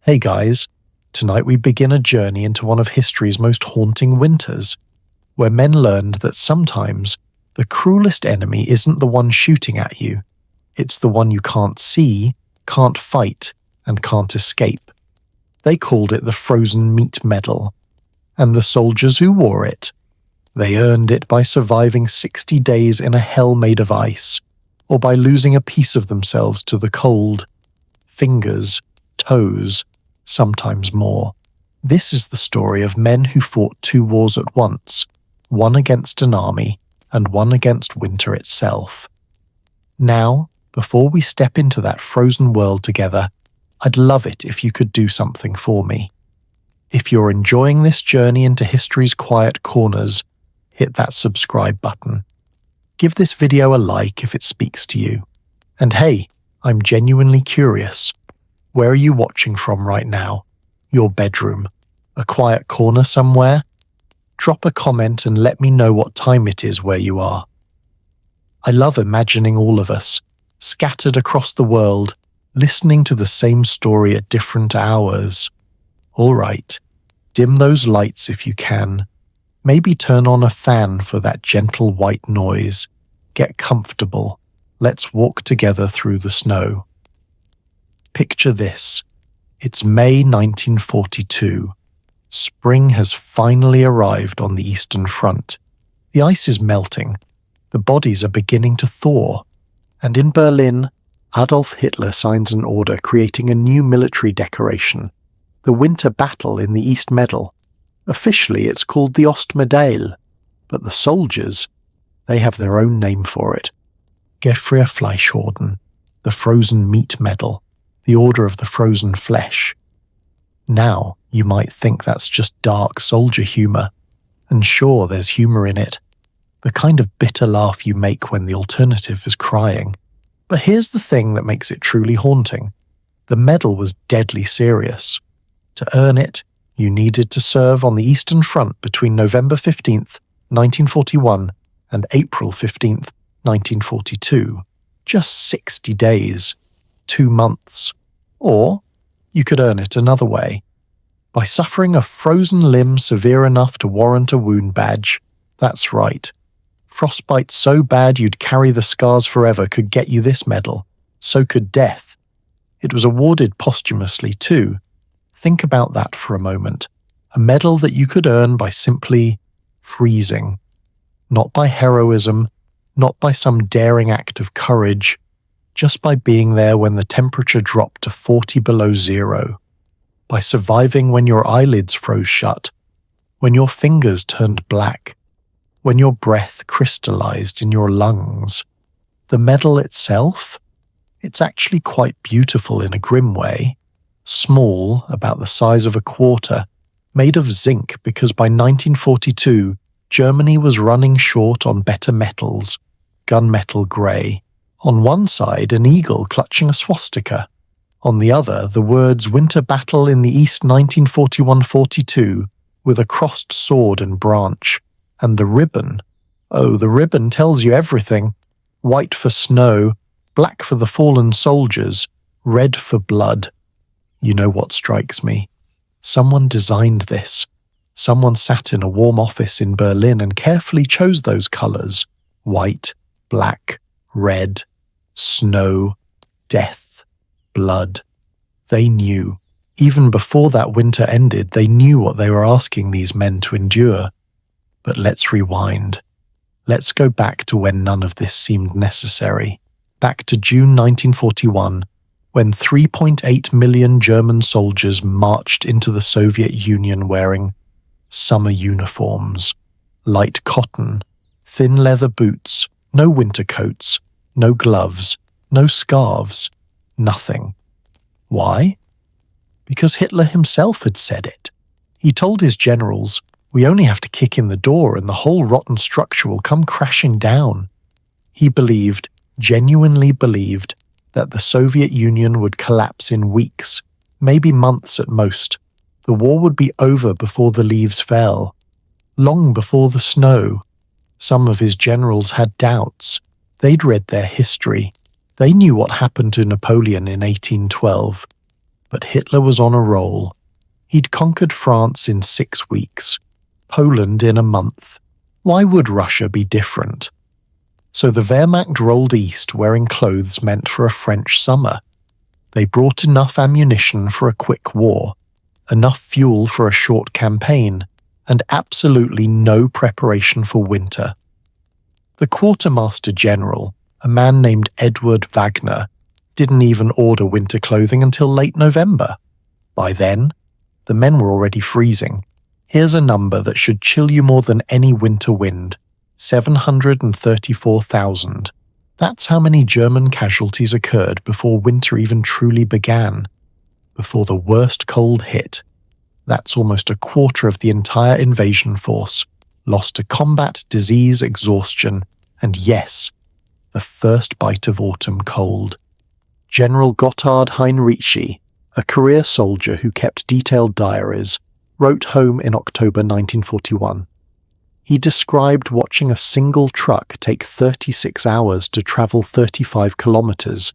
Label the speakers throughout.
Speaker 1: Hey guys, tonight we begin a journey into one of history's most haunting winters, where men learned that sometimes the cruelest enemy isn't the one shooting at you, it's the one you can't see, can't fight, and can't escape. They called it the frozen meat medal, and the soldiers who wore it, they earned it by surviving 60 days in a hell made of ice, or by losing a piece of themselves to the cold. Fingers, toes, sometimes more. This is the story of men who fought two wars at once, one against an army and one against winter itself. Now, before we step into that frozen world together, I'd love it if you could do something for me. If you're enjoying this journey into history's quiet corners, hit that subscribe button. Give this video a like if it speaks to you. And hey, I'm genuinely curious. Where are you watching from right now? Your bedroom? A quiet corner somewhere? Drop a comment and let me know what time it is where you are. I love imagining all of us, scattered across the world, listening to the same story at different hours. All right, dim those lights if you can. Maybe turn on a fan for that gentle white noise. Get comfortable. Let's walk together through the snow. Picture this. It's May 1942. Spring has finally arrived on the Eastern Front. The ice is melting. The bodies are beginning to thaw. And in Berlin, Adolf Hitler signs an order creating a new military decoration, the Winter Battle in the East Medal. Officially, it's called the Ostmedaille, but the soldiers, they have their own name for it. Gefrierfleischorden, the Frozen Meat Medal, the Order of the Frozen Flesh. Now, you might think that's just dark soldier humor, and sure, there's humor in it, the kind of bitter laugh you make when the alternative is crying. But here's the thing that makes it truly haunting. The medal was deadly serious. To earn it, you needed to serve on the Eastern Front between November 15th, 1941 and April 15th, 1942. Just 60 days. 2 months. Or you could earn it another way, by suffering a frozen limb severe enough to warrant a wound badge. That's right. Frostbite so bad you'd carry the scars forever could get you this medal. So could death. It was awarded posthumously too. Think about that for a moment. A medal that you could earn by simply freezing. Not by heroism, not by some daring act of courage, just by being there when the temperature dropped to 40 below zero, by surviving when your eyelids froze shut, when your fingers turned black, when your breath crystallized in your lungs. The medal itself? It's actually quite beautiful in a grim way. Small, about the size of a quarter, made of zinc because by 1942, Germany was running short on better metals, gunmetal grey. On one side, an eagle clutching a swastika. On the other, the words Winter Battle in the East 1941-42 with a crossed sword and branch. And the ribbon. Oh, the ribbon tells you everything. White for snow, black for the fallen soldiers, red for blood. You know what strikes me? Someone designed this. Someone sat in a warm office in Berlin and carefully chose those colours. White, black, red, snow, death, blood. They knew. Even before that winter ended, they knew what they were asking these men to endure. But let's rewind. Let's go back to when none of this seemed necessary. Back to June 1941, when 3.8 million German soldiers marched into the Soviet Union wearing summer uniforms, light cotton, thin leather boots, no winter coats, no gloves, no scarves, nothing. Why? Because Hitler himself had said it. He told his generals, "We only have to kick in the door and the whole rotten structure will come crashing down." He believed, genuinely believed, that the Soviet Union would collapse in weeks, maybe months at most. The war would be over before the leaves fell, long before the snow. Some of his generals had doubts. They'd read their history. They knew what happened to Napoleon in 1812. But Hitler was on a roll. He'd conquered France in 6 weeks, Poland in a month. Why would Russia be different? So the Wehrmacht rolled east wearing clothes meant for a French summer. They brought enough ammunition for a quick war, enough fuel for a short campaign, and absolutely no preparation for winter. The quartermaster general, a man named Edward Wagner, didn't even order winter clothing until late November. By then, the men were already freezing. Here's a number that should chill you more than any winter wind: 734,000. That's how many German casualties occurred before winter even truly began, before the worst cold hit. That's almost a quarter of the entire invasion force, lost to combat, disease, exhaustion, and yes, the first bite of autumn cold. General Gotthard Heinrici, a career soldier who kept detailed diaries, wrote home in October 1941. He described watching a single truck take 36 hours to travel 35 kilometers,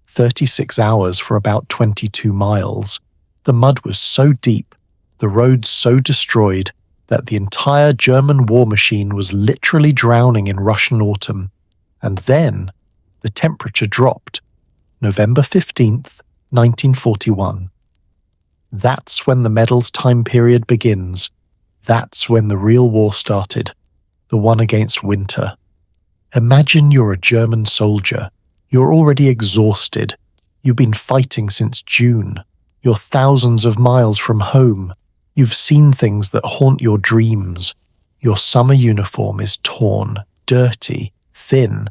Speaker 1: 36 hours for about 22 miles. The mud was so deep, the roads so destroyed, that the entire German war machine was literally drowning in Russian autumn. And then, the temperature dropped. November 15th, 1941. That's when the medal's time period begins. That's when the real war started, the one against winter. Imagine you're a German soldier. You're already exhausted. You've been fighting since June. You're thousands of miles from home. You've seen things that haunt your dreams. Your summer uniform is torn, dirty, thin,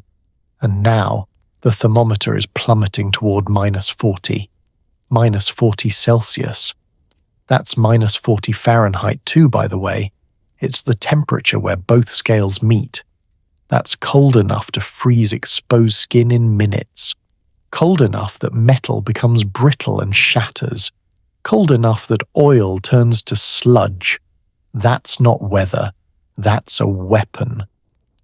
Speaker 1: and now the thermometer is plummeting toward -40. -40 Celsius. That's -40 Fahrenheit too, by the way. It's the temperature where both scales meet. That's cold enough to freeze exposed skin in minutes. Cold enough that metal becomes brittle and shatters. Cold enough that oil turns to sludge. That's not weather. That's a weapon.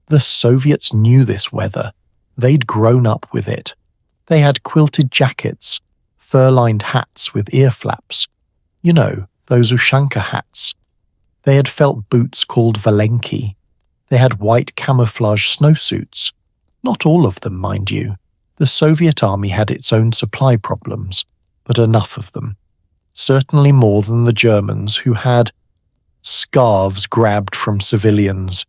Speaker 1: The Soviets knew this weather. They'd grown up with it. They had quilted jackets, fur-lined hats with ear flaps. You know, those Ushanka hats. They had felt boots called Valenki. They had white camouflage snowsuits. Not all of them, mind you. The Soviet army had its own supply problems, but enough of them. Certainly more than the Germans, who had scarves grabbed from civilians,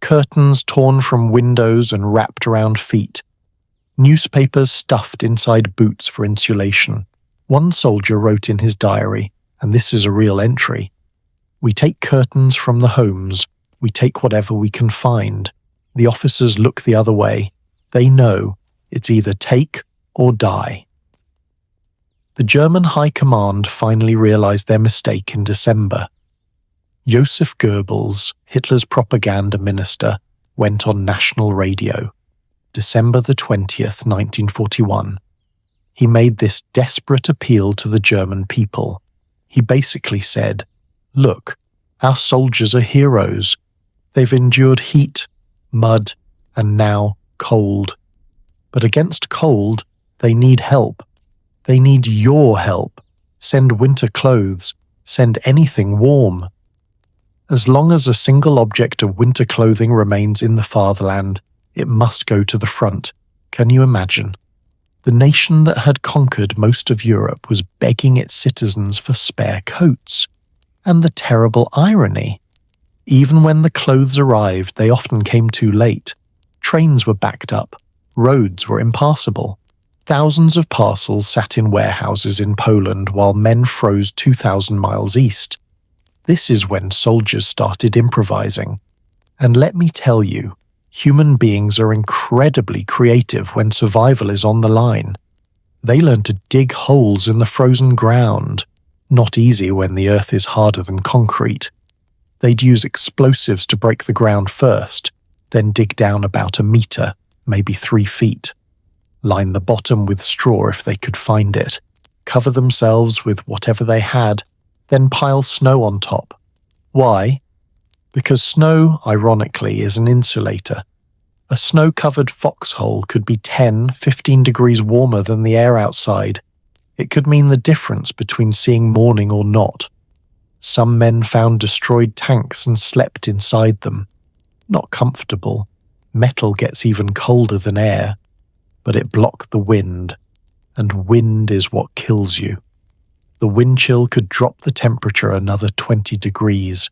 Speaker 1: curtains torn from windows and wrapped around feet, newspapers stuffed inside boots for insulation. One soldier wrote in his diary, and this is a real entry, "We take curtains from the homes. We take whatever we can find. The officers look the other way. They know it's either take or die." The German High Command finally realized their mistake in December. Joseph Goebbels, Hitler's propaganda minister, went on national radio. December the 20th, 1941. He made this desperate appeal to the German people. He basically said, "Look, our soldiers are heroes. They've endured heat, mud, and now cold. But against cold, they need help. They need your help. Send winter clothes. Send anything warm." As long as a single object of winter clothing remains in the fatherland, it must go to the front. Can you imagine? The nation that had conquered most of Europe was begging its citizens for spare coats. And the terrible irony. Even when the clothes arrived, they often came too late. Trains were backed up. Roads were impassable. Thousands of parcels sat in warehouses in Poland while men froze 2,000 miles east. This is when soldiers started improvising. And let me tell you, human beings are incredibly creative when survival is on the line. They learn to dig holes in the frozen ground. Not easy when the earth is harder than concrete. They'd use explosives to break the ground first, then dig down about a meter, maybe 3 feet. Line the bottom with straw if they could find it. Cover themselves with whatever they had, then pile snow on top. Why? Because snow, ironically, is an insulator. A snow-covered foxhole could be 10, 15 degrees warmer than the air outside. It could mean the difference between seeing morning or not. Some men found destroyed tanks and slept inside them. Not comfortable. Metal gets even colder than air, but it blocked the wind, and wind is what kills you. The wind chill could drop the temperature another 20 degrees.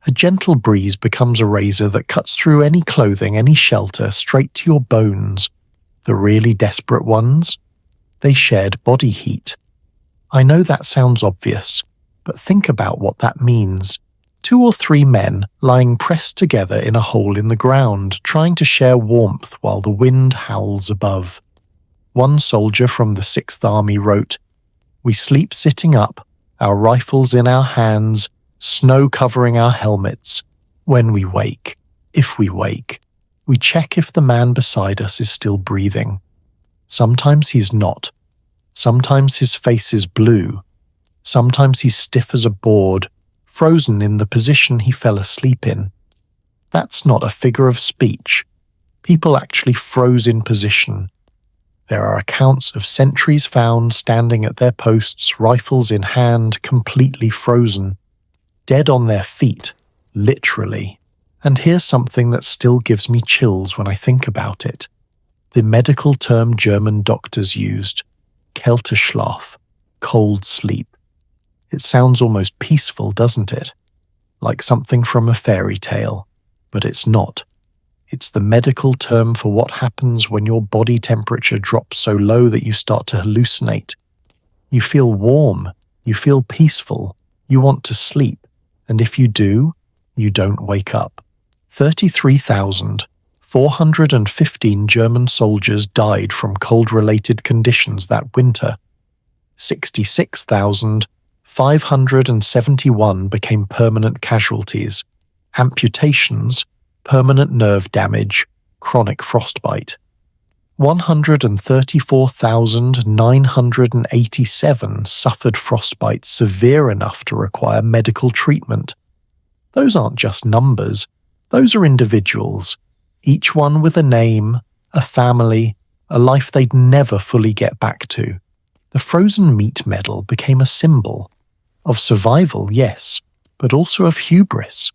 Speaker 1: A gentle breeze becomes a razor that cuts through any clothing, any shelter, straight to your bones. The really desperate ones? They shared body heat. I know that sounds obvious, but think about what that means. 2 or 3 men lying pressed together in a hole in the ground, trying to share warmth while the wind howls above. One soldier from the 6th Army wrote, "We sleep sitting up, our rifles in our hands, snow covering our helmets. When we wake, if we wake, we check if the man beside us is still breathing. Sometimes he's not. Sometimes his face is blue. Sometimes he's stiff as a board, frozen in the position he fell asleep in. That's not a figure of speech. People actually froze in position. There are accounts of sentries found standing at their posts, rifles in hand, completely frozen. Dead on their feet, literally. And here's something that still gives me chills when I think about it. The medical term German doctors used, Kälteschlaf, cold sleep. It sounds almost peaceful, doesn't it? Like something from a fairy tale, but it's not. It's the medical term for what happens when your body temperature drops so low that you start to hallucinate. You feel warm, you feel peaceful, you want to sleep, and if you do, you don't wake up. 33,415 German soldiers died from cold-related conditions that winter. 66,571 became permanent casualties, amputations, permanent nerve damage, chronic frostbite. 134,987 suffered frostbite severe enough to require medical treatment. Those aren't just numbers, those are individuals, each one with a name, a family, a life they'd never fully get back to. The frozen meat medal became a symbol of survival, yes, but also of hubris,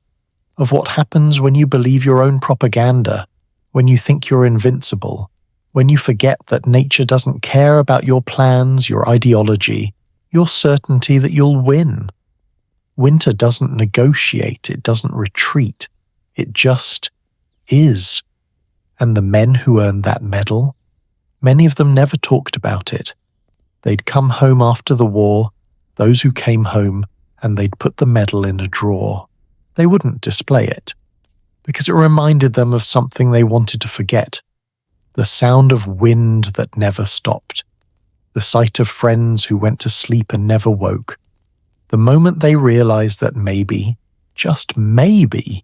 Speaker 1: of what happens when you believe your own propaganda, when you think you're invincible, when you forget that nature doesn't care about your plans, your ideology, your certainty that you'll win. Winter doesn't negotiate, it doesn't retreat, it just is. And the men who earned that medal, many of them never talked about it. They'd come home after the war, those who came home, and they'd put the medal in a drawer. They wouldn't display it, because it reminded them of something they wanted to forget. The sound of wind that never stopped. The sight of friends who went to sleep and never woke. The moment they realized that maybe, just maybe,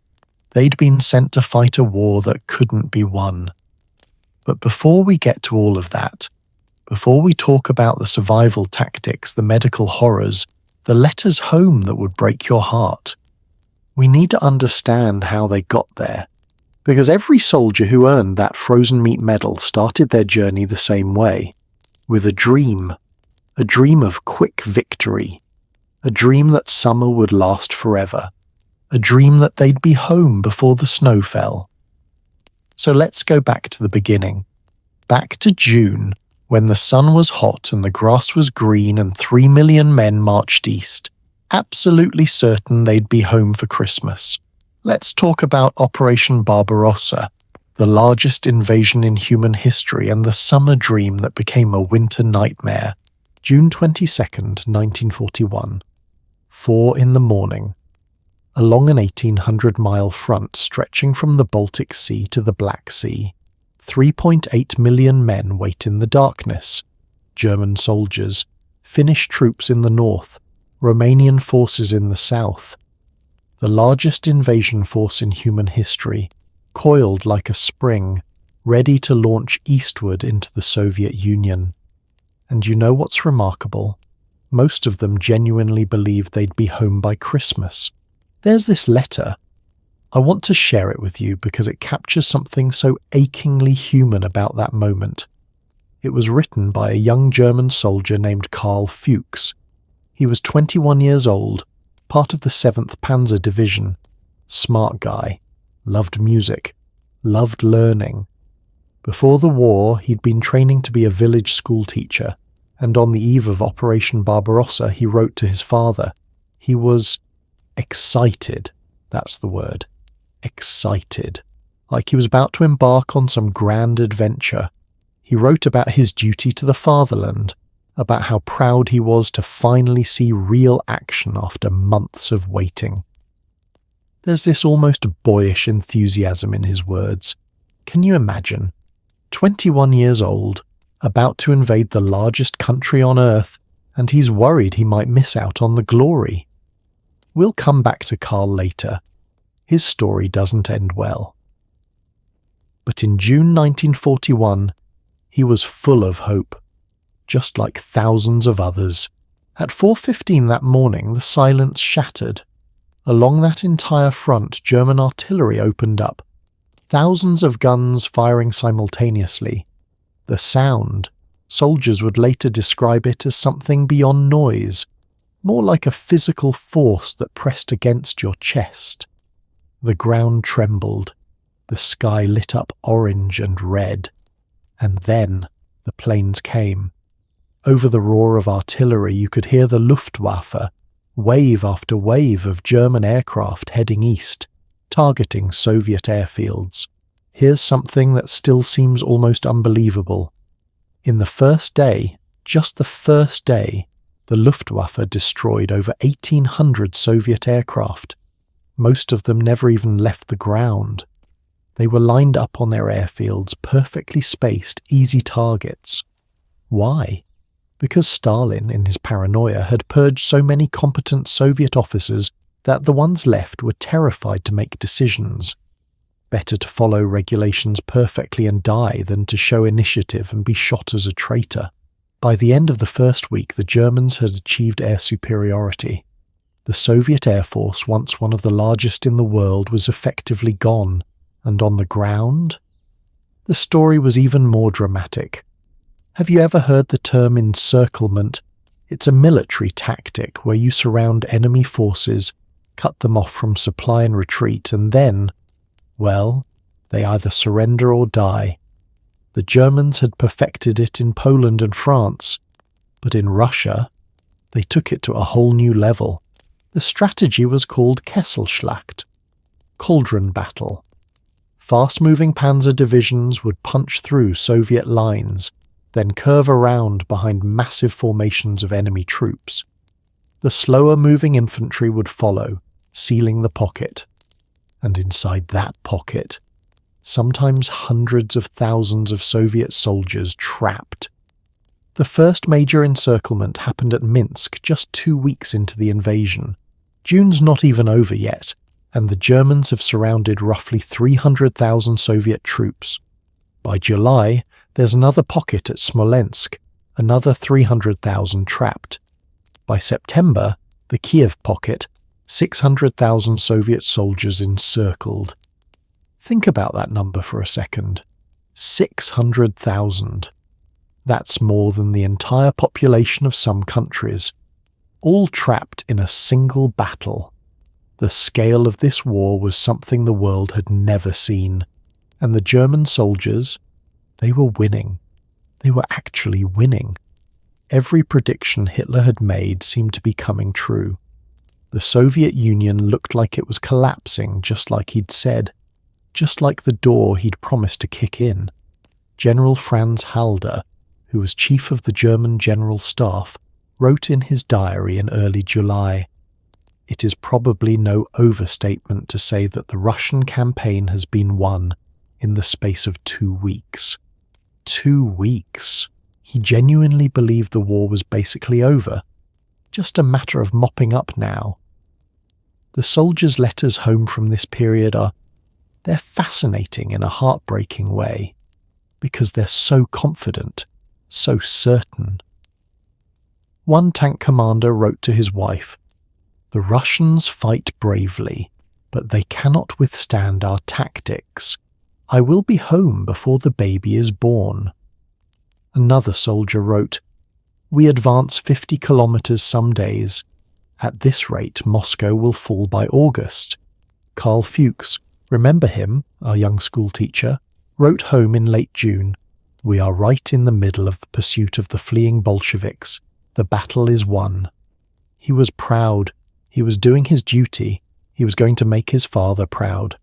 Speaker 1: they'd been sent to fight a war that couldn't be won. But before we get to all of that, before we talk about the survival tactics, the medical horrors, the letters home that would break your heart, we need to understand how they got there. Because every soldier who earned that frozen meat medal started their journey the same way, with a dream of quick victory, a dream that summer would last forever, a dream that they'd be home before the snow fell. So let's go back to the beginning, back to June, when the sun was hot and the grass was green and 3 million men marched east, absolutely certain they'd be home for Christmas. Let's talk about Operation Barbarossa, the largest invasion in human history and the summer dream that became a winter nightmare. June 22nd, 1941. 4 in the morning. Along an 1,800-mile front stretching from the Baltic Sea to the Black Sea, 3.8 million men wait in the darkness. German soldiers, Finnish troops in the north, Romanian forces in the south. The largest invasion force in human history, coiled like a spring, ready to launch eastward into the Soviet Union. And you know what's remarkable? Most of them genuinely believed they'd be home by Christmas. There's this letter. I want to share it with you because it captures something so achingly human about that moment. It was written by a young German soldier named Karl Fuchs. He was 21 years old, part of the 7th Panzer Division. Smart guy, loved music, loved learning. Before the war, he'd been training to be a village school teacher, and on the eve of Operation Barbarossa, he wrote to his father. He was excited, that's the word, excited, like he was about to embark on some grand adventure. He wrote about his duty to the fatherland, about how proud he was to finally see real action after months of waiting. There's this almost boyish enthusiasm in his words. Can you imagine? 21 years old, about to invade the largest country on earth, and he's worried he might miss out on the glory. We'll come back to Karl later. His story doesn't end well. But in June 1941, he was full of hope, just like thousands of others. At 4:15 that morning, the silence shattered. Along that entire front, German artillery opened up, thousands of guns firing simultaneously. The sound, soldiers would later describe it as something beyond noise, more like a physical force that pressed against your chest. The ground trembled, the sky lit up orange and red, and then the planes came. Over the roar of artillery you could hear the Luftwaffe, wave after wave of German aircraft heading east, targeting Soviet airfields. Here's something that still seems almost unbelievable. In the first day, just the first day, the Luftwaffe destroyed over 1,800 Soviet aircraft. Most of them never even left the ground. They were lined up on their airfields, perfectly spaced, easy targets. Why? Because Stalin, in his paranoia, had purged so many competent Soviet officers that the ones left were terrified to make decisions. Better to follow regulations perfectly and die than to show initiative and be shot as a traitor. By the end of the first week, the Germans had achieved air superiority. The Soviet Air Force, once one of the largest in the world, was effectively gone, and on the ground? The story was even more dramatic. Have you ever heard the term encirclement? It's a military tactic where you surround enemy forces, cut them off from supply and retreat, and then, well, they either surrender or die. The Germans had perfected it in Poland and France, but in Russia, they took it to a whole new level. The strategy was called Kesselschlacht, cauldron battle. Fast-moving panzer divisions would punch through Soviet lines, then curve around behind massive formations of enemy troops. The slower-moving infantry would follow, sealing the pocket. And inside that pocket, sometimes hundreds of thousands of Soviet soldiers trapped. The first major encirclement happened at Minsk just 2 weeks into the invasion. June's not even over yet, and the Germans have surrounded roughly 300,000 Soviet troops. By July, there's another pocket at Smolensk, another 300,000 trapped. By September, the Kiev pocket, 600,000 Soviet soldiers encircled. Think about that number for a second. 600,000. That's more than the entire population of some countries, all trapped in a single battle. The scale of this war was something the world had never seen, and the German soldiers, they were winning. They were actually winning. Every prediction Hitler had made seemed to be coming true. The Soviet Union looked like it was collapsing, just like he'd said, just like the door he'd promised to kick in. General Franz Halder, who was chief of the German General Staff, wrote in his diary in early July, "It is probably no overstatement to say that the Russian campaign has been won in the space of 2 weeks. 2 weeks. He genuinely believed the war was basically over. Just a matter of mopping up now. The soldiers' letters home from this period they're fascinating in a heartbreaking way, because they're so confident, so certain. One tank commander wrote to his wife, "The Russians fight bravely, but they cannot withstand our tactics. I will be home before the baby is born." Another soldier wrote, "We advance 50 kilometers some days. At this rate, Moscow will fall by August." Karl Fuchs, remember him, our young school teacher, wrote home in late June, "We are right in the middle of the pursuit of the fleeing Bolsheviks. The battle is won." He was proud. He was doing his duty. He was going to make his father proud.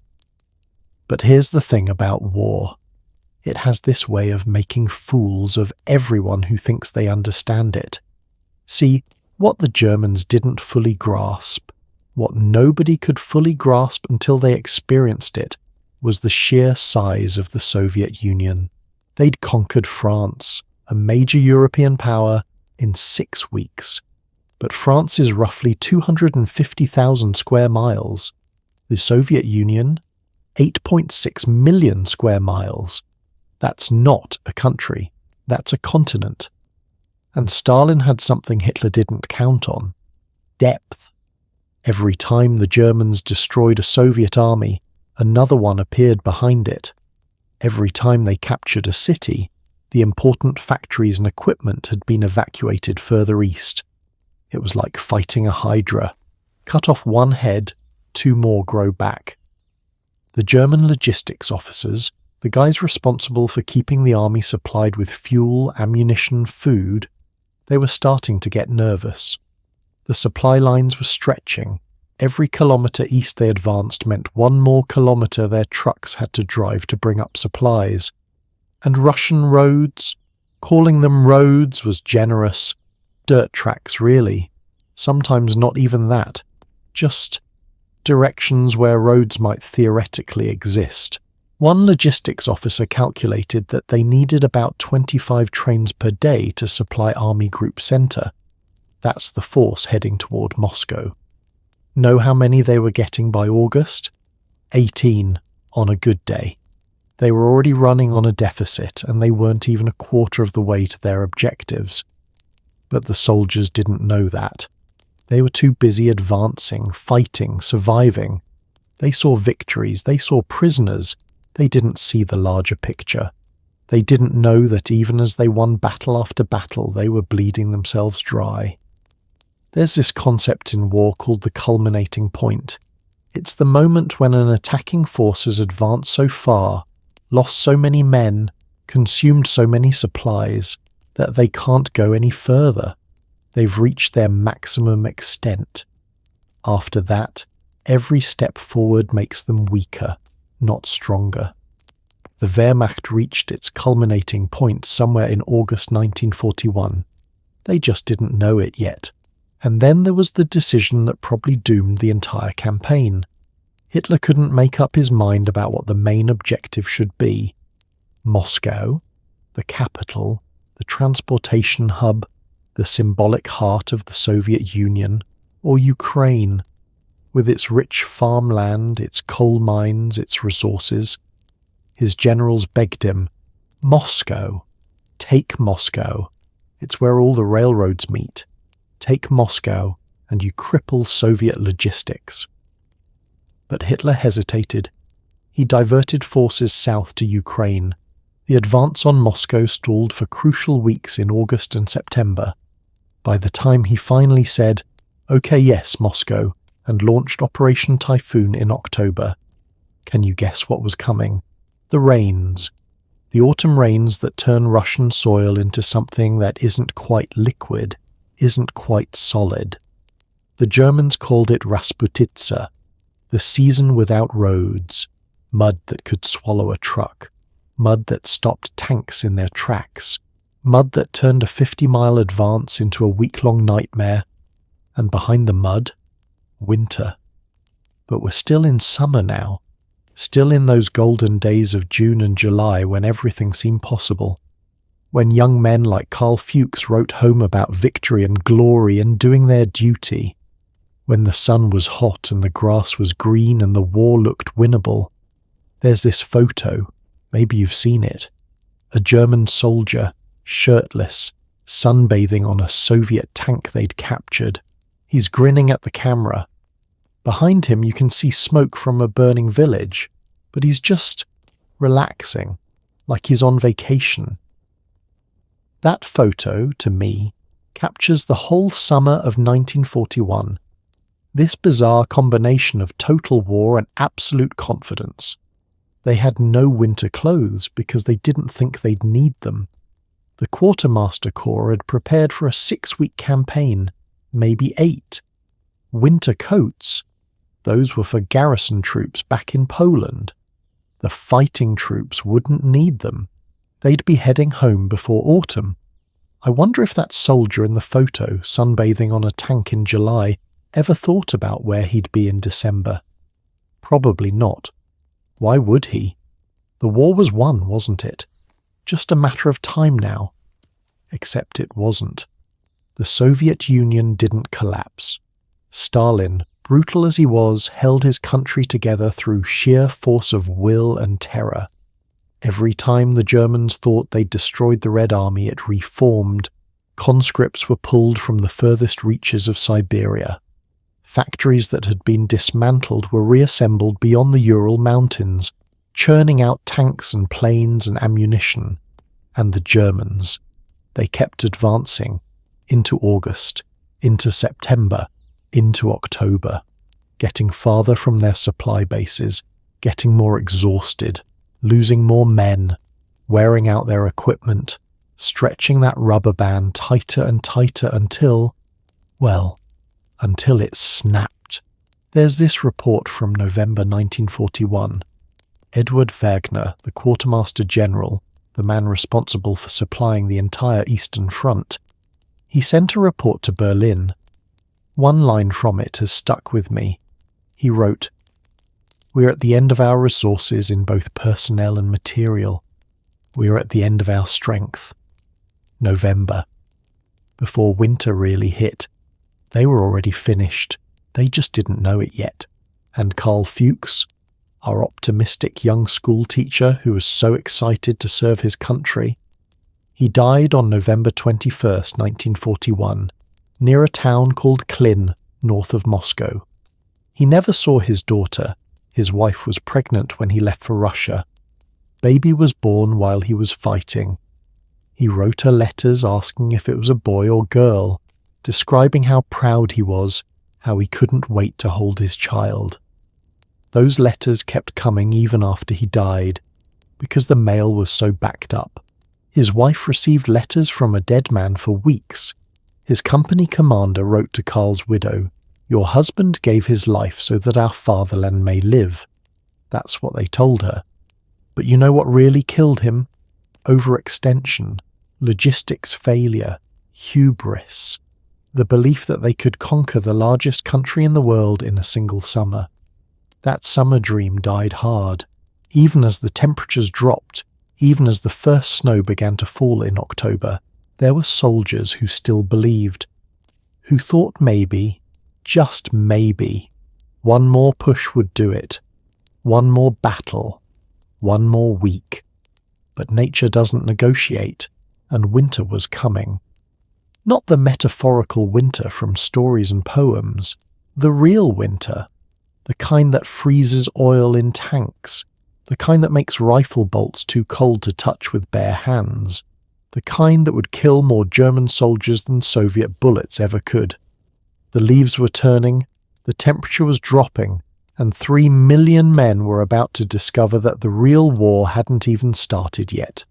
Speaker 1: But here's the thing about war. It has this way of making fools of everyone who thinks they understand it. See, what the Germans didn't fully grasp, what nobody could fully grasp until they experienced it, was the sheer size of the Soviet Union. They'd conquered France, a major European power, in 6 weeks. But France is roughly 250,000 square miles. The Soviet Union, 8.6 million square miles. That's not a country, that's a continent. And Stalin had something Hitler didn't count on: depth. Every time the Germans destroyed a Soviet army, another one appeared behind it. Every time they captured a city, the important factories and equipment had been evacuated further east. It was like fighting a hydra. Cut off one head, 2 more grow back. The German logistics officers, the guys responsible for keeping the army supplied with fuel, ammunition, food, they were starting to get nervous. The supply lines were stretching. Every kilometre east they advanced meant 1 more kilometre their trucks had to drive to bring up supplies. And Russian roads? Calling them roads was generous. Dirt tracks, really. Sometimes not even that. Just directions where roads might theoretically exist. One logistics officer calculated that they needed about 25 trains per day to supply Army Group Center. That's the force heading toward Moscow. Know how many they were getting by August? 18 on a good day. They were already running on a deficit, and they weren't even a quarter of the way to their objectives. But the soldiers didn't know that. They were too busy advancing, fighting, surviving. They saw victories, they saw prisoners. They didn't see the larger picture. They didn't know that even as they won battle after battle, they were bleeding themselves dry. There's this concept in war called the culminating point. It's the moment when an attacking force has advanced so far, lost so many men, consumed so many supplies, that they can't go any further. They've reached their maximum extent. After that, every step forward makes them weaker, not stronger. The Wehrmacht reached its culminating point somewhere in August 1941. They just didn't know it yet. And then there was the decision that probably doomed the entire campaign. Hitler couldn't make up his mind about what the main objective should be. Moscow, the capital, the transportation hub, the symbolic heart of the Soviet Union, or Ukraine, with its rich farmland, its coal mines, its resources. His generals begged him, "Moscow, take Moscow. It's where all the railroads meet. Take Moscow, and you cripple Soviet logistics." But Hitler hesitated. He diverted forces south to Ukraine. The advance on Moscow stalled for crucial weeks in August and September. By the time he finally said, "Okay, yes, Moscow," and launched Operation Typhoon in October, can you guess what was coming? The rains. The autumn rains that turn Russian soil into something that isn't quite liquid, isn't quite solid. The Germans called it Rasputitsa, the season without roads, mud that could swallow a truck, mud that stopped tanks in their tracks, mud that turned a 50-mile advance into a week-long nightmare, and behind the mud, winter. But we're still in summer now, still in those golden days of June and July when everything seemed possible, when young men like Karl Fuchs wrote home about victory and glory and doing their duty, when the sun was hot and the grass was green and the war looked winnable. There's this photo, maybe you've seen it, a German soldier, shirtless, sunbathing on a Soviet tank they'd captured. He's grinning at the camera. Behind him you can see smoke from a burning village, but he's just relaxing, like he's on vacation. That photo, to me, captures the whole summer of 1941. This bizarre combination of total war and absolute confidence. They had no winter clothes because they didn't think they'd need them. The Quartermaster Corps had prepared for a 6-week campaign, maybe 8. Winter coats? Those were for garrison troops back in Poland. The fighting troops wouldn't need them. They'd be heading home before autumn. I wonder if that soldier in the photo, sunbathing on a tank in July, ever thought about where he'd be in December. Probably not. Why would he? The war was won, wasn't it? Just a matter of time now. Except it wasn't. The Soviet Union didn't collapse. Stalin, brutal as he was, held his country together through sheer force of will and terror. Every time the Germans thought they'd destroyed the Red Army, it reformed. Conscripts were pulled from the furthest reaches of Siberia. Factories that had been dismantled were reassembled beyond the Ural Mountains, churning out tanks and planes and ammunition. And the Germans. They kept advancing, into August, into September, into October, getting farther from their supply bases, getting more exhausted, losing more men, wearing out their equipment, stretching that rubber band tighter and tighter until it snapped. There's this report from November 1941. Edward Wagner, the Quartermaster General, the man responsible for supplying the entire Eastern Front, he sent a report to Berlin. One line from it has stuck with me. He wrote, "We're at the end of our resources in both personnel and material. We are at the end of our strength." November. Before winter really hit. They were already finished. They just didn't know it yet. And Karl Fuchs, our optimistic young school teacher who was so excited to serve his country, he died on November 21st, 1941, near a town called Klin, north of Moscow. He never saw his daughter. His wife was pregnant when he left for Russia. Baby was born while he was fighting. He wrote her letters asking if it was a boy or girl, describing how proud he was, how he couldn't wait to hold his child. Those letters kept coming even after he died, because the mail was so backed up. His wife received letters from a dead man for weeks. His company commander wrote to Karl's widow, "Your husband gave his life so that our fatherland may live." That's what they told her. But you know what really killed him? Overextension, logistics failure, hubris. The belief that they could conquer the largest country in the world in a single summer. That summer dream died hard, even as the temperatures dropped, even as the first snow began to fall in October. There were soldiers who still believed, who thought maybe, just maybe, one more push would do it, one more battle, one more week. But nature doesn't negotiate, and winter was coming. Not the metaphorical winter from stories and poems, the real winter, the kind that freezes oil in tanks, the kind that makes rifle bolts too cold to touch with bare hands, the kind that would kill more German soldiers than Soviet bullets ever could. The leaves were turning, the temperature was dropping, and 3 million men were about to discover that the real war hadn't even started yet.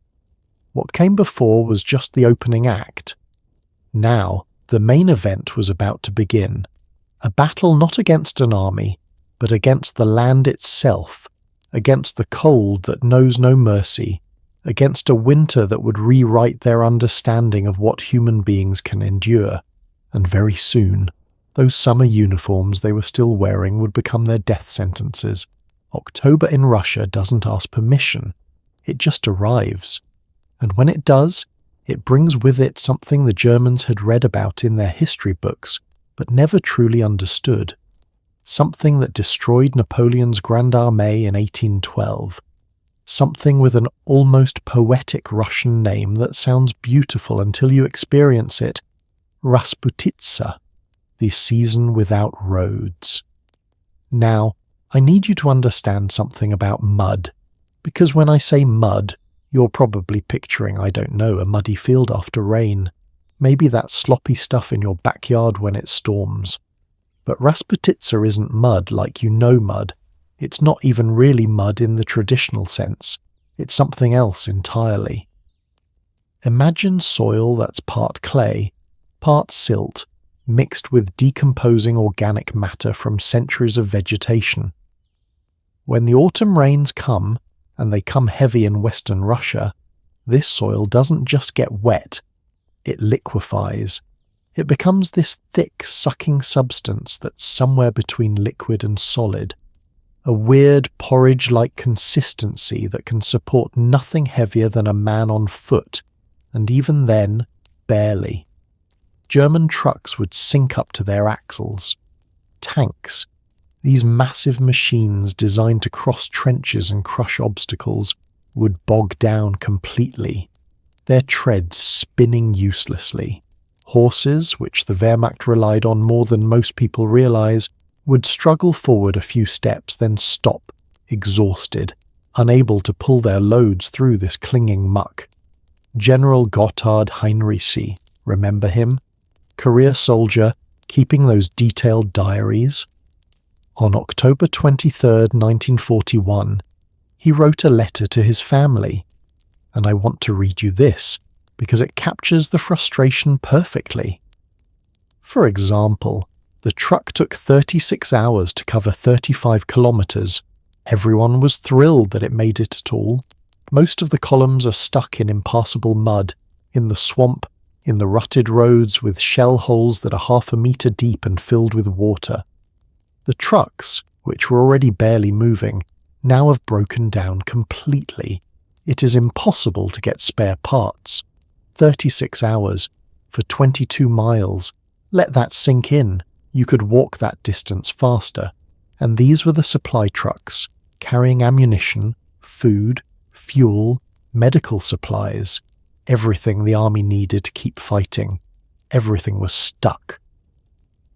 Speaker 1: What came before was just the opening act. Now, the main event was about to begin. A battle not against an army, but against the land itself, against the cold that knows no mercy, against a winter that would rewrite their understanding of what human beings can endure. And very soon, those summer uniforms they were still wearing would become their death sentences. October in Russia doesn't ask permission. It just arrives. And when it does, it brings with it something the Germans had read about in their history books, but never truly understood. Something that destroyed Napoleon's Grande Armée in 1812. Something with an almost poetic Russian name that sounds beautiful until you experience it. Rasputitsa, the season without roads. Now, I need you to understand something about mud, because when I say mud, You're probably picturing, I don't know, a muddy field after rain. Maybe that sloppy stuff in your backyard when it storms. But Rasputitsa isn't mud like you know mud. It's not even really mud in the traditional sense. It's something else entirely. Imagine soil that's part clay, part silt, mixed with decomposing organic matter from centuries of vegetation. When the autumn rains come, and they come heavy in western Russia, this soil doesn't just get wet, it liquefies. It becomes this thick, sucking substance that's somewhere between liquid and solid. A weird, porridge-like consistency that can support nothing heavier than a man on foot, and even then, barely. German trucks would sink up to their axles. Tanks, these massive machines designed to cross trenches and crush obstacles, would bog down completely, their treads spinning uselessly. Horses, which the Wehrmacht relied on more than most people realize, would struggle forward a few steps, then stop, exhausted, unable to pull their loads through this clinging muck. General Gotthard Heinrici, remember him? Career soldier, keeping those detailed diaries. On October 23, 1941, he wrote a letter to his family, and I want to read you this because it captures the frustration perfectly. For example, the truck took 36 hours to cover 35 kilometers. Everyone was thrilled that it made it at all. Most of the columns are stuck in impassable mud, in the swamp, in the rutted roads with shell holes that are 1/2 meter deep and filled with water. The trucks, which were already barely moving, now have broken down completely. It is impossible to get spare parts. 36 hours for 22 miles. Let that sink in. You could walk that distance faster. And these were the supply trucks, carrying ammunition, food, fuel, medical supplies, everything the army needed to keep fighting. Everything was stuck.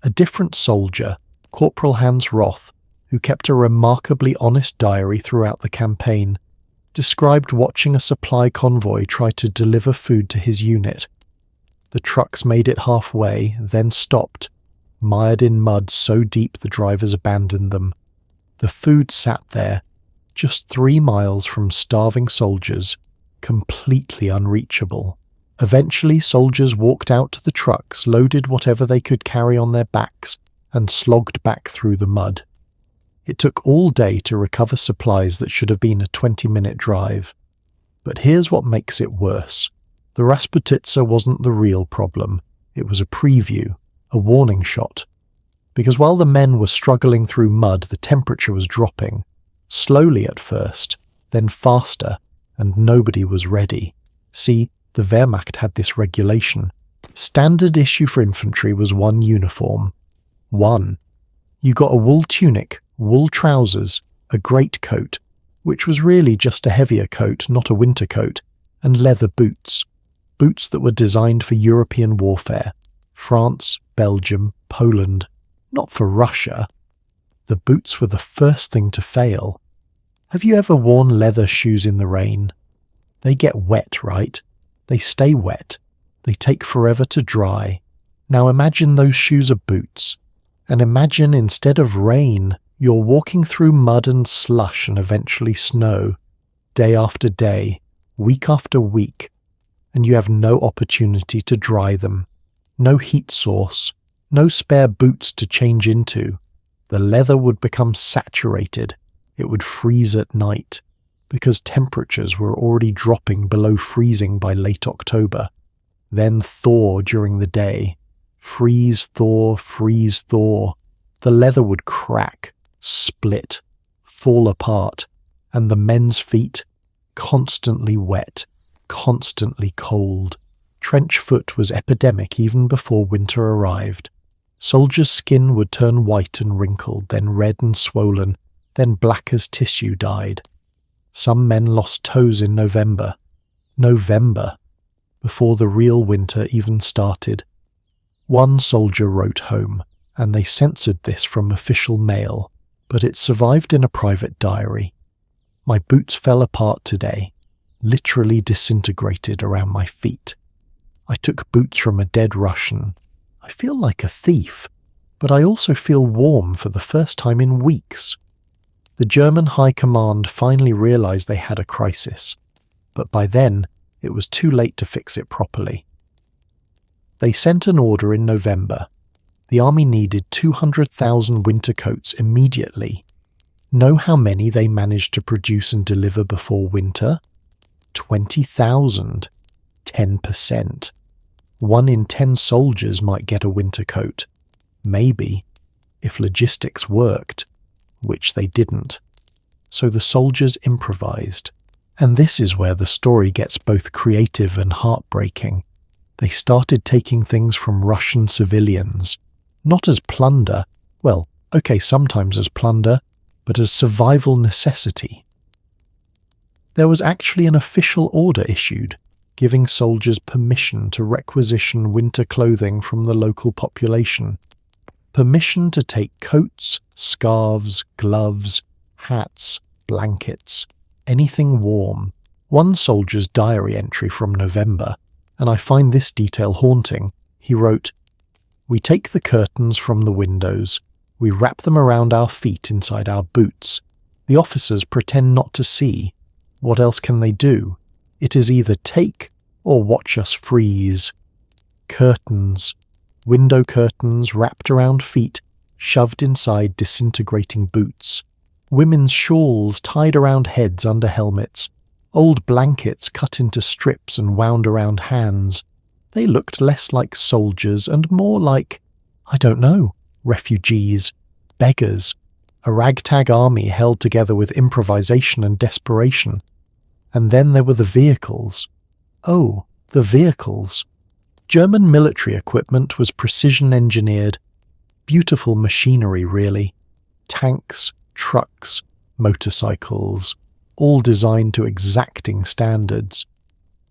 Speaker 1: A different soldier, Corporal Hans Roth, who kept a remarkably honest diary throughout the campaign, described watching a supply convoy try to deliver food to his unit. The trucks made it halfway, then stopped, mired in mud so deep the drivers abandoned them. The food sat there, just 3 miles from starving soldiers, completely unreachable. Eventually, soldiers walked out to the trucks, loaded whatever they could carry on their backs, and slogged back through the mud. It took all day to recover supplies that should have been a 20-minute drive. But here's what makes it worse. The Rasputitsa wasn't the real problem. It was a preview, a warning shot. Because while the men were struggling through mud, the temperature was dropping. Slowly at first, then faster, and nobody was ready. See, the Wehrmacht had this regulation. Standard issue for infantry was 1 uniform. 1. You got a wool tunic, wool trousers, a greatcoat, which was really just a heavier coat, not a winter coat, and leather boots. Boots that were designed for European warfare. France, Belgium, Poland. Not for Russia. The boots were the first thing to fail. Have you ever worn leather shoes in the rain? They get wet, right? They stay wet. They take forever to dry. Now imagine those shoes are boots. And imagine instead of rain, you're walking through mud and slush and eventually snow, day after day, week after week, and you have no opportunity to dry them. No heat source, no spare boots to change into. The leather would become saturated. It would freeze at night, because temperatures were already dropping below freezing by late October. Then thaw during the day. Freeze, thaw, freeze, thaw. The leather would crack, split, fall apart, and the men's feet, constantly wet, constantly cold. Trench foot was epidemic even before winter arrived. Soldiers' skin would turn white and wrinkled, then red and swollen, then black as tissue dyed. Some men lost toes in November. November, before the real winter even started. One soldier wrote home, and they censored this from official mail, but it survived in a private diary. My boots fell apart today. literally disintegrated around my feet. I took boots from a dead Russian. I feel like a thief, but I also feel warm for the first time in weeks. The German High Command finally realized they had a crisis, but by then it was too late to fix it properly. They sent an order in November. The army needed 200,000 winter coats immediately. Know how many they managed to produce and deliver before winter? 20,000. 10%. 1 in 10 soldiers might get a winter coat. Maybe, if logistics worked, which they didn't. So the soldiers improvised. And this is where the story gets both creative and heartbreaking. They started taking things from Russian civilians, not as plunder, well, okay, sometimes as plunder, but as survival necessity. There was actually an official order issued, giving soldiers permission to requisition winter clothing from the local population. Permission to take coats, scarves, gloves, hats, blankets, anything warm. One soldier's diary entry from November, and I find this detail haunting. He wrote, "We take the curtains from the windows. We wrap them around our feet inside our boots. The officers pretend not to see. What else can they do? It is either take or watch us freeze. Curtains. Window curtains wrapped around feet, shoved inside disintegrating boots. Women's shawls tied around heads under helmets. Old blankets cut into strips and wound around hands. They looked less like soldiers and more like, I don't know, refugees, beggars, a ragtag army held together with improvisation and desperation. And then there were the vehicles. Oh, the vehicles. German military equipment was precision-engineered. Beautiful machinery, really. Tanks, trucks, motorcycles, all designed to exacting standards.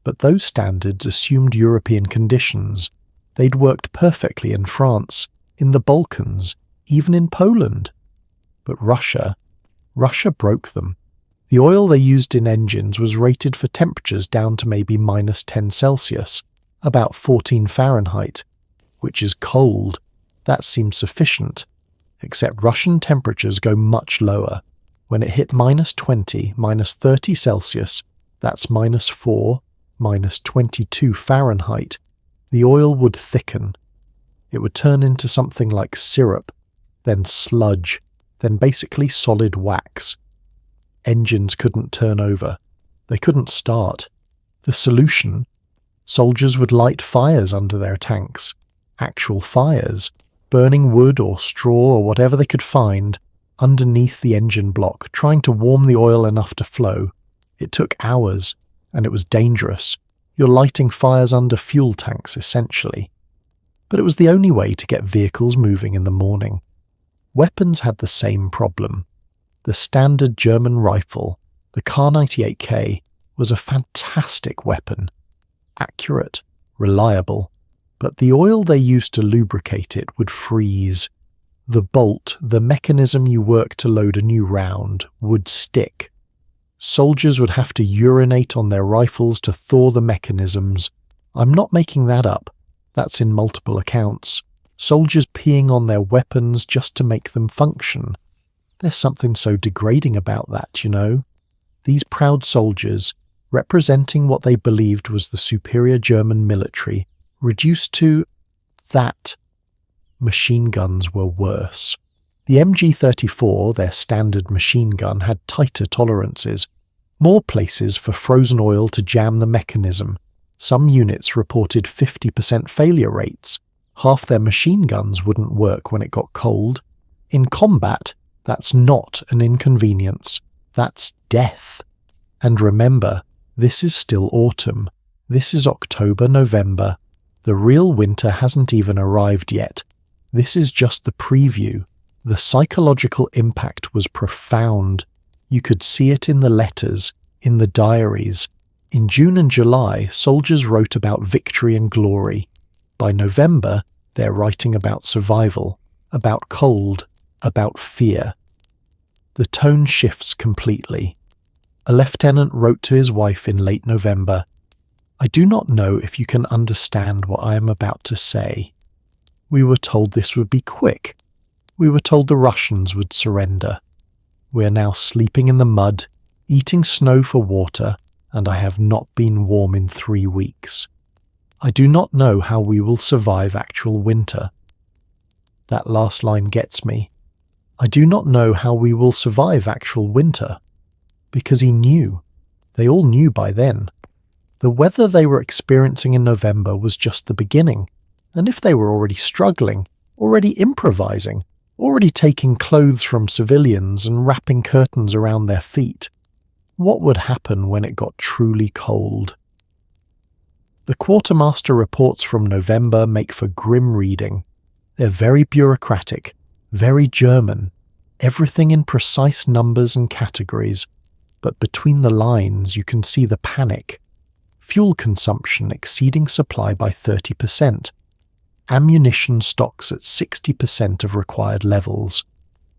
Speaker 1: But those standards assumed European conditions. They'd worked perfectly in France, in the Balkans, even in Poland. But Russia broke them. The oil they used in engines was rated for temperatures down to maybe -10 Celsius, about 14 Fahrenheit, which is cold. That seemed sufficient, except Russian temperatures go much lower. When it hit -20, -30 Celsius, that's -4, -22 Fahrenheit, the oil would thicken. It would turn into something like syrup, then sludge, then basically solid wax. Engines couldn't turn over. They couldn't start. The solution? Soldiers would light fires under their tanks. Actual fires, burning wood or straw or whatever they could find underneath the engine block, trying to warm the oil enough to flow. It took hours, and it was dangerous. You're lighting fires under fuel tanks, essentially. But it was the only way to get vehicles moving in the morning. Weapons had the same problem. The standard German rifle, the Kar-98K, was a fantastic weapon. Accurate, reliable, but the oil they used to lubricate it would freeze. The bolt, the mechanism you work to load a new round, would stick. Soldiers would have to urinate on their rifles to thaw the mechanisms. I'm not making that up. That's in multiple accounts. Soldiers peeing on their weapons just to make them function. There's something so degrading about that, you know? These proud soldiers, representing what they believed was the superior German military, reduced to that. Machine guns were worse. The MG-34, their standard machine gun, had tighter tolerances, more places for frozen oil to jam the mechanism. Some units reported 50% failure rates. Half their machine guns wouldn't work when it got cold. In combat, that's not an inconvenience. That's death. And remember, this is still autumn. This is October, November. The real winter hasn't even arrived yet. This is just the preview. The psychological impact was profound. You could see it in the letters, in the diaries. In June and July, soldiers wrote about victory and glory. By November, they're writing about survival, about cold, about fear. The tone shifts completely. A lieutenant wrote to his wife in late November, "I do not know if you can understand what I am about to say. We were told this would be quick. We were told the Russians would surrender. We are now sleeping in the mud, eating snow for water, and I have not been warm in 3 weeks. I do not know how we will survive actual winter." That last line gets me. I do not know how we will survive actual winter. Because he knew. They all knew by then. The weather they were experiencing in November was just the beginning, and if they were already struggling, already improvising, already taking clothes from civilians and wrapping curtains around their feet, what would happen when it got truly cold? The quartermaster reports from November make for grim reading. They're very bureaucratic, very German, everything in precise numbers and categories, but between the lines you can see the panic. Fuel consumption exceeding supply by 30%. Ammunition stocks at 60% of required levels.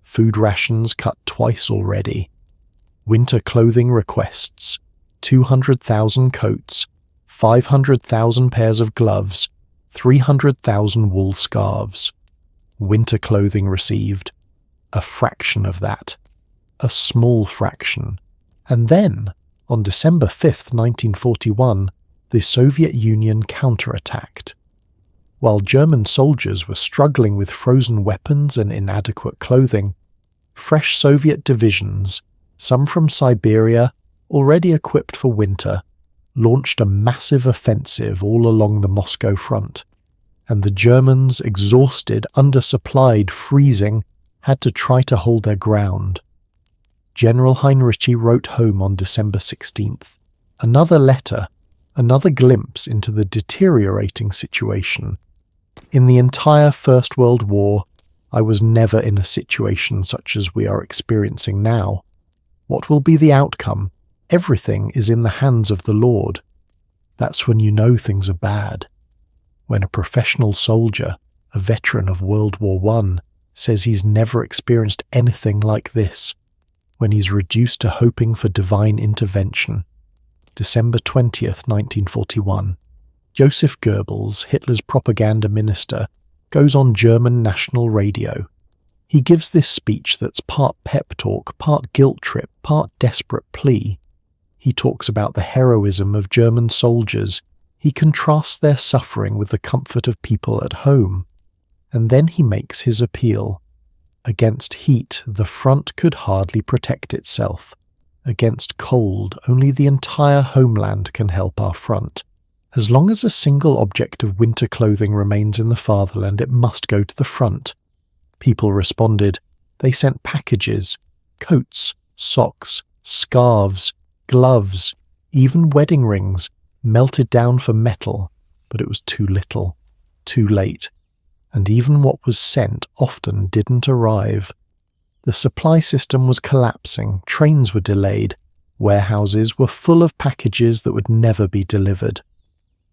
Speaker 1: Food rations cut twice already. Winter clothing requests. 200,000 coats, 500,000 pairs of gloves, 300,000 wool scarves. Winter clothing received. A fraction of that. A small fraction. And then, on December 5th, 1941, the Soviet Union counterattacked. While German soldiers were struggling with frozen weapons and inadequate clothing, fresh Soviet divisions, some from Siberia, already equipped for winter, launched a massive offensive all along the Moscow front, and the Germans, exhausted, undersupplied, freezing, had to try to hold their ground. General Heinrici wrote home on December 16th. Another letter, another glimpse into the deteriorating situation. In the entire First World War, I was never in a situation such as we are experiencing now. What will be the outcome? Everything is in the hands of the Lord. That's when you know things are bad. When a professional soldier, a veteran of World War I, says he's never experienced anything like this, when he's reduced to hoping for divine intervention. December 20th, 1941. Joseph Goebbels, Hitler's propaganda minister, goes on German national radio. He gives this speech that's part pep talk, part guilt trip, part desperate plea. He talks about the heroism of German soldiers. He contrasts their suffering with the comfort of people at home. And then he makes his appeal. Against heat, the front could hardly protect itself. Against cold, only the entire homeland can help our front. As long as a single object of winter clothing remains in the fatherland, it must go to the front. People responded. They sent packages, coats, socks, scarves, gloves, even wedding rings, melted down for metal, but it was too little, too late. And even what was sent often didn't arrive. The supply system was collapsing, trains were delayed, warehouses were full of packages that would never be delivered.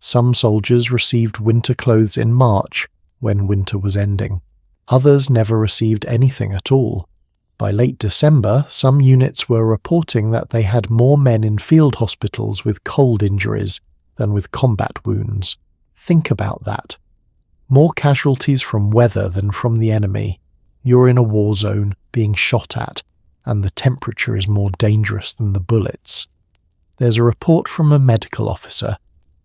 Speaker 1: Some soldiers received winter clothes in March, when winter was ending. Others never received anything at all. By late December, some units were reporting that they had more men in field hospitals with cold injuries than with combat wounds. Think about that. More casualties from weather than from the enemy. You're in a war zone, being shot at, and the temperature is more dangerous than the bullets. There's a report from a medical officer,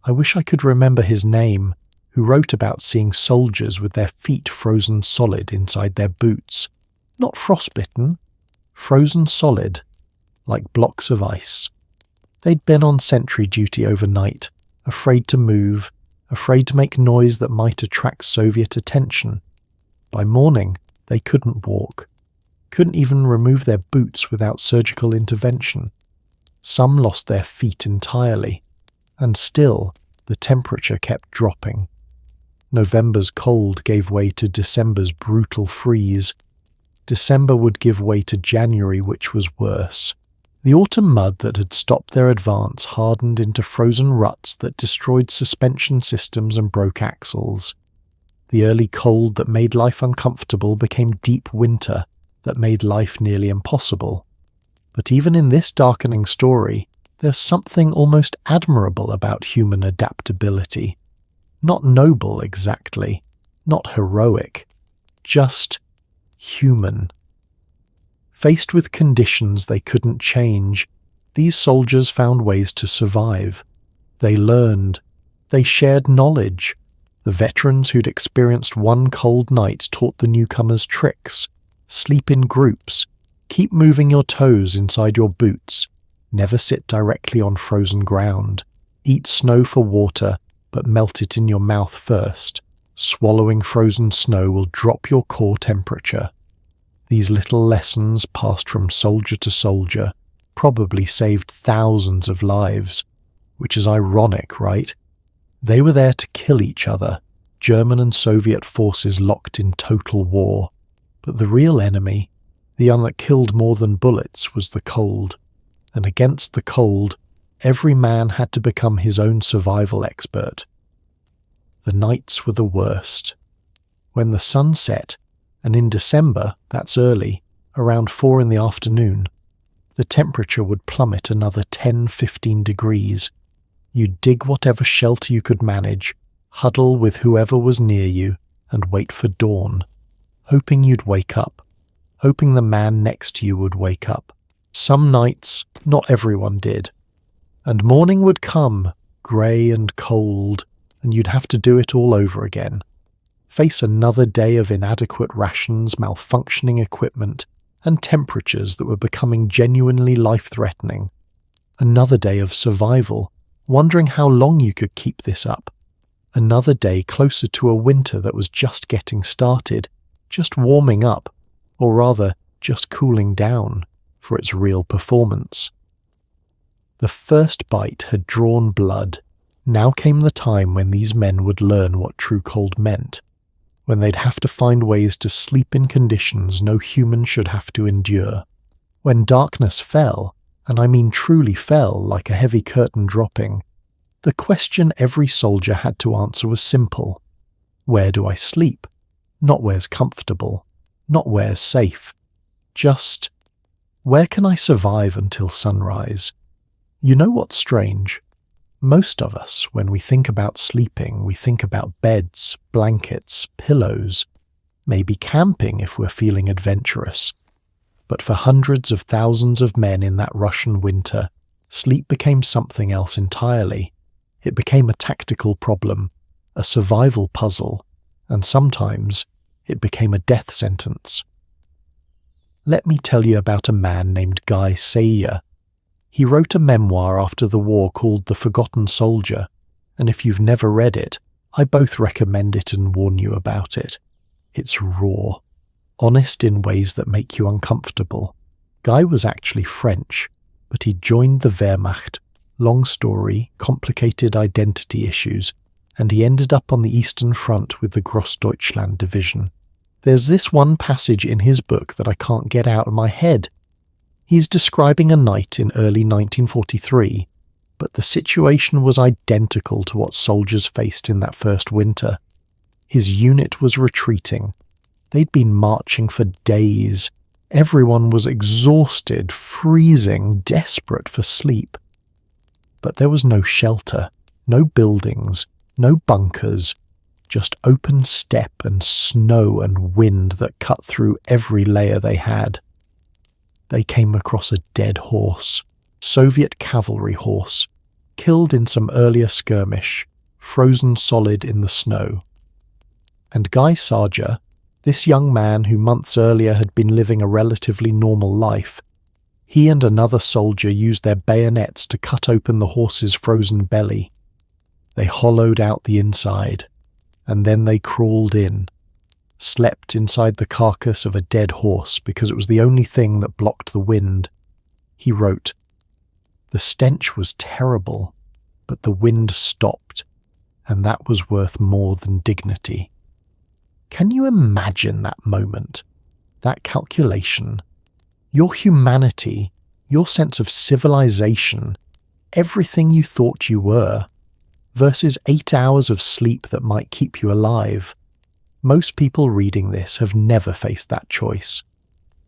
Speaker 1: I wish I could remember his name, who wrote about seeing soldiers with their feet frozen solid inside their boots. Not frostbitten, frozen solid, like blocks of ice. They'd been on sentry duty overnight, afraid to move, afraid to make noise that might attract Soviet attention. By morning, they couldn't walk, couldn't even remove their boots without surgical intervention. Some lost their feet entirely, and still the temperature kept dropping. November's cold gave way to December's brutal freeze. December would give way to January, which was worse. The autumn mud that had stopped their advance hardened into frozen ruts that destroyed suspension systems and broke axles. The early cold that made life uncomfortable became deep winter that made life nearly impossible. But even in this darkening story, there's something almost admirable about human adaptability. Not noble exactly, not heroic, just human. Faced with conditions they couldn't change, these soldiers found ways to survive. They learned. They shared knowledge. The veterans who'd experienced one cold night taught the newcomers tricks. Sleep in groups. Keep moving your toes inside your boots. Never sit directly on frozen ground. Eat snow for water, but melt it in your mouth first. Swallowing frozen snow will drop your core temperature. These little lessons passed from soldier to soldier probably saved thousands of lives, which is ironic, right? They were there to kill each other, German and Soviet forces locked in total war. But the real enemy, the one that killed more than bullets, was the cold. And against the cold, every man had to become his own survival expert. The nights were the worst. When the sun set, and in December, that's early, around 4 in the afternoon, the temperature would plummet another 10-15 degrees. You'd dig whatever shelter you could manage, huddle with whoever was near you, and wait for dawn, hoping you'd wake up, hoping the man next to you would wake up. Some nights, not everyone did. And morning would come, grey and cold, and you'd have to do it all over again. Face another day of inadequate rations, malfunctioning equipment, and temperatures that were becoming genuinely life-threatening. Another day of survival, wondering how long you could keep this up. Another day closer to a winter that was just getting started, just warming up, or rather, just cooling down for its real performance. The first bite had drawn blood. Now came the time when these men would learn what true cold meant, when they'd have to find ways to sleep in conditions no human should have to endure. When darkness fell, and I mean truly fell like a heavy curtain dropping, the question every soldier had to answer was simple. Where do I sleep? Not where's comfortable, not where's safe. Just, where can I survive until sunrise? You know what's strange? Most of us, when we think about sleeping, we think about beds, blankets, pillows, maybe camping if we're feeling adventurous. But for hundreds of thousands of men in that Russian winter, sleep became something else entirely. It became a tactical problem, a survival puzzle, and sometimes it became a death sentence. Let me tell you about a man named Guy Sayer. He wrote a memoir after the war called The Forgotten Soldier, and if you've never read it, I both recommend it and warn you about it. It's raw, honest in ways that make you uncomfortable. Guy was actually French, but he joined the Wehrmacht. Long story, complicated identity issues, and he ended up on the Eastern Front with the Grossdeutschland division. There's this one passage in his book that I can't get out of my head. He's describing a night in early 1943, but the situation was identical to what soldiers faced in that first winter. His unit was retreating. They'd been marching for days. Everyone was exhausted, freezing, desperate for sleep. But there was no shelter, no buildings, no bunkers, just open steppe and snow and wind that cut through every layer they had. They came across a dead horse, Soviet cavalry horse, killed in some earlier skirmish, frozen solid in the snow. And Guy Sayer, this young man who months earlier had been living a relatively normal life, he and another soldier used their bayonets to cut open the horse's frozen belly. They hollowed out the inside, and then they crawled in, slept inside the carcass of a dead horse because it was the only thing that blocked the wind. He wrote, "The stench was terrible, but the wind stopped, and that was worth more than dignity." Can you imagine that moment, that calculation? Your humanity, your sense of civilization, everything you thought you were, versus 8 hours of sleep that might keep you alive. Most people reading this have never faced that choice.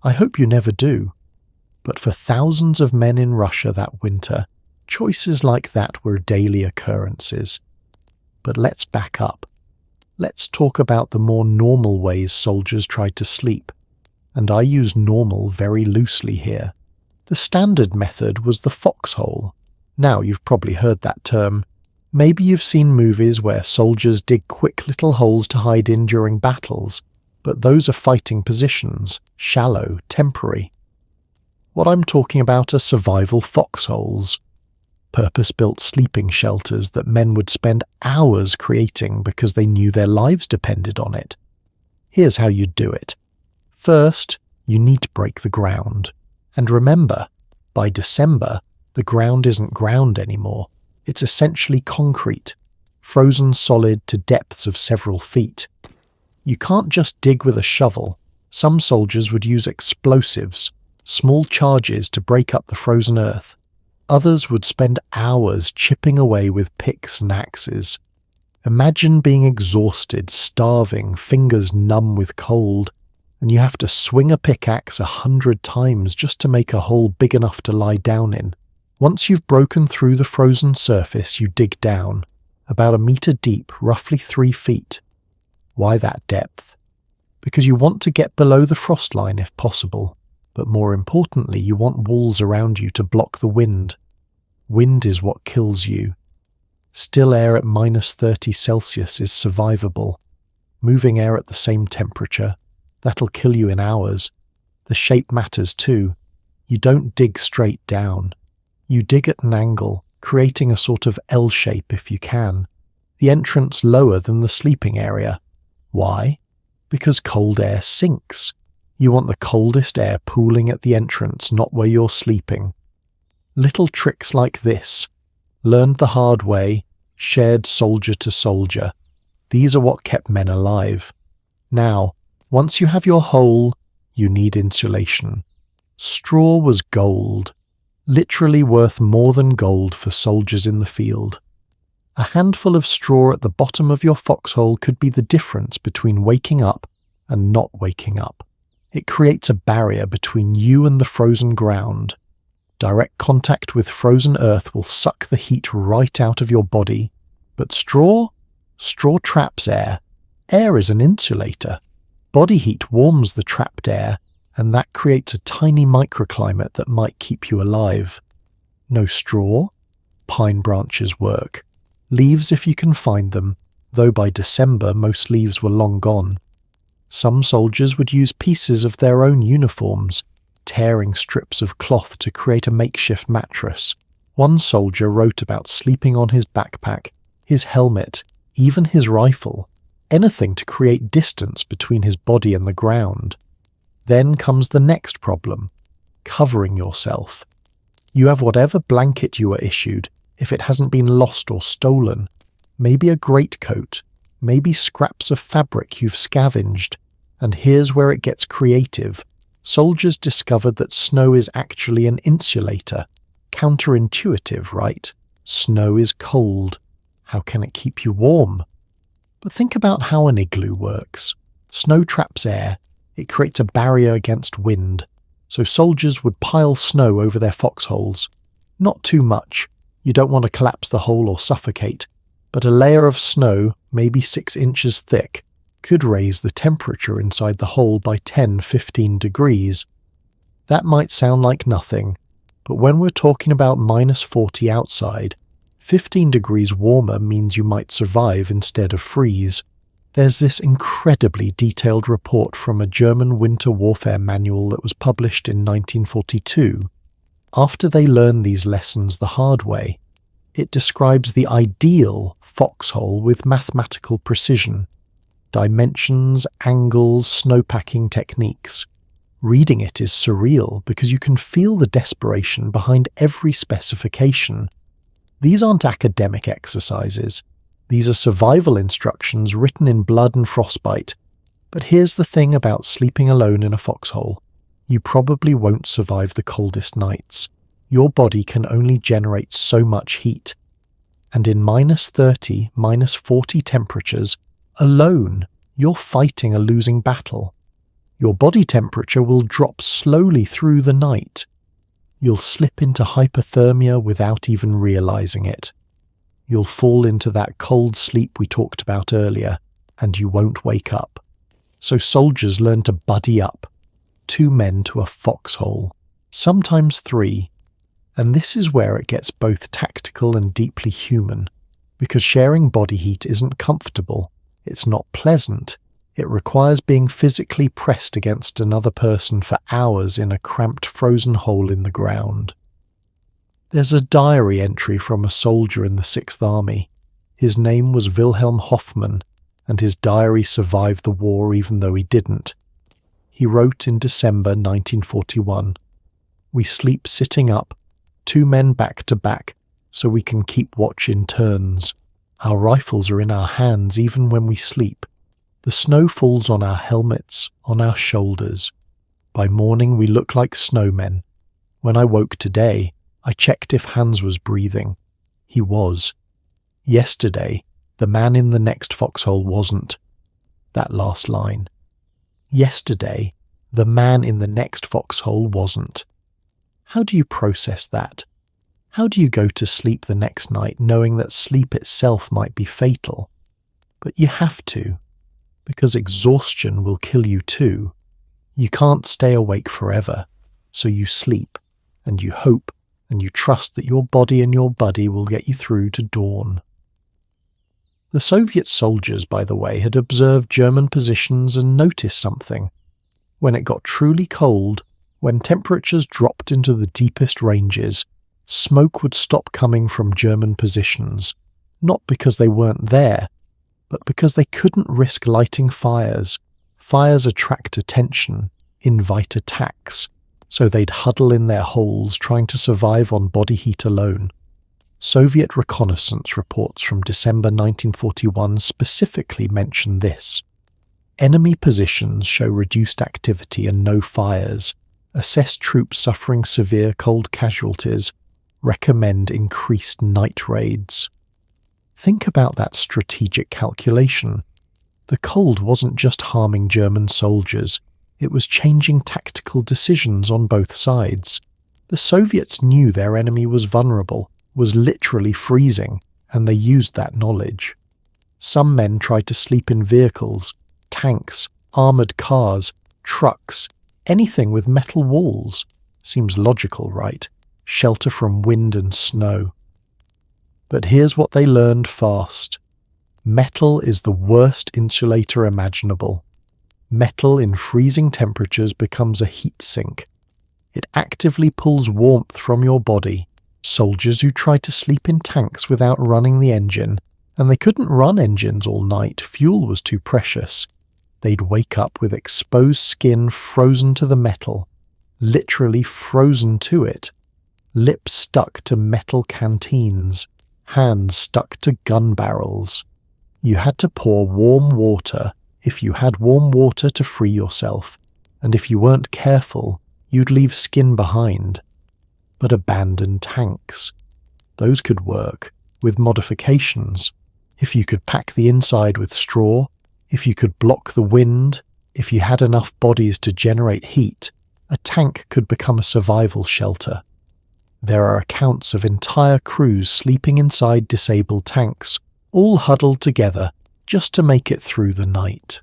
Speaker 1: I hope you never do. But for thousands of men in Russia that winter, choices like that were daily occurrences. But let's back up. Let's talk about the more normal ways soldiers tried to sleep. And I use normal very loosely here. The standard method was the foxhole. Now you've probably heard that term. Maybe you've seen movies where soldiers dig quick little holes to hide in during battles, but those are fighting positions, shallow, temporary. What I'm talking about are survival foxholes, purpose-built sleeping shelters that men would spend hours creating because they knew their lives depended on it. Here's how you'd do it. First, you need to break the ground. And remember, by December, the ground isn't ground anymore. It's essentially concrete, frozen solid to depths of several feet. You can't just dig with a shovel. Some soldiers would use explosives, small charges to break up the frozen earth. Others would spend hours chipping away with picks and axes. Imagine being exhausted, starving, fingers numb with cold, and you have to swing a pickaxe 100 times just to make a hole big enough to lie down in. Once you've broken through the frozen surface, you dig down, about 1 meter deep, roughly 3 feet. Why that depth? Because you want to get below the frost line if possible, but more importantly, you want walls around you to block the wind. Wind is what kills you. Still air at -30 Celsius is survivable. Moving air at the same temperature, that'll kill you in hours. The shape matters too. You don't dig straight down. You dig at an angle, creating a sort of L shape if you can. The entrance lower than the sleeping area. Why? Because cold air sinks. You want the coldest air pooling at the entrance, not where you're sleeping. Little tricks like this, learned the hard way, shared soldier to soldier. These are what kept men alive. Now, once you have your hole, you need insulation. Straw was gold, literally worth more than gold for soldiers in the field. A handful of straw at the bottom of your foxhole could be the difference between waking up and not waking up. It creates a barrier between you and the frozen ground. Direct contact with frozen earth will suck the heat right out of your body. But straw traps air. Air is an insulator. Body heat warms the trapped air, and that creates a tiny microclimate that might keep you alive. No straw? Pine branches work. Leaves if you can find them, though by December most leaves were long gone. Some soldiers would use pieces of their own uniforms, tearing strips of cloth to create a makeshift mattress. One soldier wrote about sleeping on his backpack, his helmet, even his rifle, anything to create distance between his body and the ground. Then comes the next problem, covering yourself. You have whatever blanket you were issued, if it hasn't been lost or stolen, maybe a greatcoat, maybe scraps of fabric you've scavenged. And here's where it gets creative. Soldiers discovered that snow is actually an insulator. Counterintuitive, right? Snow is cold. How can it keep you warm? But think about how an igloo works. Snow traps air. It creates a barrier against wind. So soldiers would pile snow over their foxholes. Not too much. You don't want to collapse the hole or suffocate. But a layer of snow, maybe 6 inches thick, could raise the temperature inside the hole by 10-15 degrees. That might sound like nothing, but when we're talking about -40 outside, 15 degrees warmer means you might survive instead of freeze. There's this incredibly detailed report from a German winter warfare manual that was published in 1942. After they learned these lessons the hard way, it describes the ideal foxhole with mathematical precision. Dimensions, angles, snowpacking techniques. Reading it is surreal because you can feel the desperation behind every specification. These aren't academic exercises. These are survival instructions written in blood and frostbite. But here's the thing about sleeping alone in a foxhole. You probably won't survive the coldest nights. Your body can only generate so much heat. And in -30, -40 temperatures, alone, you're fighting a losing battle. Your body temperature will drop slowly through the night. You'll slip into hypothermia without even realizing it. You'll fall into that cold sleep we talked about earlier, and you won't wake up. So soldiers learn to buddy up. 2 men to a foxhole, sometimes 3. And this is where it gets both tactical and deeply human, because sharing body heat isn't comfortable, it's not pleasant, it requires being physically pressed against another person for hours in a cramped frozen hole in the ground. There's a diary entry from a soldier in the 6th Army. His name was Wilhelm Hoffmann, and his diary survived the war even though he didn't. He wrote in December 1941, "We sleep sitting up, 2 men back to back, so we can keep watch in turns. Our rifles are in our hands even when we sleep. The snow falls on our helmets, on our shoulders. By morning we look like snowmen. When I woke today, I checked if Hans was breathing. He was. Yesterday, the man in the next foxhole wasn't." That last line. Yesterday, the man in the next foxhole wasn't. How do you process that? How do you go to sleep the next night knowing that sleep itself might be fatal? But you have to, because exhaustion will kill you too. You can't stay awake forever, so you sleep, and you hope, and you trust that your body and your buddy will get you through to dawn. The Soviet soldiers, by the way, had observed German positions and noticed something. When it got truly cold, when temperatures dropped into the deepest ranges, smoke would stop coming from German positions, not because they weren't there, but because they couldn't risk lighting fires. Fires attract attention, invite attacks, so they'd huddle in their holes trying to survive on body heat alone. Soviet reconnaissance reports from December 1941 specifically mention this. Enemy positions show reduced activity and no fires. Assess troops suffering severe cold casualties. Recommend increased night raids. Think about that strategic calculation. The cold wasn't just harming German soldiers, it was changing tactical decisions on both sides. The Soviets knew their enemy was vulnerable, was literally freezing, and they used that knowledge. Some men tried to sleep in vehicles, tanks, armoured cars, trucks, anything with metal walls. Seems logical, right? Shelter from wind and snow. But here's what they learned fast. Metal is the worst insulator imaginable. Metal in freezing temperatures becomes a heat sink. It actively pulls warmth from your body. Soldiers who tried to sleep in tanks without running the engine, and they couldn't run engines all night, fuel was too precious. They'd wake up with exposed skin frozen to the metal, literally frozen to it. Lips stuck to metal canteens, hands stuck to gun barrels. You had to pour warm water if you had warm water to free yourself, and if you weren't careful, you'd leave skin behind. But abandoned tanks. Those could work, with modifications. If you could pack the inside with straw, if you could block the wind, if you had enough bodies to generate heat, a tank could become a survival shelter. There are accounts of entire crews sleeping inside disabled tanks, all huddled together just to make it through the night.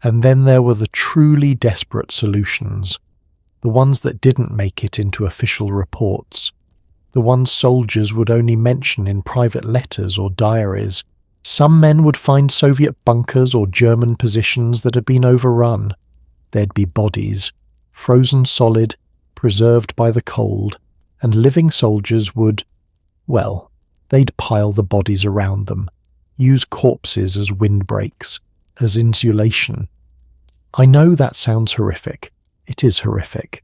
Speaker 1: And then there were the truly desperate solutions, the ones that didn't make it into official reports, the ones soldiers would only mention in private letters or diaries. Some men would find Soviet bunkers or German positions that had been overrun. There'd be bodies, frozen solid, preserved by the cold, and living soldiers would, well, they'd pile the bodies around them, use corpses as windbreaks, as insulation. I know that sounds horrific. It is horrific.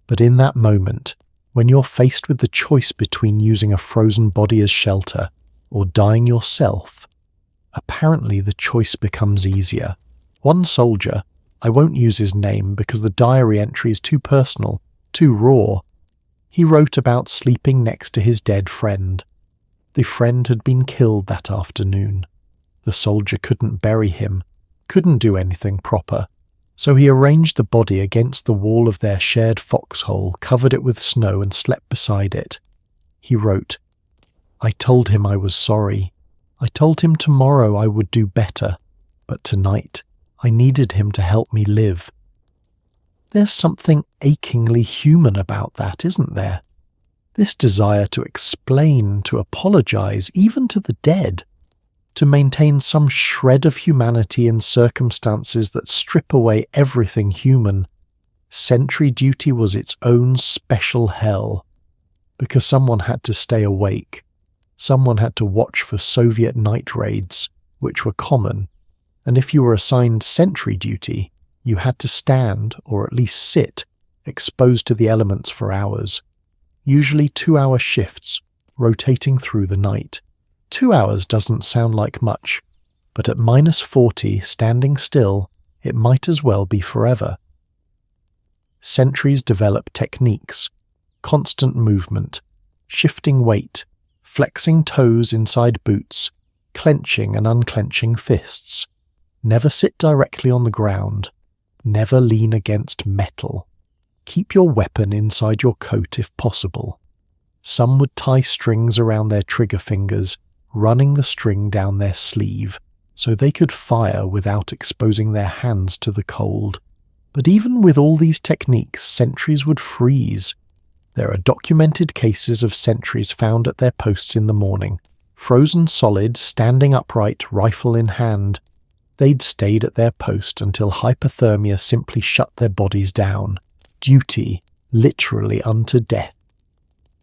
Speaker 1: But in that moment, when you're faced with the choice between using a frozen body as shelter or dying yourself, apparently the choice becomes easier. One soldier, I won't use his name because the diary entry is too personal, too raw, he wrote about sleeping next to his dead friend. The friend had been killed that afternoon. The soldier couldn't bury him, couldn't do anything proper. So he arranged the body against the wall of their shared foxhole, covered it with snow, and slept beside it. He wrote, "I told him I was sorry. I told him tomorrow I would do better, but tonight I needed him to help me live." There's something achingly human about that, isn't there? This desire to explain, to apologize, even to the dead, to maintain some shred of humanity in circumstances that strip away everything human. Sentry duty was its own special hell, because someone had to stay awake. Someone had to watch for Soviet night raids, which were common, and if you were assigned sentry duty, you had to stand, or at least sit, exposed to the elements for hours. Usually 2-hour shifts, rotating through the night. 2 hours doesn't sound like much, but at -40, standing still, it might as well be forever. Sentries develop techniques, constant movement, shifting weight, flexing toes inside boots, clenching and unclenching fists. Never sit directly on the ground. Never lean against metal. Keep your weapon inside your coat if possible. Some would tie strings around their trigger fingers, running the string down their sleeve, so they could fire without exposing their hands to the cold. But even with all these techniques, sentries would freeze. There are documented cases of sentries found at their posts in the morning, frozen solid, standing upright, rifle in hand. They'd stayed at their post until hypothermia simply shut their bodies down. Duty, literally unto death.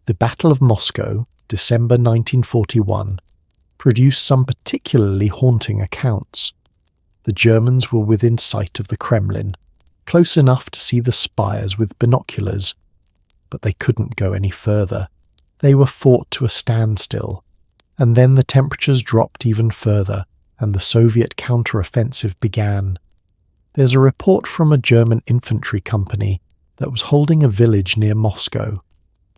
Speaker 1: The Battle of Moscow, December 1941, produced some particularly haunting accounts. The Germans were within sight of the Kremlin, close enough to see the spires with binoculars, but they couldn't go any further. They were fought to a standstill, and then the temperatures dropped even further, and the Soviet counteroffensive began. There's a report from a German infantry company that was holding a village near Moscow.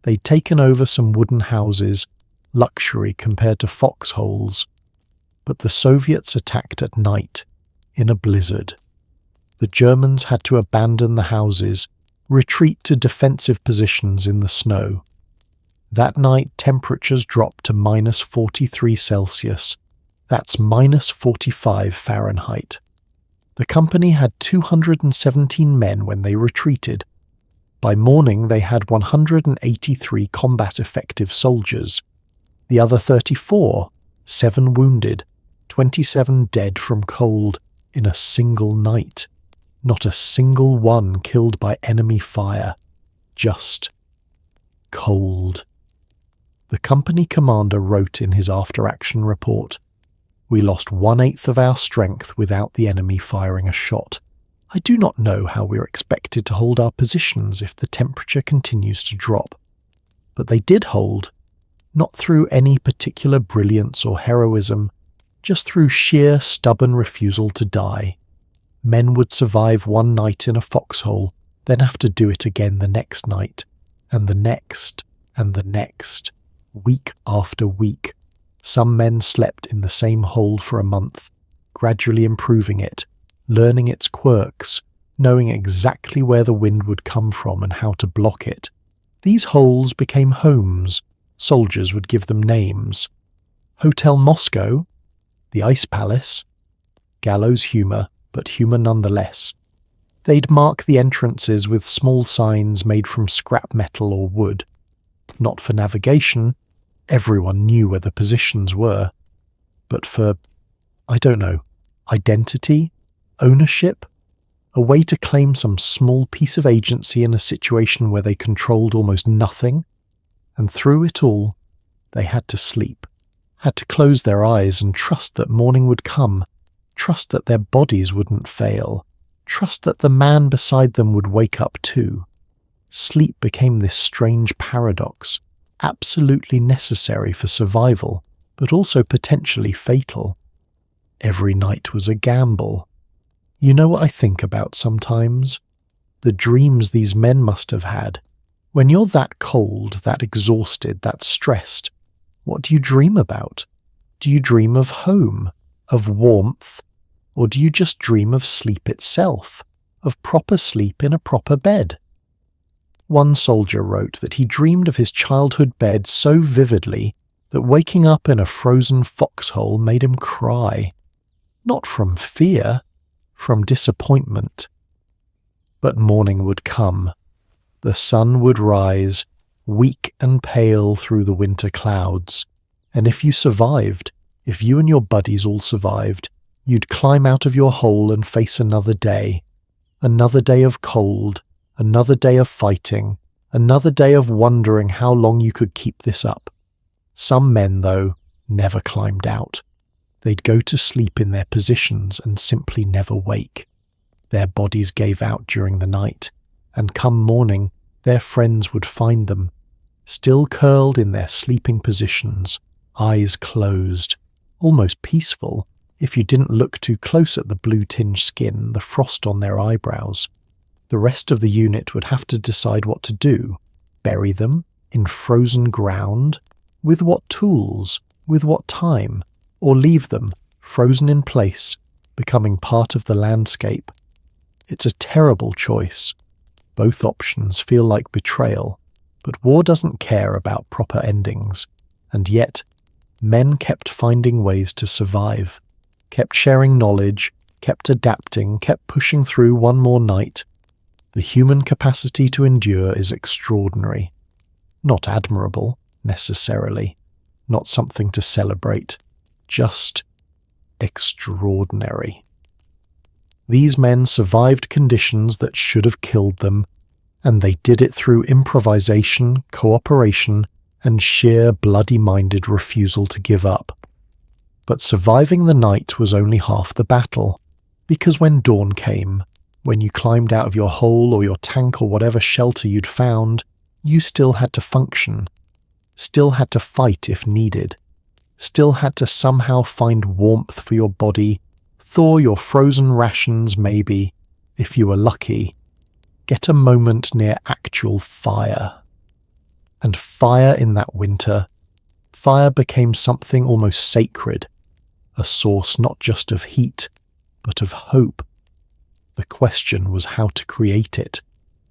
Speaker 1: They'd taken over some wooden houses, luxury compared to foxholes, but the Soviets attacked at night, in a blizzard. The Germans had to abandon the houses, retreat to defensive positions in the snow. That night temperatures dropped to -43 Celsius. That's -45 Fahrenheit. The company had 217 men when they retreated. By morning they had 183 combat-effective soldiers. The other 34, 7 wounded, 27 dead from cold in a single night. Not a single one killed by enemy fire. Just cold. The company commander wrote in his after-action report, "We lost 1/8 of our strength without the enemy firing a shot. I do not know how we are expected to hold our positions if the temperature continues to drop." But they did hold, not through any particular brilliance or heroism, just through sheer stubborn refusal to die. Men would survive one night in a foxhole, then have to do it again the next night, and the next, and the next, week after week. Some men slept in the same hole for a month, gradually improving it, learning its quirks, knowing exactly where the wind would come from and how to block it. These holes became homes. Soldiers would give them names. Hotel Moscow, the Ice Palace, gallows humour, but humour nonetheless. They'd mark the entrances with small signs made from scrap metal or wood. Not for navigation, everyone knew where the positions were, but for, I don't know, identity, ownership, a way to claim some small piece of agency in a situation where they controlled almost nothing. And through it all, they had to sleep, had to close their eyes and trust that morning would come, trust that their bodies wouldn't fail, trust that the man beside them would wake up too. Sleep became this strange paradox, absolutely necessary for survival, but also potentially fatal. Every night was a gamble. You know what I think about sometimes? The dreams these men must have had. When you're that cold, that exhausted, that stressed, what do you dream about? Do you dream of home, of warmth, or do you just dream of sleep itself? of proper sleep in a proper bed. One soldier wrote that he dreamed of his childhood bed so vividly that waking up in a frozen foxhole made him cry. Not from fear, from disappointment. But morning would come. The sun would rise, weak and pale through the winter clouds, and if you survived, if you and your buddies all survived, you'd climb out of your hole and face another day of cold, another day of fighting, another day of wondering how long you could keep this up. Some men, though, never climbed out. They'd go to sleep in their positions and simply never wake. Their bodies gave out during the night, and come morning, their friends would find them, still curled in their sleeping positions, eyes closed, almost peaceful if you didn't look too close at the blue-tinged skin, the frost on their eyebrows. The rest of the unit would have to decide what to do. Bury them in frozen ground? With what tools? With what time? Or leave them, frozen in place, becoming part of the landscape? It's a terrible choice. Both options feel like betrayal, but war doesn't care about proper endings, and yet men kept finding ways to survive, kept sharing knowledge, kept adapting, kept pushing through one more night. The human capacity to endure is extraordinary. Not admirable, necessarily, not something to celebrate, just extraordinary. These men survived conditions that should have killed them, and they did it through improvisation, cooperation, and sheer bloody-minded refusal to give up. But surviving the night was only half the battle, because when dawn came, when you climbed out of your hole or your tank or whatever shelter you'd found, you still had to function, still had to fight if needed, still had to somehow find warmth for your body, thaw your frozen rations maybe, if you were lucky, get a moment near actual fire. And fire in that winter, fire became something almost sacred, a source not just of heat, but of hope. The question was how to create it,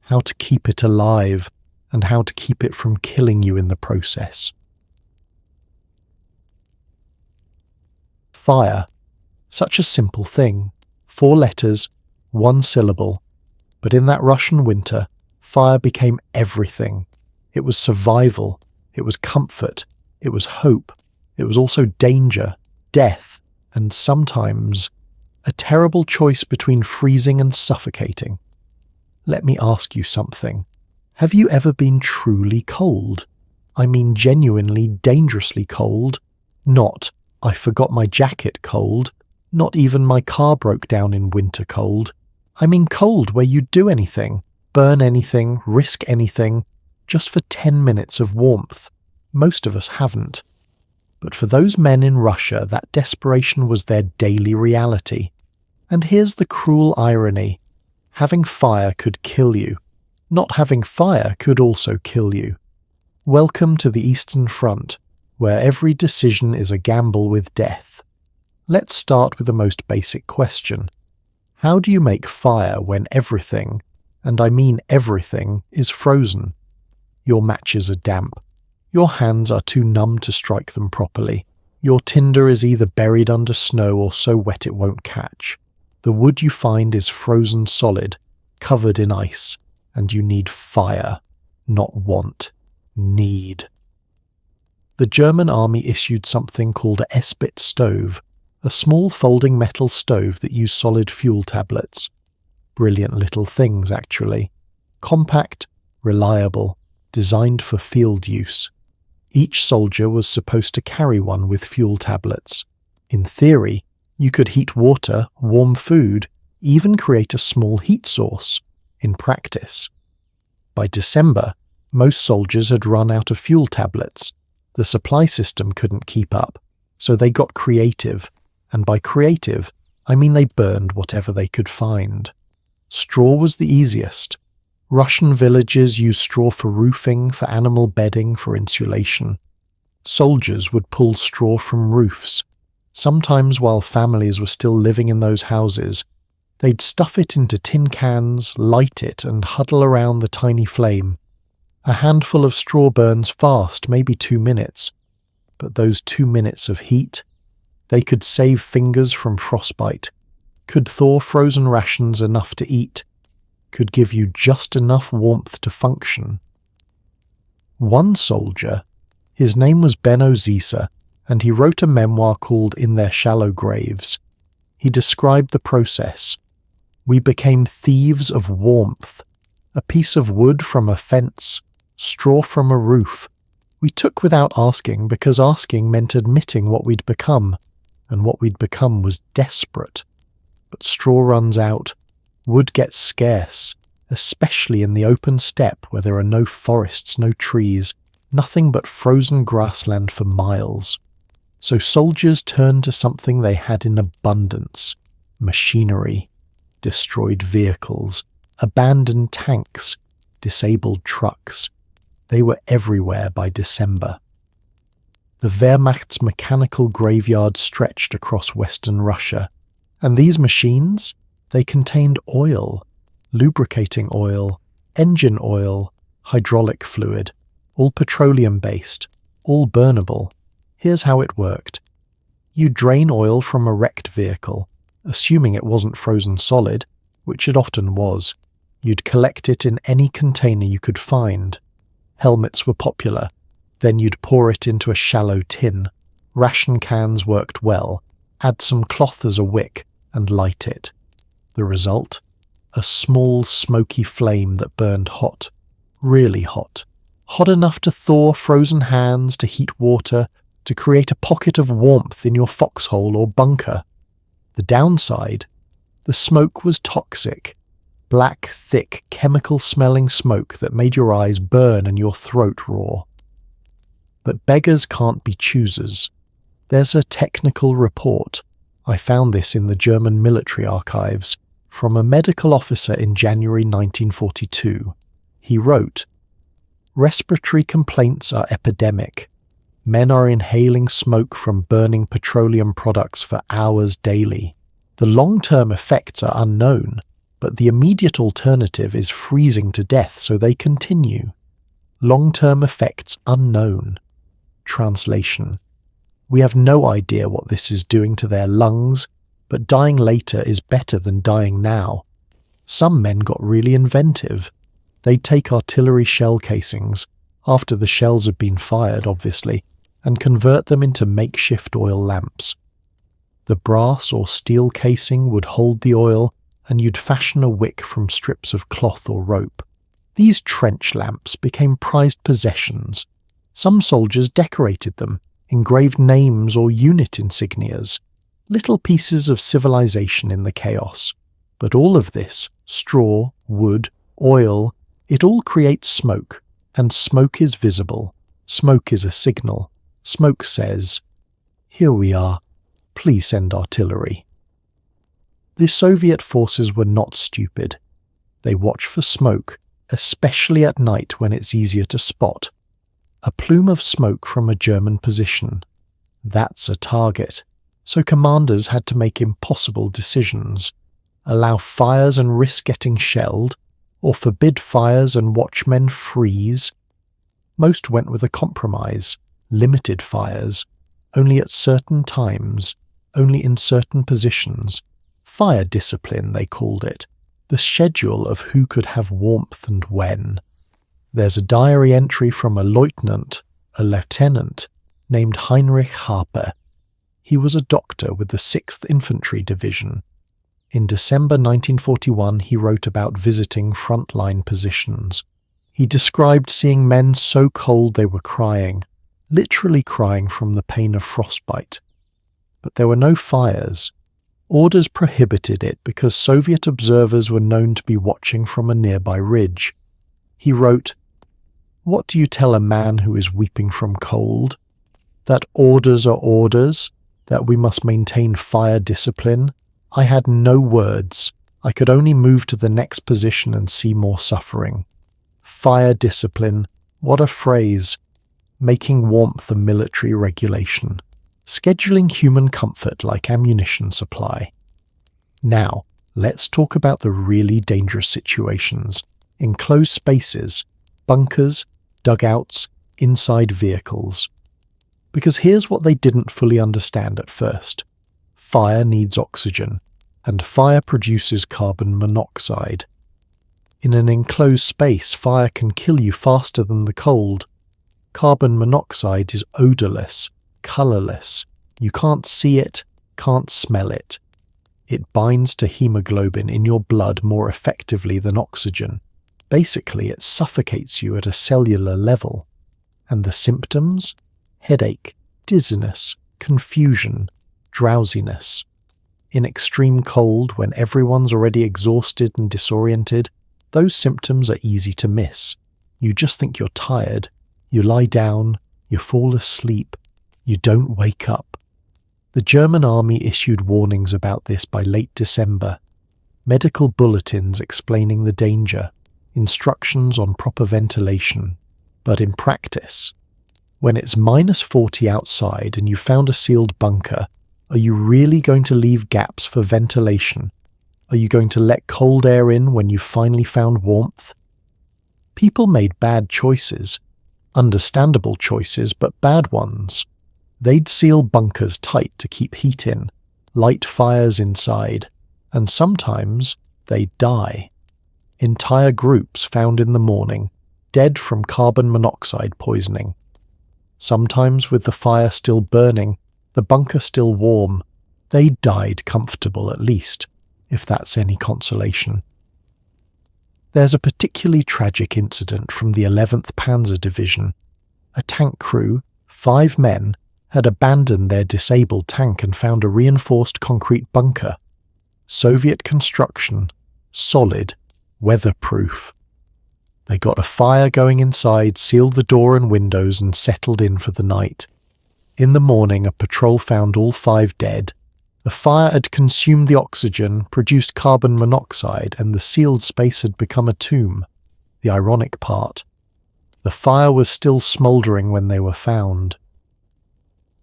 Speaker 1: how to keep it alive, and how to keep it from killing you in the process. Fire. Such a simple thing. 4 letters, 1 syllable. But in that Russian winter, fire became everything. It was survival. It was comfort. It was hope. It was also danger, death, and sometimes a terrible choice between freezing and suffocating. Let me ask you something. Have you ever been truly cold? I mean genuinely dangerously cold. Not, I forgot my jacket cold. Not even my car broke down in winter cold. I mean cold where you'd do anything, burn anything, risk anything, just for 10 minutes of warmth. Most of us haven't. But for those men in Russia, that desperation was their daily reality. And here's the cruel irony. Having fire could kill you. Not having fire could also kill you. Welcome to the Eastern Front, where every decision is a gamble with death. Let's start with the most basic question. How do you make fire when everything, and I mean everything, is frozen? Your matches are damp. Your hands are too numb to strike them properly. Your tinder is either buried under snow or so wet it won't catch. The wood you find is frozen solid, covered in ice, and you need fire, not want, need. The German army issued something called a Esbit stove, a small folding metal stove that used solid fuel tablets. Brilliant little things, actually. Compact, reliable, designed for field use. Each soldier was supposed to carry one with fuel tablets. In theory, you could heat water, warm food, even create a small heat source. In practice. By December, most soldiers had run out of fuel tablets. The supply system couldn't keep up, so they got creative. And by creative, I mean they burned whatever they could find. Straw was the easiest. Russian villages used straw for roofing, for animal bedding, for insulation. Soldiers would pull straw from roofs, sometimes while families were still living in those houses, They'd stuff it into tin cans, light it, and huddle around the tiny flame. A handful of straw burns fast, maybe 2 minutes. But those 2 minutes of heat, they could save fingers from frostbite, could thaw frozen rations enough to eat, could give you just enough warmth to function. One soldier, his name was Benno Zisa, and he wrote a memoir called In Their Shallow Graves. He described the process. We became thieves of warmth. A piece of wood from a fence, straw from a roof. We took without asking because asking meant admitting what we'd become, and what we'd become was desperate. But straw runs out, wood gets scarce, especially in the open steppe where there are no forests, no trees, nothing but frozen grassland for miles. So soldiers turned to something they had in abundance: machinery, destroyed vehicles, abandoned tanks, disabled trucks. They were everywhere by December. The Wehrmacht's mechanical graveyard stretched across western Russia, and these machines, they contained oil, lubricating oil, engine oil, hydraulic fluid, all petroleum-based, all burnable. Here's how it worked. You drain oil from a wrecked vehicle, assuming it wasn't frozen solid, which it often was. You'd collect it in any container you could find. Helmets were popular. Then you'd pour it into a shallow tin. Ration cans worked well. Add some cloth as a wick and light it. The result? A small, smoky flame that burned hot. Really hot. Hot enough to thaw frozen hands, to heat water, to create a pocket of warmth in your foxhole or bunker. The downside? The smoke was toxic. Black, thick, chemical-smelling smoke that made your eyes burn and your throat roar. But beggars can't be choosers. There's a technical report. I found this in the German military archives, from a medical officer in January 1942. He wrote, "Respiratory complaints are epidemic. Men are inhaling smoke from burning petroleum products for hours daily. The long-term effects are unknown, but the immediate alternative is freezing to death, so they continue. Long-term effects unknown." Translation: we have no idea what this is doing to their lungs, but dying later is better than dying now. Some men got really inventive. They'd take artillery shell casings, after the shells had been fired, obviously, and convert them into makeshift oil lamps. The brass or steel casing would hold the oil, and you'd fashion a wick from strips of cloth or rope. These trench lamps became prized possessions. Some soldiers decorated them, engraved names or unit insignias, little pieces of civilization in the chaos. But all of this, straw, wood, oil, it all creates smoke, and smoke is visible. Smoke is a signal. Smoke says, "Here we are. Please send artillery." The Soviet forces were not stupid. They watch for smoke, especially at night when it's easier to spot. A plume of smoke from a German position. That's a target. So commanders had to make impossible decisions. Allow fires and risk getting shelled, or forbid fires and watch men freeze. Most went with a compromise. Limited fires, only at certain times, only in certain positions. Fire discipline, they called it. The schedule of who could have warmth and when. There's a diary entry from a lieutenant, named Heinrich Harper. He was a doctor with the 6th Infantry Division. In December 1941, he wrote about visiting frontline positions. He described seeing men so cold they were crying, literally crying from the pain of frostbite. But there were no fires. Orders prohibited it because Soviet observers were known to be watching from a nearby ridge. He wrote, "What do you tell a man who is weeping from cold? That orders are orders? That we must maintain fire discipline? I had no words. I could only move to the next position and see more suffering. Fire discipline, what a phrase. Making warmth a military regulation. Scheduling human comfort like ammunition supply." Now, Let's talk about the really dangerous situations. Enclosed spaces, bunkers, dugouts, inside vehicles. Because here's what they didn't fully understand at first. Fire needs oxygen, and fire produces carbon monoxide. In an enclosed space, fire can kill you faster than the cold. Carbon monoxide is odorless, colourless. You can't see it, can't smell it. It binds to hemoglobin in your blood more effectively than oxygen. Basically, it suffocates you at a cellular level. And the symptoms? Headache, dizziness, confusion, drowsiness. In extreme cold, when everyone's already exhausted and disoriented, those symptoms are easy to miss. You just think you're tired. You lie down, you fall asleep, you don't wake up. The German army issued warnings about this by late December. Medical bulletins explaining the danger, instructions on proper ventilation. But in practice, when it's -40 outside and you found a sealed bunker, are you really going to leave gaps for ventilation? Are you going to let cold air in when you finally found warmth? People made bad choices. Understandable choices, but bad ones. They'd seal bunkers tight to keep heat in, light fires inside, and sometimes they'd die. Entire groups found in the morning, dead from carbon monoxide poisoning. Sometimes with the fire still burning, the bunker still warm, they died comfortable at least, if that's any consolation. There's a particularly tragic incident from the 11th Panzer Division. A tank crew, 5 men, had abandoned their disabled tank and found a reinforced concrete bunker. Soviet construction, solid, weatherproof. They got a fire going inside, sealed the door and windows and settled in for the night. In the morning, a patrol found all 5 dead. The fire had consumed the oxygen, produced carbon monoxide, and the sealed space had become a tomb. The ironic part. The fire was still smouldering when they were found.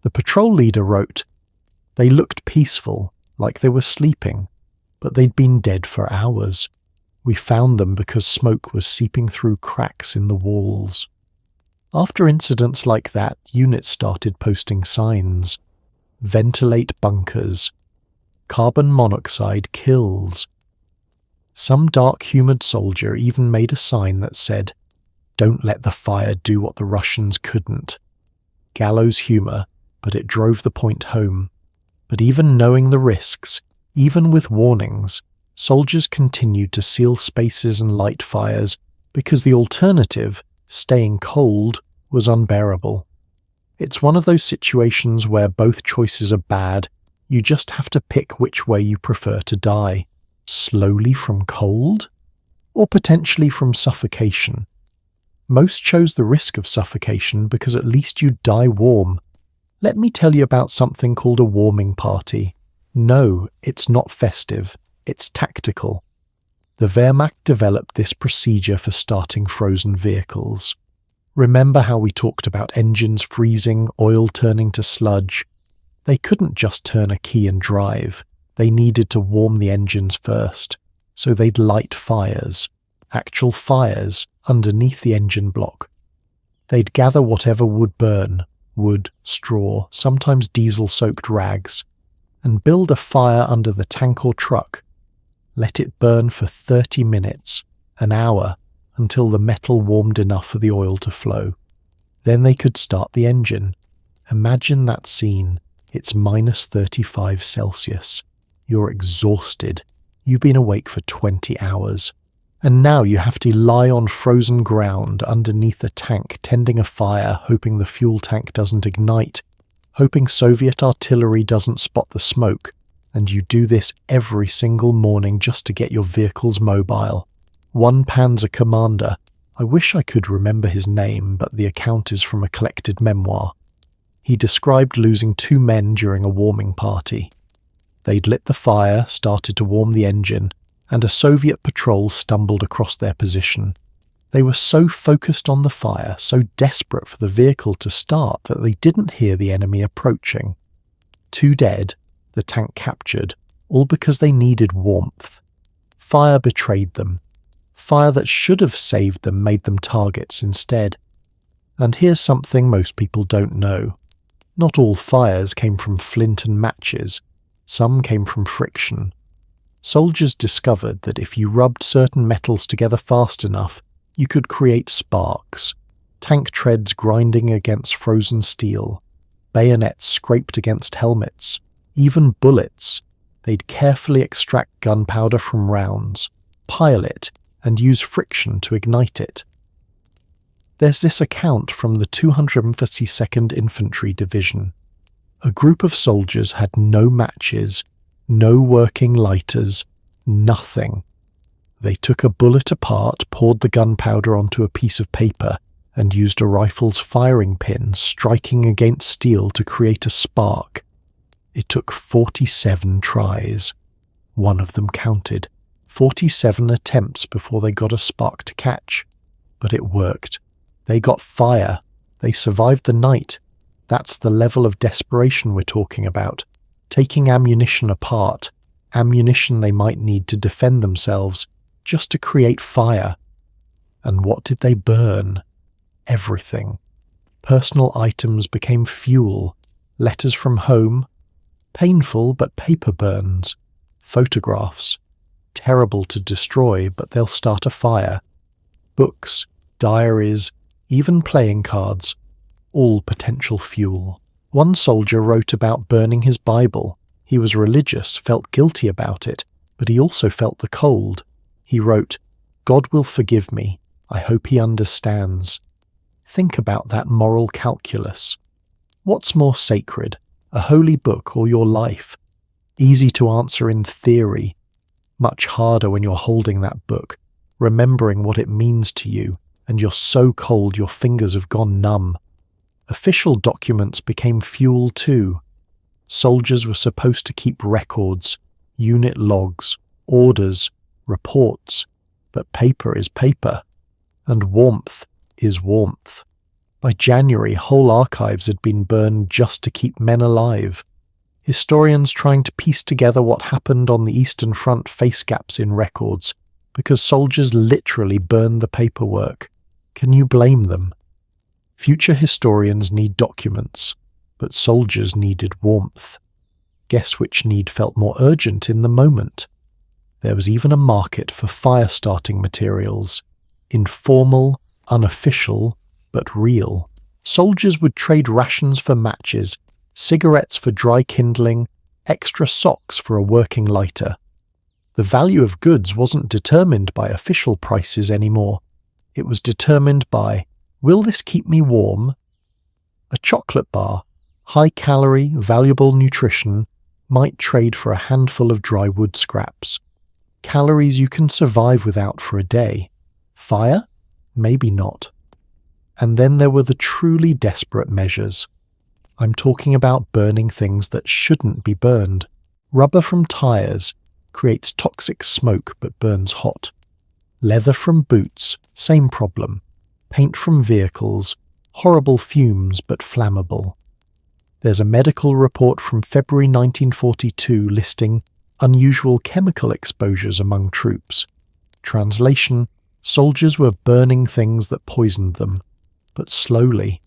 Speaker 1: The patrol leader wrote, "They looked peaceful, like they were sleeping, but they'd been dead for hours. We found them because smoke was seeping through cracks in the walls." After incidents like that, units started posting signs. Ventilate bunkers. Carbon monoxide kills. Some dark-humoured soldier even made a sign that said, "Don't let the fire do what the Russians couldn't." Gallows humour, but it drove the point home. But even knowing the risks, even with warnings, soldiers continued to seal spaces and light fires because the alternative, staying cold, was unbearable. It's one of those situations where both choices are bad, you just have to pick which way you prefer to die. Slowly from cold? Or potentially from suffocation? Most chose the risk of suffocation because at least you'd die warm. Let me tell you about something called a warming party. No, it's not festive, it's tactical. The Wehrmacht developed this procedure for starting frozen vehicles. Remember how we talked about engines freezing, oil turning to sludge? They couldn't just turn a key and drive. They needed to warm the engines first, so they'd light fires, actual fires, underneath the engine block. They'd gather whatever would burn, wood, straw, sometimes diesel-soaked rags, and build a fire under the tank or truck. Let it burn for 30 minutes, an hour, until the metal warmed enough for the oil to flow. Then they could start the engine. Imagine that scene. It's -35 Celsius. You're exhausted. You've been awake for 20 hours. And now you have to lie on frozen ground underneath a tank tending a fire, hoping the fuel tank doesn't ignite, hoping Soviet artillery doesn't spot the smoke. And you do this every single morning just to get your vehicles mobile. One Panzer commander, I wish I could remember his name, but the account is from a collected memoir. He described losing 2 men during a warming party. They'd lit the fire, started to warm the engine, and a Soviet patrol stumbled across their position. They were so focused on the fire, so desperate for the vehicle to start, that they didn't hear the enemy approaching. 2 dead, the tank captured, all because they needed warmth. Fire betrayed them. Fire that should have saved them made them targets instead. And here's something most people don't know. Not all fires came from flint and matches. Some came from friction. Soldiers discovered that if you rubbed certain metals together fast enough, you could create sparks. Tank treads grinding against frozen steel. Bayonets scraped against helmets. Even bullets. They'd carefully extract gunpowder from rounds, pile it, and use friction to ignite it. There's this account from the 252nd Infantry Division. A group of soldiers had no matches, no working lighters, nothing. They took a bullet apart, poured the gunpowder onto a piece of paper, and used a rifle's firing pin striking against steel to create a spark. It took 47 tries. One of them counted. 47 attempts before they got a spark to catch. But it worked. They got fire. They survived the night. That's the level of desperation we're talking about. Taking ammunition apart, ammunition they might need to defend themselves, just to create fire. And what did they burn? Everything. Personal items became fuel. Letters from home. Painful but paper burns. Photographs. Terrible to destroy, but they'll start a fire. Books, diaries, even playing cards. All potential fuel. One soldier wrote about burning his Bible. He was religious, felt guilty about it, but he also felt the cold. He wrote, "God will forgive me. I hope he understands." Think about that moral calculus. What's more sacred, a holy book or your life? Easy to answer in theory. Much harder when you're holding that book, remembering what it means to you, and you're so cold your fingers have gone numb. Official documents became fuel too. Soldiers were supposed to keep records, unit logs, orders, reports, but paper is paper, and warmth is warmth. By January, whole archives had been burned just to keep men alive. Historians trying to piece together what happened on the Eastern Front face gaps in records, because soldiers literally burned the paperwork. Can you blame them? Future historians need documents, but soldiers needed warmth. Guess which need felt more urgent in the moment? There was even a market for fire-starting materials. Informal, unofficial, but real. Soldiers would trade rations for matches, cigarettes for dry kindling, extra socks for a working lighter. The value of goods wasn't determined by official prices anymore. It was determined by, will this keep me warm? A chocolate bar, high-calorie, valuable nutrition, might trade for a handful of dry wood scraps. Calories you can survive without for a day. Fire? Maybe not. And then there were the truly desperate measures. I'm talking about burning things that shouldn't be burned. Rubber from tires creates toxic smoke but burns hot. Leather from boots, same problem. Paint from vehicles, horrible fumes but flammable. There's a medical report from February 1942 listing unusual chemical exposures among troops. Translation: soldiers were burning things that poisoned them, but slowly.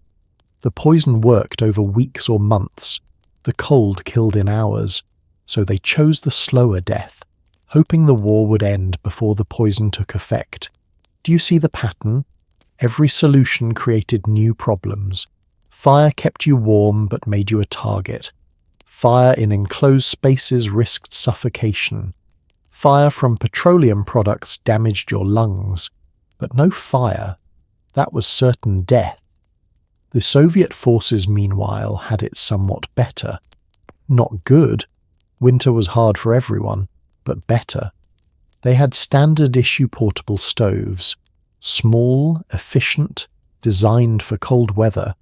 Speaker 1: The poison worked over weeks or months. The cold killed in hours, so they chose the slower death, hoping the war would end before the poison took effect. Do you see the pattern? Every solution created new problems. Fire kept you warm but made you a target. Fire in enclosed spaces risked suffocation. Fire from petroleum products damaged your lungs. But no fire. That was certain death. The Soviet forces, meanwhile, had it somewhat better. Not good. Winter was hard for everyone, but better. They had standard-issue portable stoves. Small, efficient, designed for cold weather.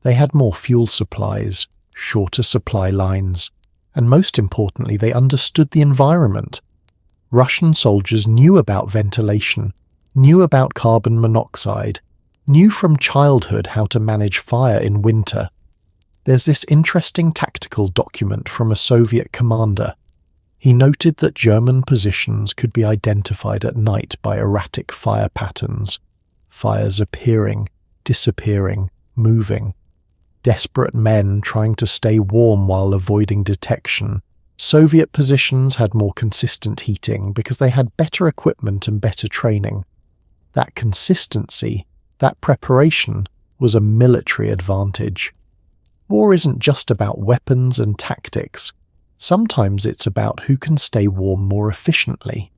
Speaker 1: They had more fuel supplies, shorter supply lines, and most importantly, they understood the environment. Russian soldiers knew about ventilation, knew about carbon monoxide, knew from childhood how to manage fire in winter. There's this interesting tactical document from a Soviet commander. He noted that German positions could be identified at night by erratic fire patterns, fires appearing, disappearing, moving. Desperate men trying to stay warm while avoiding detection. Soviet positions had more consistent heating because they had better equipment and better training. That consistency, that preparation, was a military advantage. War isn't just about weapons and tactics. Sometimes it's about who can stay warm more efficiently.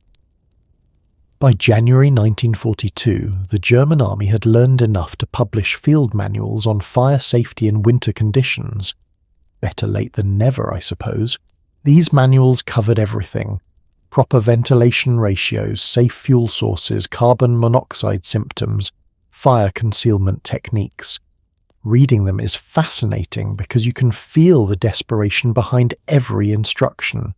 Speaker 1: By January 1942, the German army had learned enough to publish field manuals on fire safety in winter conditions. Better late than never, I suppose. These manuals covered everything: proper ventilation ratios, safe fuel sources, carbon monoxide symptoms, fire concealment techniques. Reading them is fascinating because you can feel the desperation behind every instruction.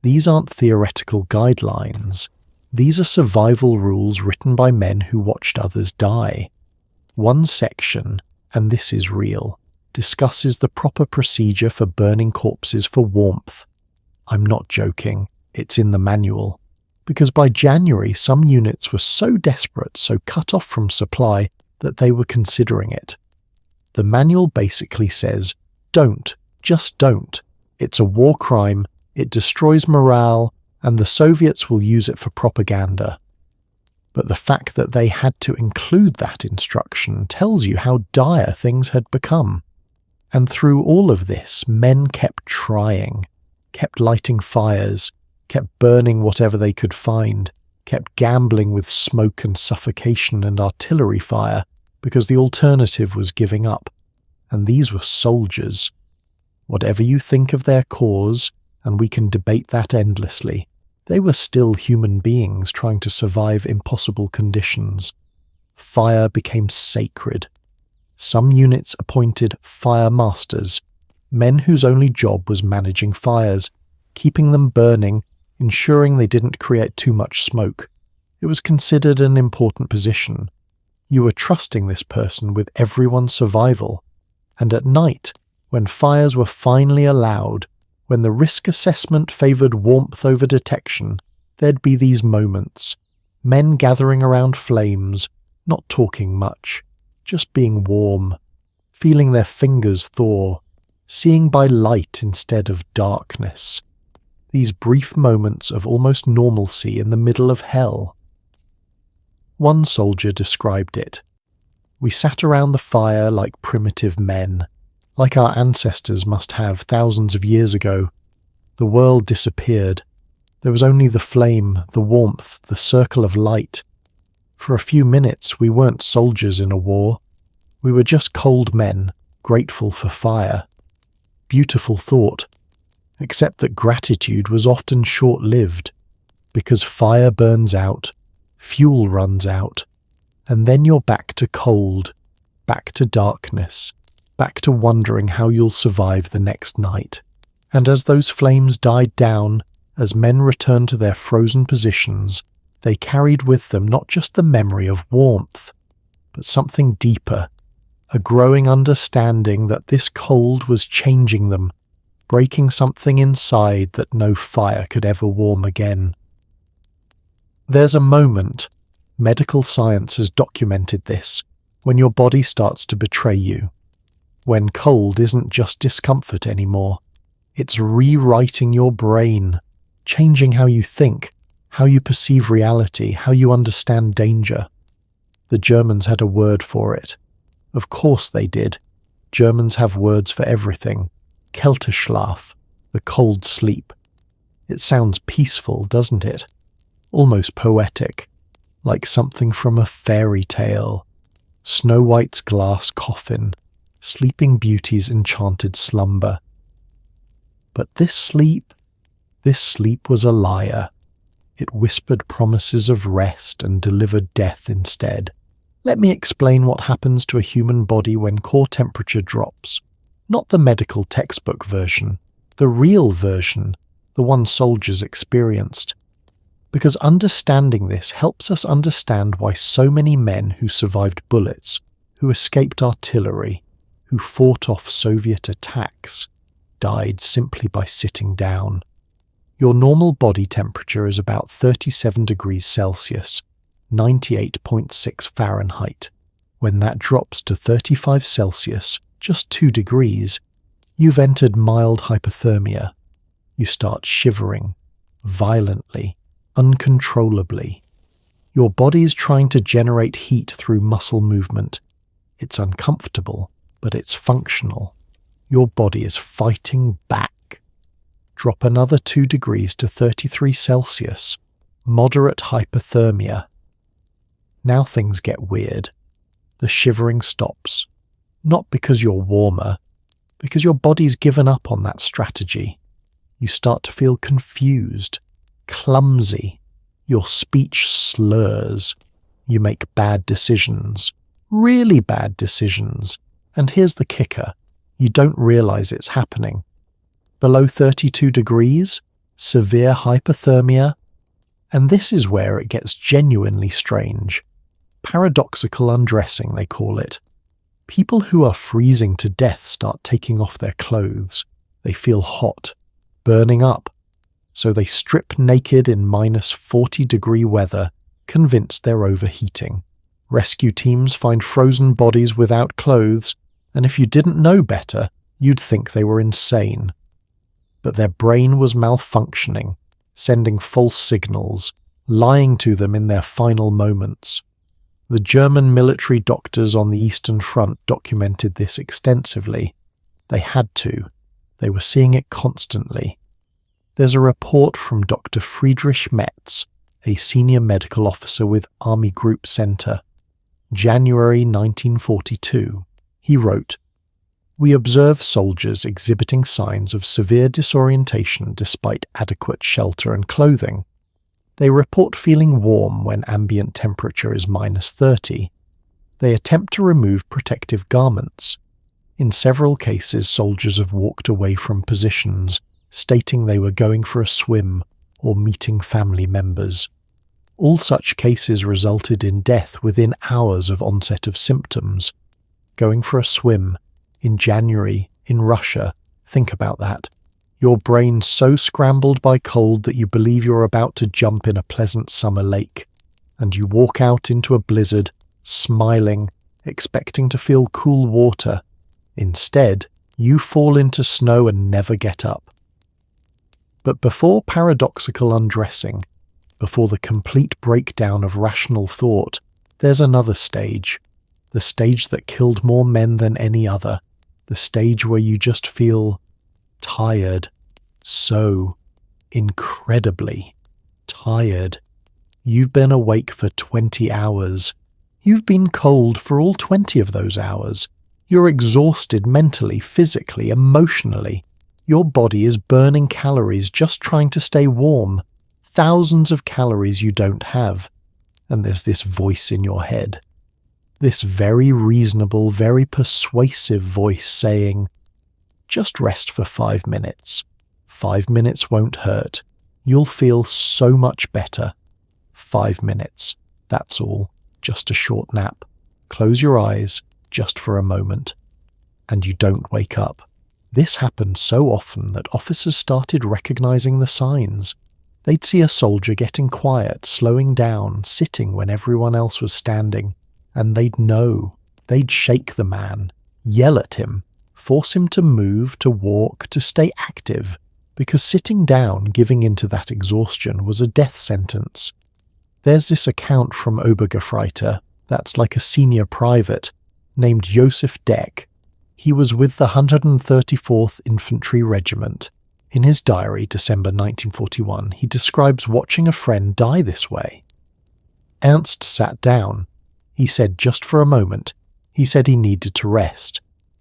Speaker 1: These aren't theoretical guidelines. These are survival rules written by men who watched others die. One section, and this is real, discusses the proper procedure for burning corpses for warmth. I'm not joking, it's in the manual. Because by January, some units were so desperate, so cut off from supply, that they were considering it. The manual basically says, don't, just don't. It's a war crime, it destroys morale, and the Soviets will use it for propaganda. But the fact that they had to include that instruction tells you how dire things had become. And through all of this, men kept trying, kept lighting fires, kept burning whatever they could find, kept gambling with smoke and suffocation and artillery fire, because the alternative was giving up. And these were soldiers. Whatever you think of their cause, and we can debate that endlessly, they were still human beings trying to survive impossible conditions. Fire became sacred. Some units appointed fire masters, men whose only job was managing fires, keeping them burning, ensuring they didn't create too much smoke. It was considered an important position. You were trusting this person with everyone's survival. And at night, when fires were finally allowed, when the risk assessment favoured warmth over detection, there'd be these moments. Men gathering around flames, not talking much, just being warm, feeling their fingers thaw, seeing by light instead of darkness. These brief moments of almost normalcy in the middle of hell. One soldier described it. We sat around the fire like primitive men, like our ancestors must have thousands of years ago. The world disappeared. There was only the flame, the warmth, the circle of light. For a few minutes we weren't soldiers in a war. We were just cold men, grateful for fire. Beautiful thought, except that gratitude was often short-lived, because fire burns out, fuel runs out, and then you're back to cold, back to darkness, back to wondering how you'll survive the next night. And as those flames died down, as men returned to their frozen positions, they carried with them not just the memory of warmth, but something deeper, a growing understanding that this cold was changing them, breaking something inside that no fire could ever warm again. There's a moment, medical science has documented this, when your body starts to betray you. When cold isn't just discomfort anymore. It's rewriting your brain, changing how you think, how you perceive reality, how you understand danger. The Germans had a word for it. Of course they did. Germans have words for everything. Kälteschlaf, the cold sleep. It sounds peaceful, doesn't it? Almost poetic, like something from a fairy tale. Snow White's glass coffin, Sleeping Beauty's enchanted slumber. But this sleep was a liar. It whispered promises of rest and delivered death instead. Let me explain what happens to a human body when core temperature drops. Not the medical textbook version, the real version, the one soldiers experienced. Because understanding this helps us understand why so many men who survived bullets, who escaped artillery, who fought off Soviet attacks, died simply by sitting down. Your normal body temperature is about 37 degrees Celsius, 98.6 Fahrenheit. When that drops to 35 Celsius, just 2 degrees, you've entered mild hypothermia. You start shivering, violently, uncontrollably. Your body is trying to generate heat through muscle movement. It's uncomfortable, but it's functional. Your body is fighting back. Drop another 2 degrees to 33 Celsius, moderate hypothermia. Now things get weird. The shivering stops. Not because you're warmer, because your body's given up on that strategy. You start to feel confused, clumsy. Your speech slurs. You make bad decisions. Really bad decisions. And here's the kicker. You don't realize it's happening. Below 32 degrees, severe hypothermia, and this is where it gets genuinely strange. Paradoxical undressing, they call it. People who are freezing to death start taking off their clothes. They feel hot, burning up, so they strip naked in minus 40-degree weather, convinced they're overheating. Rescue teams find frozen bodies without clothes, and if you didn't know better, you'd think they were insane. But their brain was malfunctioning, sending false signals, lying to them in their final moments. The German military doctors on the Eastern Front documented this extensively. They had to. They were seeing it constantly. There's a report from Dr. Friedrich Metz, a senior medical officer with Army Group Center. January 1942. He wrote, "We observe soldiers exhibiting signs of severe disorientation despite adequate shelter and clothing. They report feeling warm when ambient temperature is minus 30. They attempt to remove protective garments. In several cases, soldiers have walked away from positions, stating they were going for a swim or meeting family members. All such cases resulted in death within hours of onset of symptoms. Going for a swim in January in Russia, think about that. Your brain so scrambled by cold that you believe you're about to jump in a pleasant summer lake, and you walk out into a blizzard, smiling, expecting to feel cool water. Instead, you fall into snow and never get up." But before paradoxical undressing, before the complete breakdown of rational thought, there's another stage. The stage that killed more men than any other. The stage where you just feel tired. So incredibly tired. You've been awake for 20 hours. You've been cold for all 20 of those hours. You're exhausted mentally, physically, emotionally. Your body is burning calories just trying to stay warm. Thousands of calories you don't have. And there's this voice in your head. This very reasonable, very persuasive voice saying, "Just rest for 5 minutes. 5 minutes won't hurt. You'll feel so much better. 5 minutes. That's all. Just a short nap. Close your eyes, just for a moment." And you don't wake up. This happened so often that officers started recognizing the signs. They'd see a soldier getting quiet, slowing down, sitting when everyone else was standing, and they'd know. They'd shake the man, yell at him, force him to move, to walk, to stay active, because sitting down, giving into that exhaustion, was a death sentence. There's this account from Obergefreiter, that's like a senior private, named Joseph Deck. He was with the 134th Infantry Regiment. In his diary, December 1941, he describes watching a friend die this way. Ernst sat down. He said just for a moment. He said he needed to rest.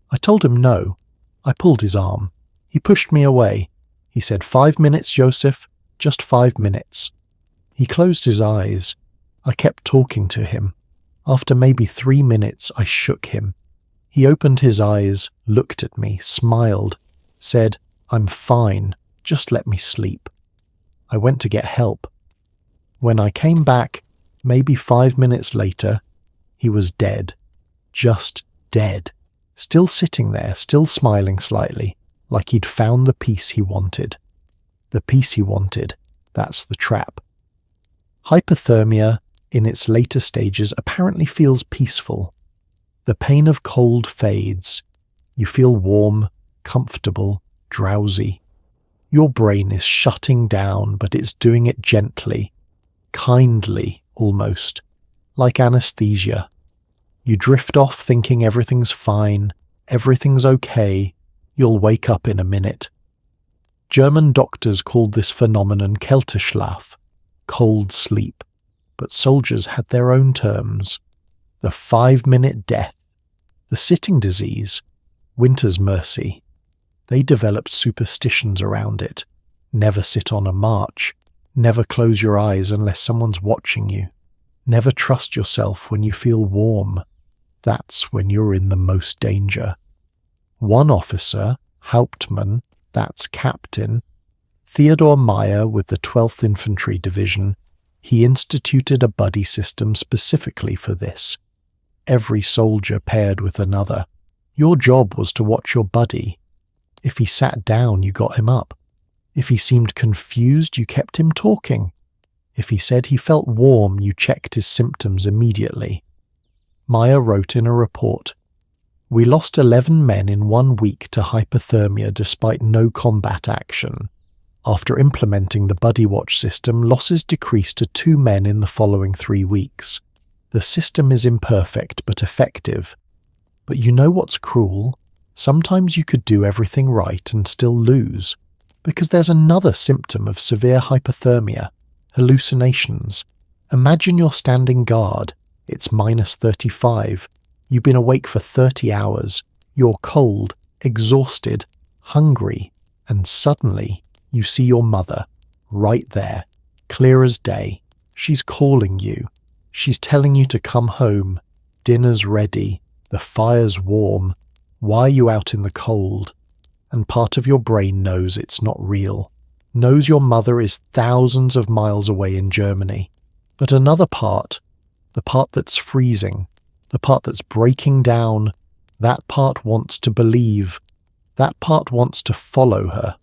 Speaker 1: I told him no. I pulled his arm. He pushed me away. He said, 5 minutes, Joseph, just 5 minutes. He closed his eyes. I kept talking to him. After maybe 3 minutes, I shook him. He opened his eyes, looked at me, smiled, said, "I'm fine, just let me sleep." I went to get help. When I came back, maybe 5 minutes later, he was dead. Just dead. Still sitting there, still smiling slightly, like he'd found the peace he wanted. The peace he wanted, that's the trap. Hypothermia, in its later stages, apparently feels peaceful. The pain of cold fades. You feel warm, comfortable, drowsy. Your brain is shutting down, but it's doing it gently, kindly almost, like anesthesia. You drift off thinking everything's fine, everything's okay, you'll wake up in a minute. German doctors called this phenomenon Kälteschlaf, cold sleep, but soldiers had their own terms. The 5-minute death, the sitting disease, winter's mercy. They developed superstitions around it. Never sit on a march. Never close your eyes unless someone's watching you. Never trust yourself when you feel warm. That's when you're in the most danger. One officer, Hauptmann, that's captain, Theodor Meyer with the 12th Infantry Division, he instituted a buddy system specifically for this. Every soldier paired with another. Your job was to watch your buddy. If he sat down, you got him up. If he seemed confused, you kept him talking. If he said he felt warm, you checked his symptoms immediately. Meyer wrote in a report, "We lost 11 men in 1 week to hypothermia despite no combat action. After implementing the buddy watch system, losses decreased to 2 men in the following 3 weeks. The system is imperfect but effective. But you know what's cruel? Sometimes you could do everything right and still lose. Because there's another symptom of severe hypothermia, hallucinations. Imagine you're standing guard. It's -35. You've been awake for 30 hours. You're cold, exhausted, hungry, and suddenly you see your mother, right there, clear as day. She's calling you. She's telling you to come home. Dinner's ready. The fire's warm. Why are you out in the cold? And part of your brain knows it's not real, knows your mother is thousands of miles away in Germany. But another part, the part that's freezing, the part that's breaking down, that part wants to believe. That part wants to follow her.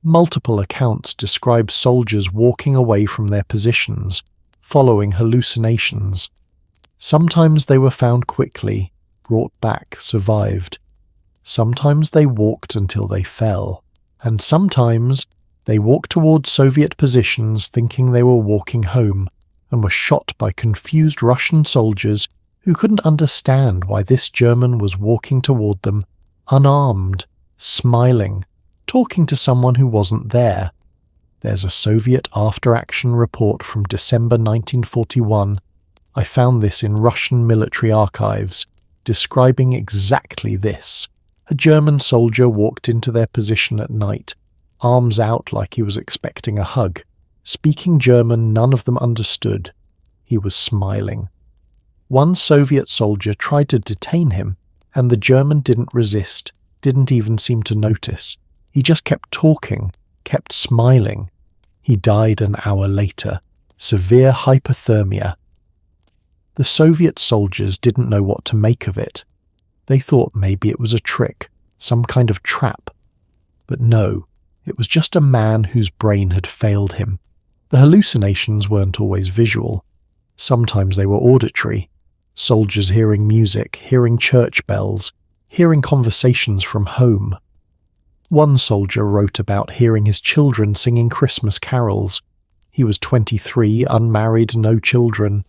Speaker 1: Multiple accounts describe soldiers walking away from their positions, following hallucinations. Sometimes they were found quickly, brought back, survived. Sometimes they walked until they fell, and sometimes they walked toward Soviet positions thinking they were walking home, and were shot by confused Russian soldiers who couldn't understand why this German was walking toward them, unarmed, smiling, talking to someone who wasn't there. There's a Soviet after-action report from December 1941. I found this in Russian military archives, describing exactly this. A German soldier walked into their position at night, arms out like he was expecting a hug. Speaking German none of them understood. He was smiling. One Soviet soldier tried to detain him, and the German didn't resist, didn't even seem to notice. He just kept talking, kept smiling. He died an hour later. Severe hypothermia. The Soviet soldiers didn't know what to make of it. They thought maybe it was a trick, some kind of trap. But no, it was just a man whose brain had failed him. The hallucinations weren't always visual. Sometimes they were auditory. Soldiers hearing music, hearing church bells, hearing conversations from home. One soldier wrote about hearing his children singing Christmas carols. He was 23, unmarried, no children.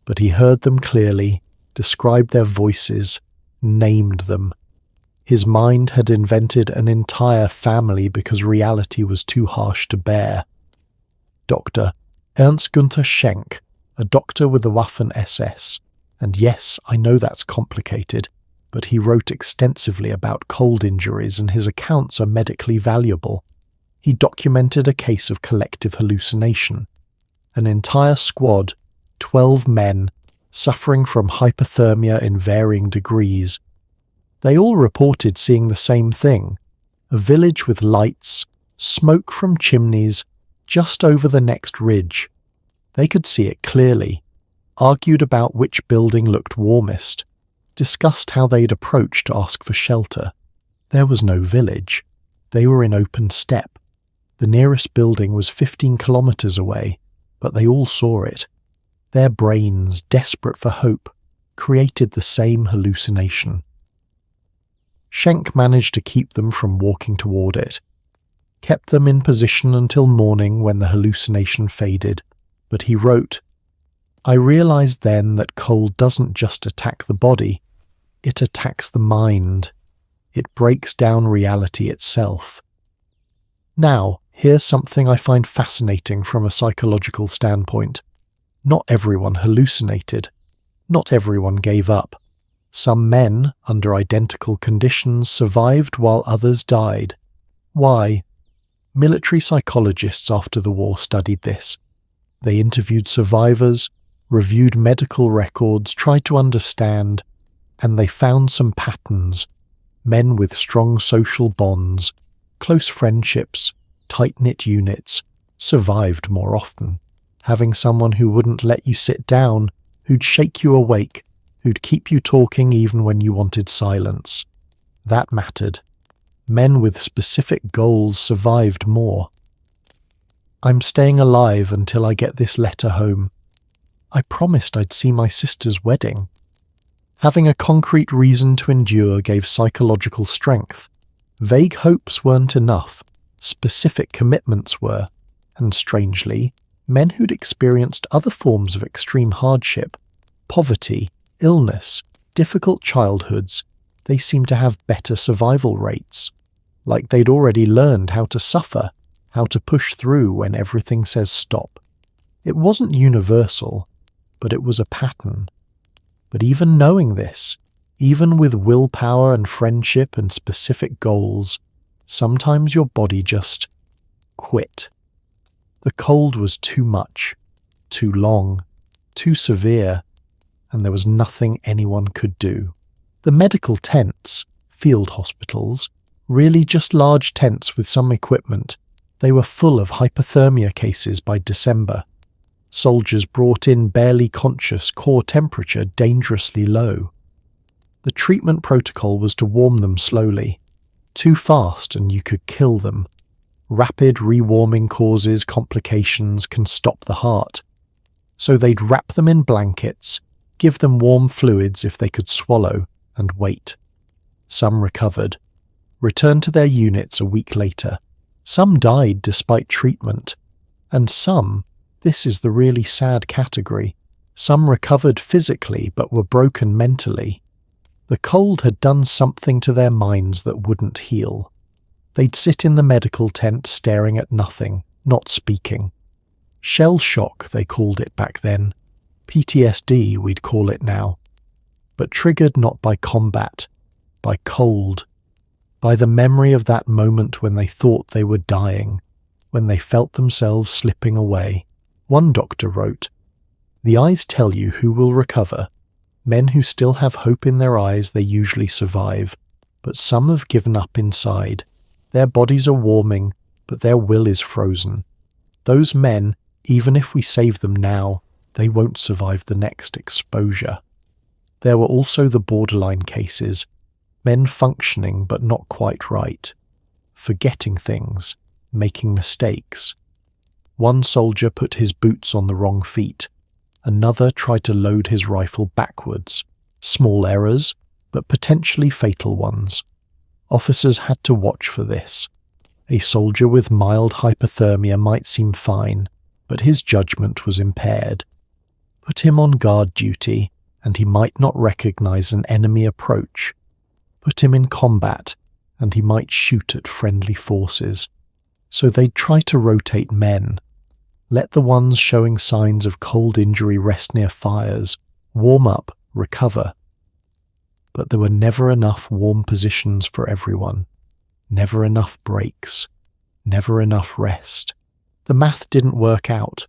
Speaker 1: But he heard them clearly, described their voices, named them. His mind had invented an entire family because reality was too harsh to bear. Dr. Ernst Günther Schenk, a doctor with the Waffen-SS. And yes, I know that's complicated, but he wrote extensively about cold injuries and his accounts are medically valuable. He documented a case of collective hallucination. An entire squad, 12 men, suffering from hypothermia in varying degrees. They all reported seeing the same thing, a village with lights, smoke from chimneys, just over the next ridge. They could see it clearly, argued about which building looked warmest, discussed how they'd approach to ask for shelter. There was no village. They were in open steppe. The nearest building was 15 kilometers away, but they all saw it. Their brains, desperate for hope, created the same hallucination. Schenk managed to keep them from walking toward it, kept them in position until morning when the hallucination faded, but he wrote, "I realized then that cold doesn't just attack the body, it attacks the mind. It breaks down reality itself." Now, here's something I find fascinating from a psychological standpoint. Not everyone hallucinated. Not everyone gave up. Some men, under identical conditions, survived while others died. Why? Military psychologists after the war studied this. They interviewed survivors, reviewed medical records, tried to understand, and they found some patterns. Men with strong social bonds, close friendships, tight-knit units, survived more often. Having someone who wouldn't let you sit down, who'd shake you awake, who'd keep you talking even when you wanted silence. That mattered. Men with specific goals survived more. "I'm staying alive until I get this letter home. I promised I'd see my sister's wedding." Having a concrete reason to endure gave psychological strength. Vague hopes weren't enough. Specific commitments were. And strangely, men who'd experienced other forms of extreme hardship, poverty, illness, difficult childhoods, they seemed to have better survival rates. Like they'd already learned how to suffer, how to push through when everything says stop. It wasn't universal, but it was a pattern. But even knowing this, even with willpower and friendship and specific goals, sometimes your body just quit. The cold was too much, too long, too severe, and there was nothing anyone could do. The medical tents, field hospitals, really just large tents with some equipment, they were full of hypothermia cases by December. Soldiers brought in barely conscious, core temperature dangerously low. The treatment protocol was to warm them slowly. Too fast and you could kill them. Rapid rewarming causes complications, can stop the heart. So they'd wrap them in blankets, give them warm fluids if they could swallow, and wait. Some recovered, returned to their units a week later. Some died despite treatment, and some, this is the really sad category, some recovered physically but were broken mentally. The cold had done something to their minds that wouldn't heal. They'd sit in the medical tent staring at nothing, not speaking. Shell shock, they called it back then. PTSD, we'd call it now. But triggered not by combat, by cold, by the memory of that moment when they thought they were dying, when they felt themselves slipping away. One doctor wrote, "The eyes tell you who will recover. Men who still have hope in their eyes, they usually survive, but some have given up inside. Their bodies are warming, but their will is frozen. Those men, even if we save them now, they won't survive the next exposure." There were also the borderline cases, men functioning but not quite right, forgetting things, making mistakes. One soldier put his boots on the wrong feet. Another tried to load his rifle backwards. Small errors, but potentially fatal ones. Officers had to watch for this. A soldier with mild hypothermia might seem fine, but his judgment was impaired. Put him on guard duty, and he might not recognize an enemy approach. Put him in combat, and he might shoot at friendly forces. So they'd try to rotate men. Let the ones showing signs of cold injury rest near fires, warm up, recover. But there were never enough warm positions for everyone. Never enough breaks. Never enough rest. The math didn't work out.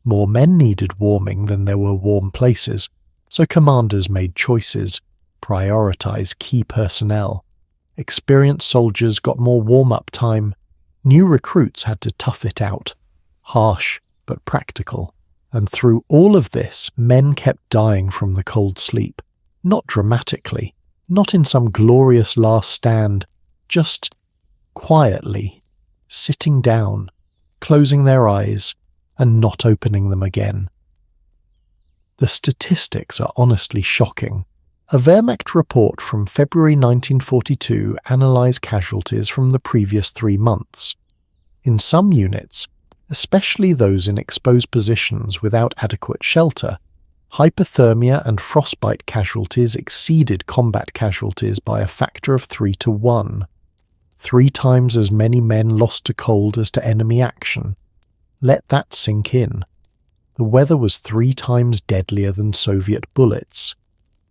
Speaker 1: More men needed warming than there were warm places, so commanders made choices, prioritized key personnel. Experienced soldiers got more warm-up time. New recruits had to tough it out. Harsh, but practical. And through all of this, men kept dying from the cold sleep. Not dramatically, not in some glorious last stand, just quietly, sitting down, closing their eyes, and not opening them again. The statistics are honestly shocking. A Wehrmacht report from February 1942 analysed casualties from the previous 3 months. In some units, especially those in exposed positions without adequate shelter, hypothermia and frostbite casualties exceeded combat casualties by a factor of 3 to 1. 3 times as many men lost to cold as to enemy action. Let that sink in. The weather was 3 times deadlier than Soviet bullets,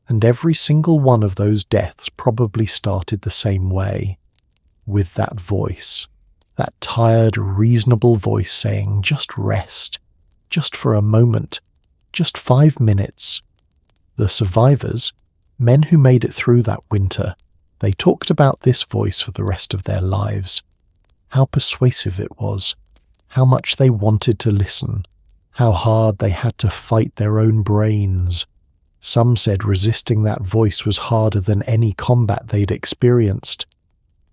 Speaker 1: and every single one of those deaths probably started the same way, with that voice, that tired, reasonable voice saying, "Just rest, just for a moment, just 5 minutes." The survivors, men who made it through that winter, they talked about this voice for the rest of their lives. How persuasive it was, how much they wanted to listen, how hard they had to fight their own brains. Some said resisting that voice was harder than any combat they'd experienced,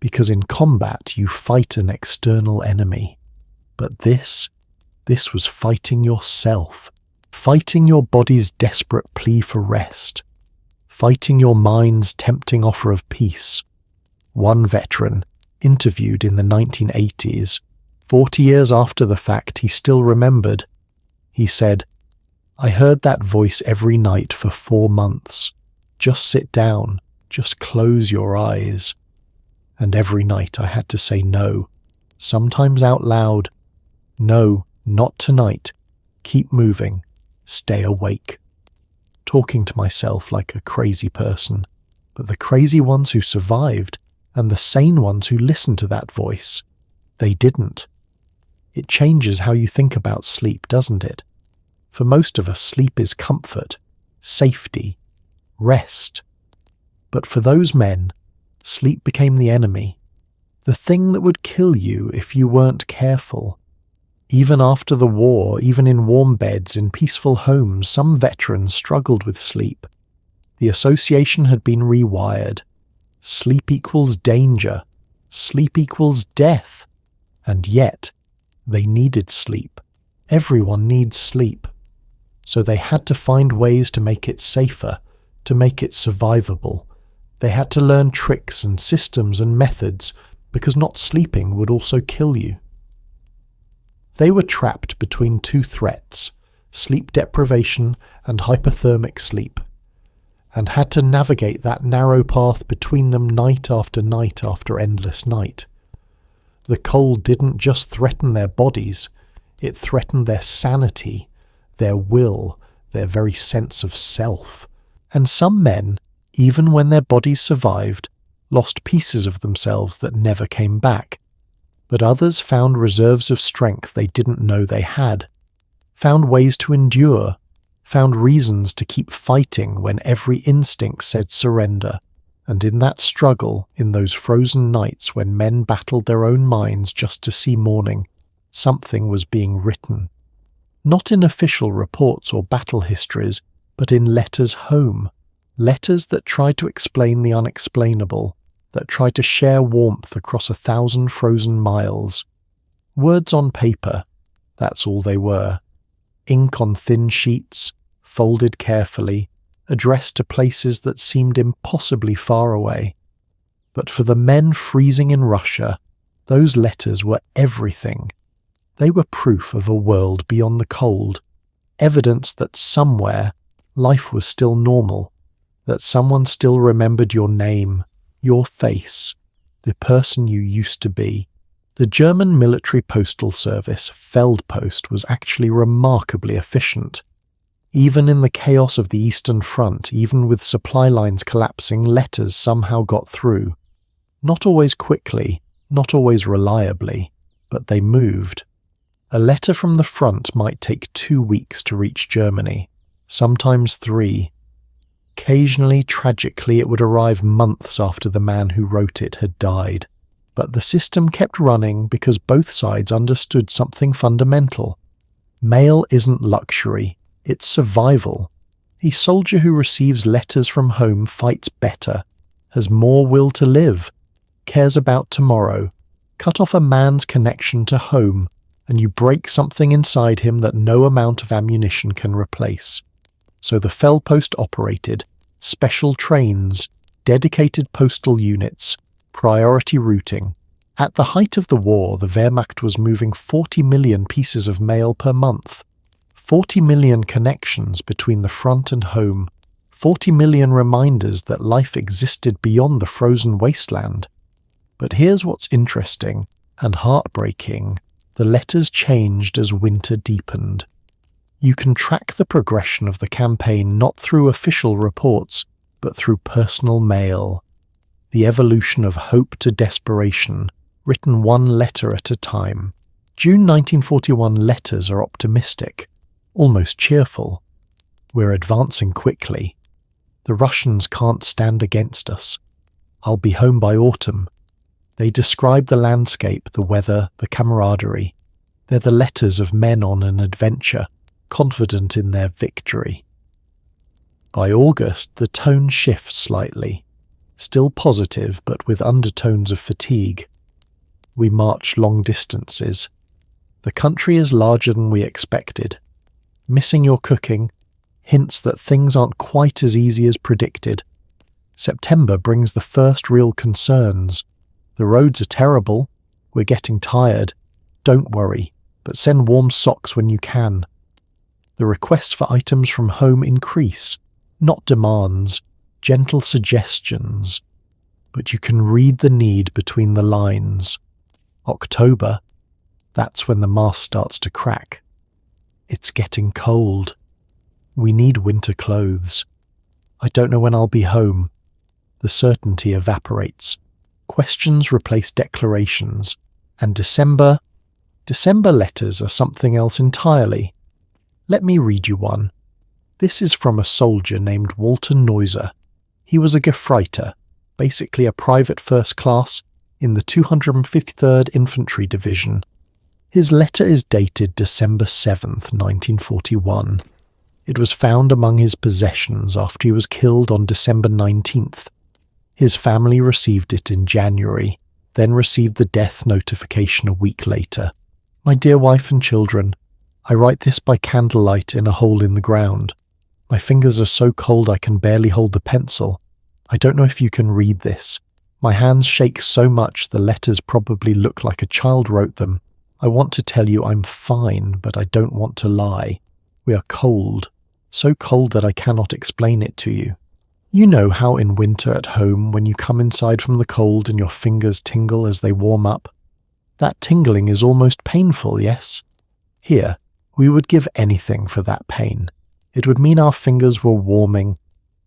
Speaker 1: because in combat you fight an external enemy. But this was fighting yourself, fighting your body's desperate plea for rest, fighting your mind's tempting offer of peace. One veteran, interviewed in the 1980s, 40 years after the fact, he still remembered. He said, "I heard that voice every night for 4 months. Just sit down, just close your eyes." And every night I had to say no, sometimes out loud. "No, not tonight. Keep moving. Stay awake." Talking to myself like a crazy person, but the crazy ones who survived and the sane ones who listened to that voice, they didn't. It changes how you think about sleep, doesn't it? For most of us, sleep is comfort, safety, rest. But for those men, sleep became the enemy, the thing that would kill you if you weren't careful. Even after the war, even in warm beds in peaceful homes, some veterans struggled with sleep. The association had been rewired. Sleep equals danger. Sleep equals death. And yet, they needed sleep. Everyone needs sleep. So they had to find ways to make it safer, to make it survivable. They had to learn tricks and systems and methods, because not sleeping would also kill you. They were trapped between 2 threats, sleep deprivation and hypothermic sleep, and had to navigate that narrow path between them night after endless night. The cold didn't just threaten their bodies, it threatened their sanity, their will, their very sense of self. And some men, even when their bodies survived, lost pieces of themselves that never came back. But others found reserves of strength they didn't know they had, found ways to endure, found reasons to keep fighting when every instinct said surrender. And in that struggle, in those frozen nights when men battled their own minds just to see morning, something was being written. Not in official reports or battle histories, but in letters home. Letters that try to explain the unexplainable, that try to share warmth across 1,000 frozen miles. Words on paper, that's all they were. Ink on thin sheets, folded carefully, addressed to places that seemed impossibly far away. But for the men freezing in Russia, those letters were everything. They were proof of a world beyond the cold, evidence that somewhere life was still normal, that someone still remembered your name, your face, the person you used to be. The German military postal service, Feldpost, was actually remarkably efficient. Even in the chaos of the Eastern Front, even with supply lines collapsing, letters somehow got through. Not always quickly, not always reliably, but they moved. A letter from the front might take 2 weeks to reach Germany, sometimes 3. Occasionally, tragically, it would arrive months after the man who wrote it had died. But the system kept running because both sides understood something fundamental. Mail isn't luxury, it's survival. A soldier who receives letters from home fights better, has more will to live, cares about tomorrow, Cut off a man's connection to home, and you break something inside him that no amount of ammunition can replace. So the Fellpost operated special trains, dedicated postal units, priority routing. At the height of the war, the Wehrmacht was moving 40 million pieces of mail per month. 40 million connections between the front and home. 40 million reminders that life existed beyond the frozen wasteland. But here's what's interesting and heartbreaking. The letters changed as winter deepened. You can track the progression of the campaign not through official reports, but through personal mail. The evolution of hope to desperation, written one letter at a time. June 1941 letters are optimistic, almost cheerful. We're advancing quickly. The Russians can't stand against us. I'll be home by autumn. They describe the landscape, the weather, the camaraderie. They're the letters of men on an adventure, confident in their victory. By August, the tone shifts slightly, still positive but with undertones of fatigue. We march long distances. The country is larger than we expected. Missing your cooking, hints that things aren't quite as easy as predicted. September brings the first real concerns. The roads are terrible. We're getting tired. Don't worry, but send warm socks when you can. The requests for items from home increase, not demands, gentle suggestions. But you can read the need between the lines. October, that's when the mask starts to crack. It's getting cold. We need winter clothes. I don't know when I'll be home. The certainty evaporates. Questions replace declarations. And December letters are something else entirely. Let me read you one. This is from a soldier named Walter Neuser. He was a Gefreiter, basically a private first class, in the 253rd Infantry Division. His letter is dated December 7th, 1941. It was found among his possessions after he was killed on December 19th. His family received it in January, then received the death notification a week later. My dear wife and children, I write this by candlelight in a hole in the ground. My fingers are so cold I can barely hold the pencil. I don't know if you can read this. My hands shake so much the letters probably look like a child wrote them. I want to tell you I'm fine, but I don't want to lie. We are cold, so cold that I cannot explain it to you. You know how in winter at home, when you come inside from the cold and your fingers tingle as they warm up? That tingling is almost painful, yes? Here, we would give anything for that pain. It would mean our fingers were warming.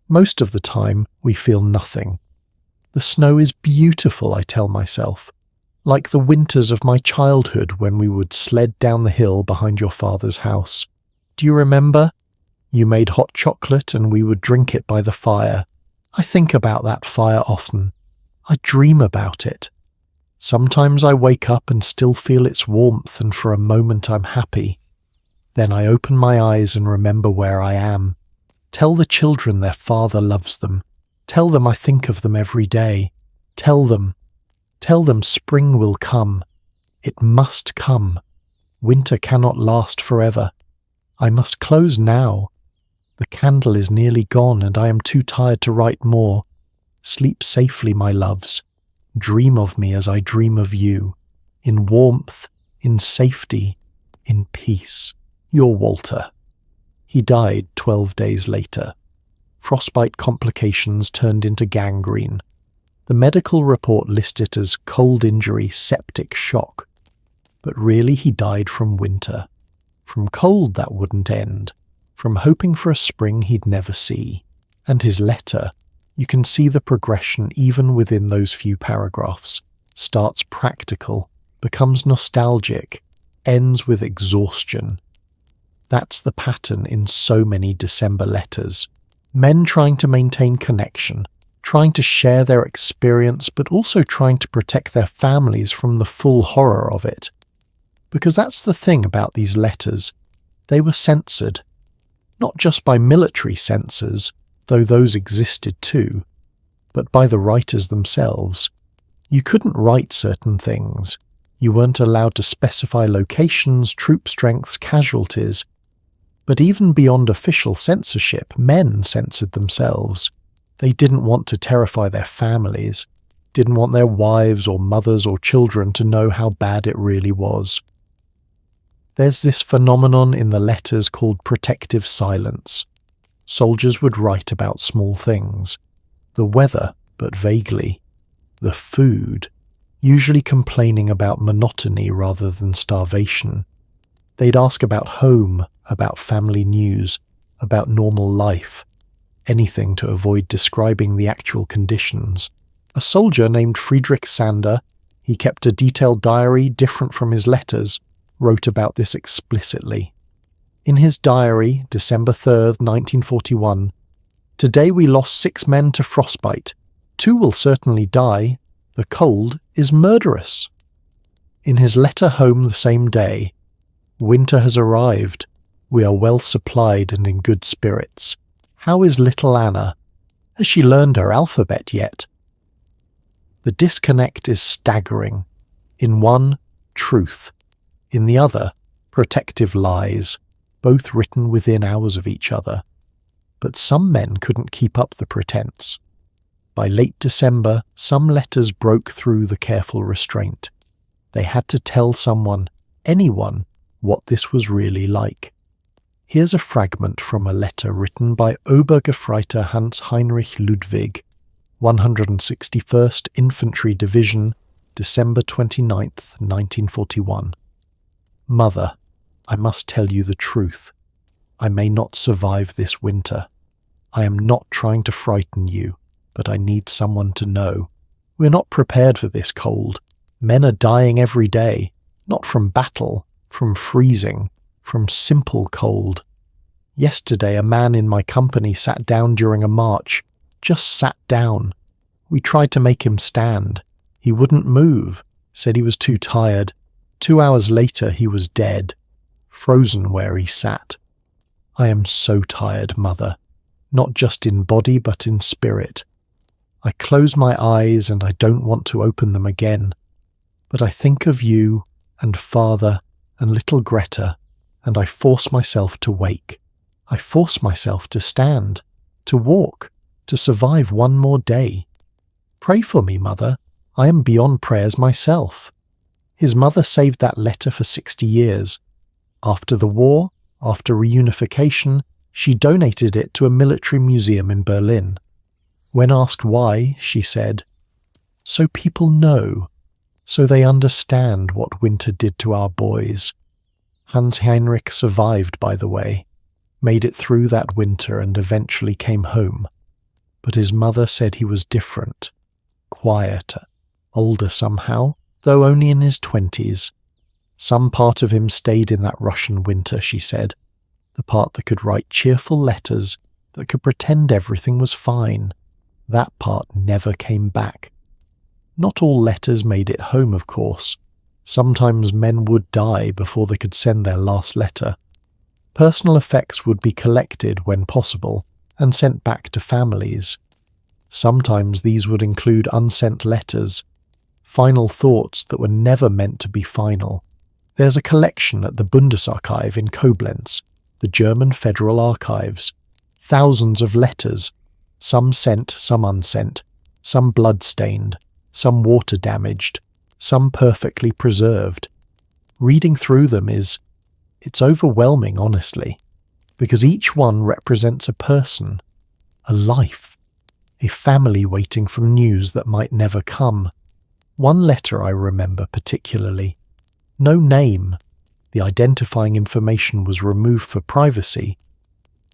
Speaker 1: Most of the time, we feel nothing. The snow is beautiful, I tell myself. Like the winters of my childhood when we would sled down the hill behind your father's house. Do you remember? You made hot chocolate and we would drink it by the fire. I think about that fire often. I dream about it. Sometimes I wake up and still feel its warmth, and for a moment I'm happy. Then I open my eyes and remember where I am. Tell the children their father loves them. Tell them I think of them every day. Tell them spring will come. It must come. Winter cannot last forever. I must close now. The candle is nearly gone and I am too tired to write more. Sleep safely, my loves. Dream of me as I dream of you. In warmth, in safety, in peace. Your Walter. He died 12 days later. Frostbite complications turned into gangrene. The medical report listed it as cold injury, septic shock. But really he died from winter. From cold that wouldn't end. From hoping for a spring he'd never see. And his letter, you can see the progression even within those few paragraphs. Starts practical, becomes nostalgic, ends with exhaustion. That's the pattern in so many December letters. Men trying to maintain connection, trying to share their experience, but also trying to protect their families from the full horror of it. Because that's the thing about these letters. They were censored. Not just by military censors, though those existed too, but by the writers themselves. You couldn't write certain things. You weren't allowed to specify locations, troop strengths, casualties. But even beyond official censorship, men censored themselves. They didn't want to terrify their families, didn't want their wives or mothers or children to know how bad it really was. There's this phenomenon in the letters called protective silence. Soldiers would write about small things. The weather, but vaguely. The food, usually complaining about monotony rather than starvation. They'd ask about home, about family news, about normal life. Anything to avoid describing the actual conditions. A soldier named Friedrich Sander, he kept a detailed diary different from his letters, wrote about this explicitly. In his diary, December 3rd, 1941, "Today we lost 6 men to frostbite. 2 will certainly die. The cold is murderous." In his letter home the same day, "Winter has arrived. We are well supplied and in good spirits. How is little Anna? Has she learned her alphabet yet?" The disconnect is staggering. In one, truth. In the other, protective lies, both written within hours of each other. But some men couldn't keep up the pretense. By late December, some letters broke through the careful restraint. They had to tell someone, anyone, what this was really like. Here's a fragment from a letter written by Obergefreiter Hans Heinrich Ludwig, 161st Infantry Division, December 29th, 1941. "Mother, I must tell you the truth. I may not survive this winter. I am not trying to frighten you, but I need someone to know. We're not prepared for this cold. Men are dying every day, not from battle, from freezing, from simple cold. Yesterday a man in my company sat down during a march, just sat down. We tried to make him stand. He wouldn't move, said he was too tired. 2 hours later he was dead, frozen where he sat. I am so tired, Mother, not just in body but in spirit. I close my eyes and I don't want to open them again. But I think of you and Father and little Greta, and I force myself to wake. I force myself to stand, to walk, to survive one more day. Pray for me, Mother. I am beyond prayers myself." His mother saved that letter for 60 years. After the war, after reunification, she donated it to a military museum in Berlin. When asked why, she said, "So people know, so they understand what winter did to our boys." Hans Heinrich survived, by the way, made it through that winter and eventually came home. But his mother said he was different, quieter, older somehow, though only in his 20s. Some part of him stayed in that Russian winter, she said, the part that could write cheerful letters, that could pretend everything was fine. That part never came back. Not all letters made it home, of course. Sometimes men would die before they could send their last letter. Personal effects would be collected when possible and sent back to families. Sometimes these would include unsent letters, final thoughts that were never meant to be final. There's a collection at the Bundesarchiv in Koblenz, the German Federal Archives. Thousands of letters, some sent, some unsent, some blood-stained, some water-damaged, some perfectly preserved. Reading through them it's overwhelming, honestly, because each one represents a person, a life, a family waiting for news that might never come. One letter I remember particularly. No name. The identifying information was removed for privacy,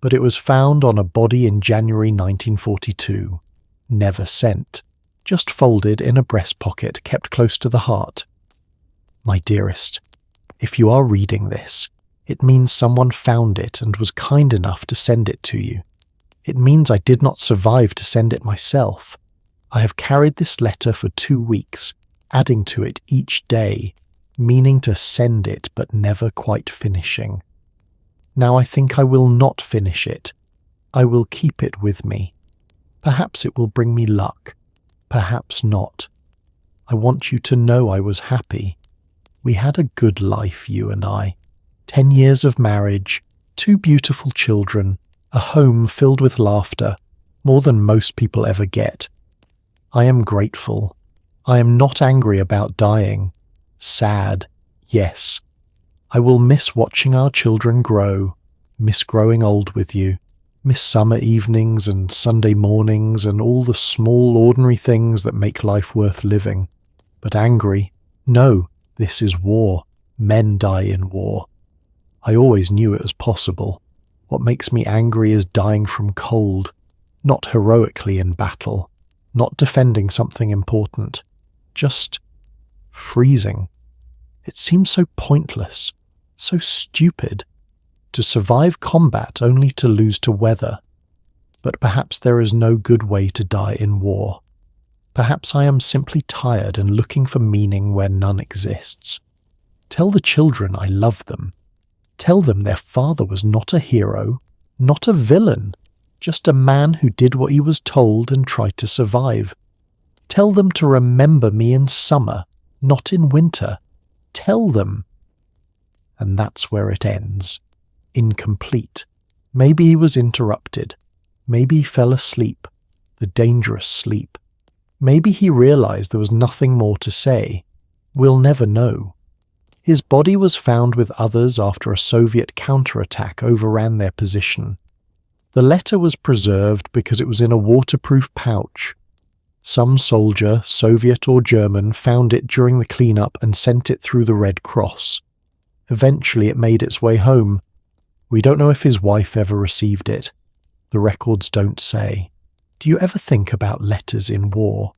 Speaker 1: but it was found on a body in January 1942. Never sent. Just folded in a breast pocket kept close to the heart. My dearest, if you are reading this, it means someone found it and was kind enough to send it to you. It means I did not survive to send it myself. I have carried this letter for 2 weeks, adding to it each day, meaning to send it but never quite finishing. Now I think I will not finish it. I will keep it with me. Perhaps it will bring me luck. Perhaps not. I want you to know I was happy. We had a good life, you and I. 10 years of marriage, 2 beautiful children, a home filled with laughter, more than most people ever get. I am grateful. I am not angry about dying. Sad, yes. I will miss watching our children grow, miss growing old with you, miss summer evenings and Sunday mornings and all the small ordinary things that make life worth living. But angry? No, this is war. Men die in war. I always knew it was possible. What makes me angry is dying from cold, not heroically in battle, not defending something important, just freezing. It seems so pointless, so stupid, to survive combat only to lose to weather. But perhaps there is no good way to die in war. Perhaps I am simply tired and looking for meaning where none exists. Tell the children I love them. Tell them their father was not a hero, not a villain, just a man who did what he was told and tried to survive. Tell them to remember me in summer, not in winter. Tell them. And that's where it ends. Incomplete. Maybe he was interrupted. Maybe he fell asleep, the dangerous sleep. Maybe he realized there was nothing more to say. We'll never know. His body was found with others after a Soviet counterattack overran their position. The letter was preserved because it was in a waterproof pouch. Some soldier, Soviet or German, found it during the cleanup and sent it through the Red Cross. Eventually it made its way home. We don't know if his wife ever received it. The records don't say. Do you ever think about letters in war?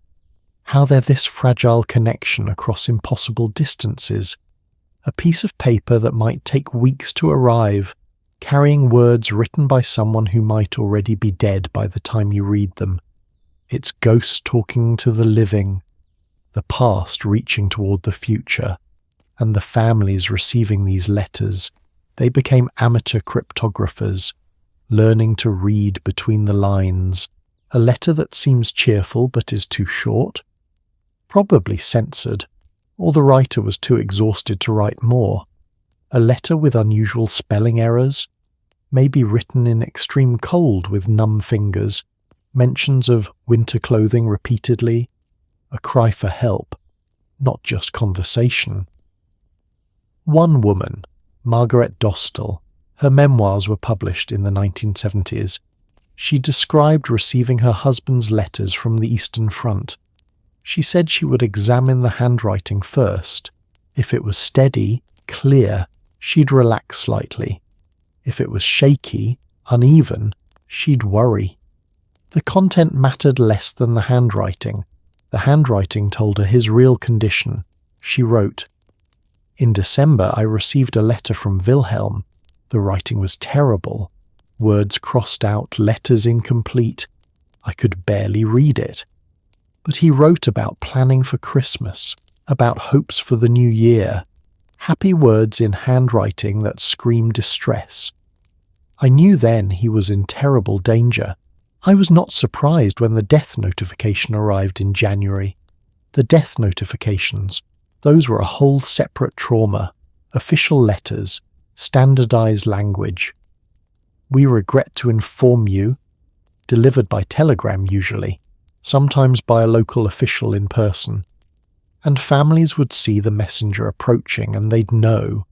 Speaker 1: How they're this fragile connection across impossible distances? A piece of paper that might take weeks to arrive, carrying words written by someone who might already be dead by the time you read them. It's ghosts talking to the living, the past reaching toward the future, and the families receiving these letters. They became amateur cryptographers, learning to read between the lines. A letter that seems cheerful but is too short? Probably censored, or the writer was too exhausted to write more. A letter with unusual spelling errors, maybe written in extreme cold with numb fingers, mentions of winter clothing repeatedly, a cry for help, not just conversation. One woman, Margaret Dostal, her memoirs were published in the 1970s. She described receiving her husband's letters from the Eastern Front. She said she would examine the handwriting first. If it was steady, clear, she'd relax slightly. If it was shaky, uneven, she'd worry. The content mattered less than the handwriting. The handwriting told her his real condition. She wrote, "In December I received a letter from Wilhelm. The writing was terrible. Words crossed out, letters incomplete. I could barely read it. But he wrote about planning for Christmas, about hopes for the new year, happy words in handwriting that screamed distress. I knew then he was in terrible danger. I was not surprised when the death notification arrived in January. The death notifications, those were a whole separate trauma, official letters, standardized language. We regret to inform you," delivered by telegram usually, sometimes by a local official in person. And families would see the messenger approaching and they'd know.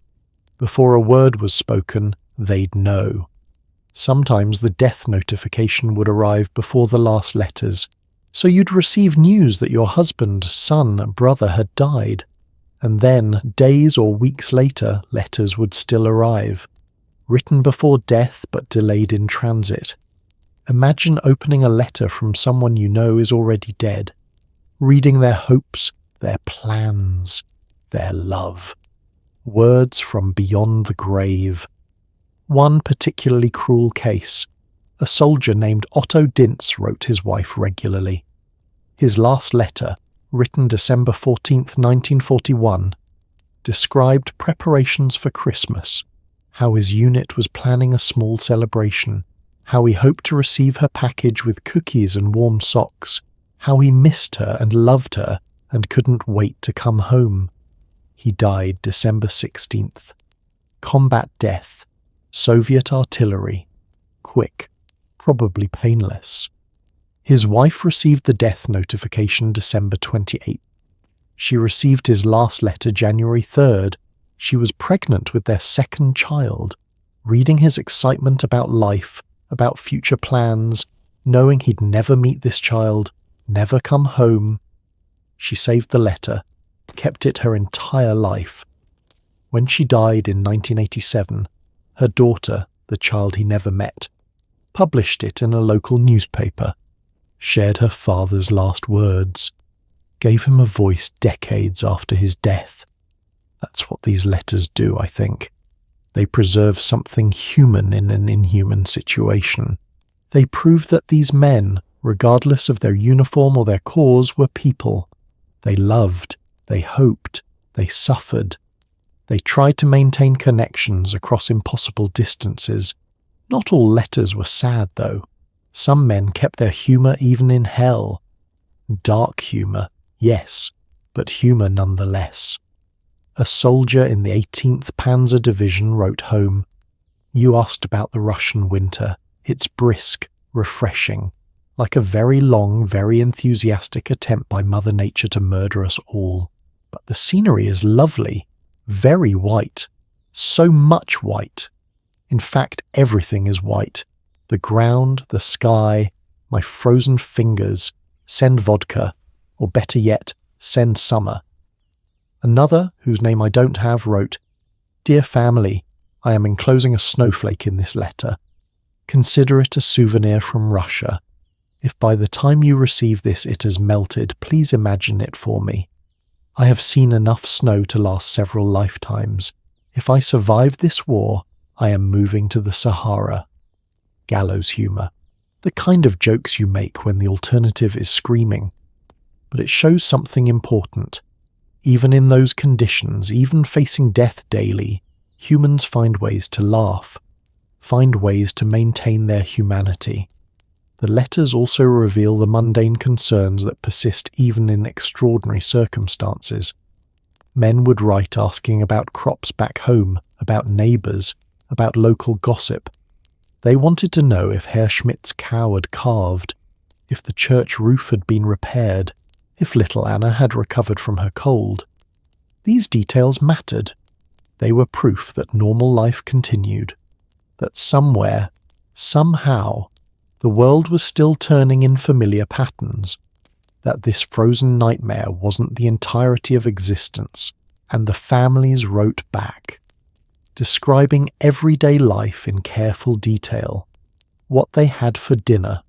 Speaker 1: Before a word was spoken, they'd know. Sometimes the death notification would arrive before the last letters, so you'd receive news that your husband, son, brother had died. And then, days or weeks later, letters would still arrive, written before death but delayed in transit. Imagine opening a letter from someone you know is already dead, reading their hopes, their plans, their love. Words from beyond the grave. One particularly cruel case. A soldier named Otto Dintz wrote his wife regularly. His last letter, written December 14th, 1941, described preparations for Christmas, how his unit was planning a small celebration, how he hoped to receive her package with cookies and warm socks, how he missed her and couldn't wait to come home. He died December 16th. Combat death. Soviet artillery. Quick. Probably painless. His wife received the death notification December 28th. She received his last letter January 3rd. She was pregnant with their second child. Reading his excitement about life, about future plans, knowing he'd never meet this child, never come home. She saved the letter, kept it her entire life. When she died in 1987, her daughter, the child he never met, published it in a local newspaper, shared her father's last words, gave him a voice decades after his death. That's what these letters do, I think. They preserve something human in an inhuman situation. They prove that these men, regardless of their uniform or their cause, were people. They loved, they hoped, they suffered. They tried to maintain connections across impossible distances. Not all letters were sad, though. Some men kept their humour even in hell. Dark humour, yes, but humour nonetheless. A soldier in the 18th Panzer Division wrote home, "You asked about the Russian winter. It's brisk, refreshing, like a very long, very enthusiastic attempt by Mother Nature to murder us all. But the scenery is lovely, very white, so much white. In fact, everything is white. The ground, the sky, my frozen fingers. Send vodka, or better yet, send summer." Another, whose name I don't have, wrote, "Dear family, I am enclosing a snowflake in this letter. Consider it a souvenir from Russia. If by the time you receive this it has melted, please imagine it for me. I have seen enough snow to last several lifetimes. If I survive this war, I am moving to the Sahara." Gallows humour. The kind of jokes you make when the alternative is screaming. But it shows something important. Even in those conditions, even facing death daily, humans find ways to laugh, find ways to maintain their humanity. The letters also reveal the mundane concerns that persist even in extraordinary circumstances. Men would write asking about crops back home, about neighbours, about local gossip. They wanted to know if Herr Schmidt's cow had calved, if the church roof had been repaired, if little Anna had recovered from her cold. These details mattered. They were proof that normal life continued, that somewhere, somehow, the world was still turning in familiar patterns, that this frozen nightmare wasn't the entirety of existence, and the families wrote back, describing everyday life in careful detail, what they had for dinner,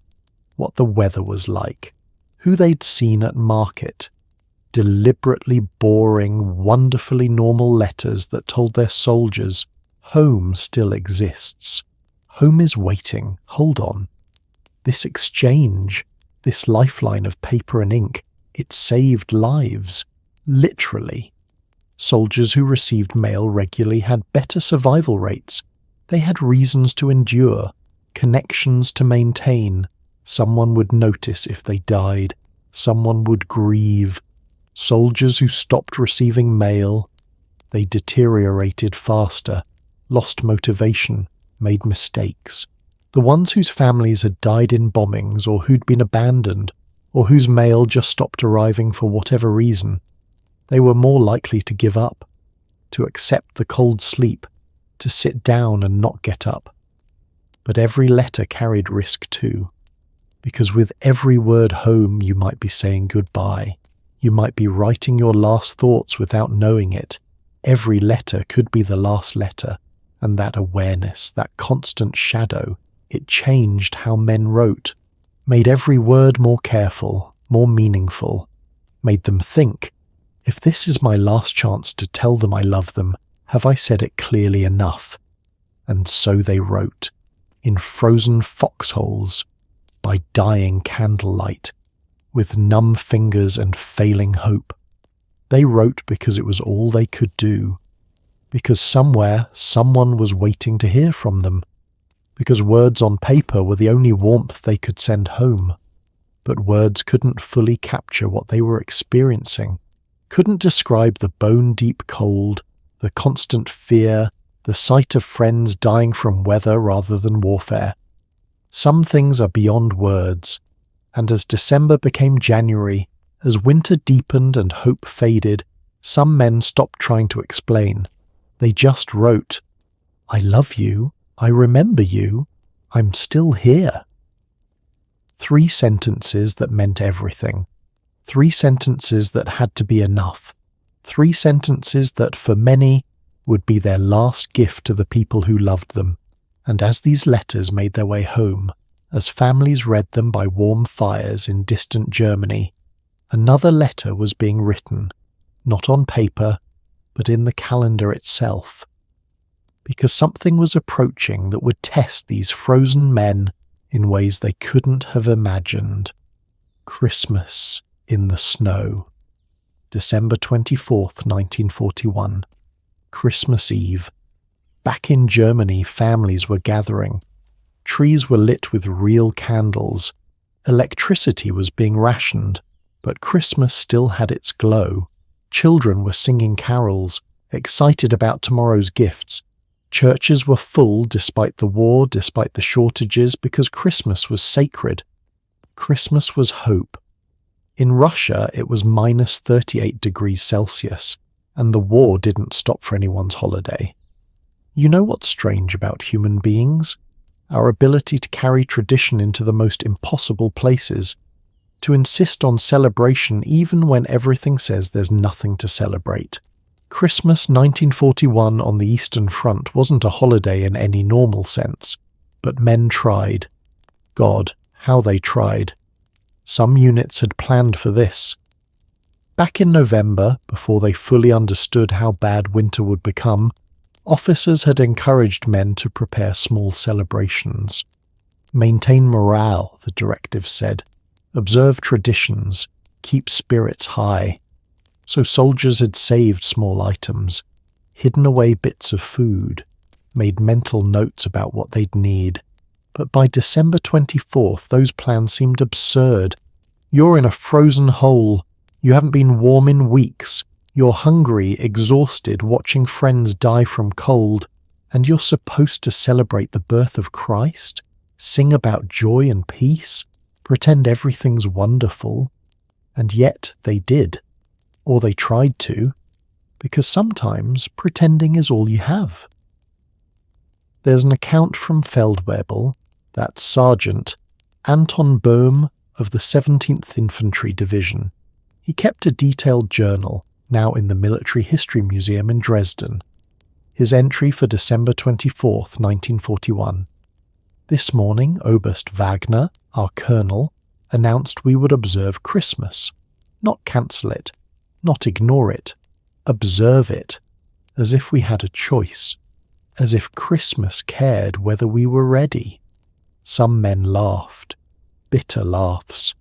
Speaker 1: what the weather was like, who they'd seen at market, deliberately boring, wonderfully normal letters that told their soldiers, home still exists. Home is waiting, hold on. This exchange, this lifeline of paper and ink, it saved lives, literally. Soldiers who received mail regularly had better survival rates. They had reasons to endure, connections to maintain. Someone would notice if they died. Someone would grieve. Soldiers who stopped receiving mail, they deteriorated faster, lost motivation, made mistakes. The ones whose families had died in bombings or who'd been abandoned or whose mail just stopped arriving for whatever reason, they were more likely to give up, to accept the cold sleep, to sit down and not get up. But every letter carried risk too, because with every word home you might be saying goodbye. You might be writing your last thoughts without knowing it. Every letter could be the last letter, and that awareness, that constant shadow, it changed how men wrote, made every word more careful, more meaningful, made them think, if this is my last chance to tell them I love them, have I said it clearly enough? And so they wrote, in frozen foxholes, by dying candlelight, with numb fingers and failing hope. They wrote because it was all they could do, because somewhere someone was waiting to hear from them, because words on paper were the only warmth they could send home. but words couldn't fully capture what they were experiencing, couldn't describe the bone-deep cold, the constant fear, the sight of friends dying from weather rather than warfare. Some things are beyond words, and as December became January, as winter deepened and hope faded, some men stopped trying to explain. They just wrote, "I love you, I remember you, I'm still here." 3 sentences that meant everything. 3 sentences that had to be enough. 3 sentences that, for many, would be their last gift to the people who loved them. And as these letters made their way home, as families read them by warm fires in distant Germany, another letter was being written, not on paper, but in the calendar itself. Because something was approaching that would test these frozen men in ways they couldn't have imagined. Christmas in the snow. December 24th, 1941. Christmas Eve. Back in Germany, families were gathering. Trees were lit with real candles. Electricity was being rationed, but Christmas still had its glow. Children were singing carols, excited about tomorrow's gifts. Churches were full despite the war, despite the shortages, because Christmas was sacred. Christmas was hope. In Russia, it was minus 38 degrees Celsius, and the war didn't stop for anyone's holiday. You know what's strange about human beings? Our ability to carry tradition into the most impossible places, to insist on celebration even when everything says there's nothing to celebrate. Christmas 1941 on the Eastern Front wasn't a holiday in any normal sense, but men tried. God, how they tried. Some units had planned for this. Back in November, before they fully understood how bad winter would become, officers had encouraged men to prepare small celebrations. Maintain morale, the directives said. Observe traditions. Keep spirits high. So soldiers had saved small items, hidden away bits of food, made mental notes about what they'd need. But by December 24th, those plans seemed absurd. You're in a frozen hole. You haven't been warm in weeks. You're hungry, exhausted, watching friends die from cold, and you're supposed to celebrate the birth of Christ? Sing about joy and peace? Pretend everything's wonderful? And yet they did. Or they tried to, because sometimes pretending is all you have. There's an account from Feldwebel, that Sergeant, Anton Boehm of the 17th Infantry Division. He kept a detailed journal, now in the Military History Museum in Dresden. His entry for December 24th, 1941. This morning, Oberst Wagner, our colonel, announced we would observe Christmas. Not cancel it, not ignore it, observe it, as if we had a choice, as if Christmas cared whether we were ready. Some men laughed, bitter laughs.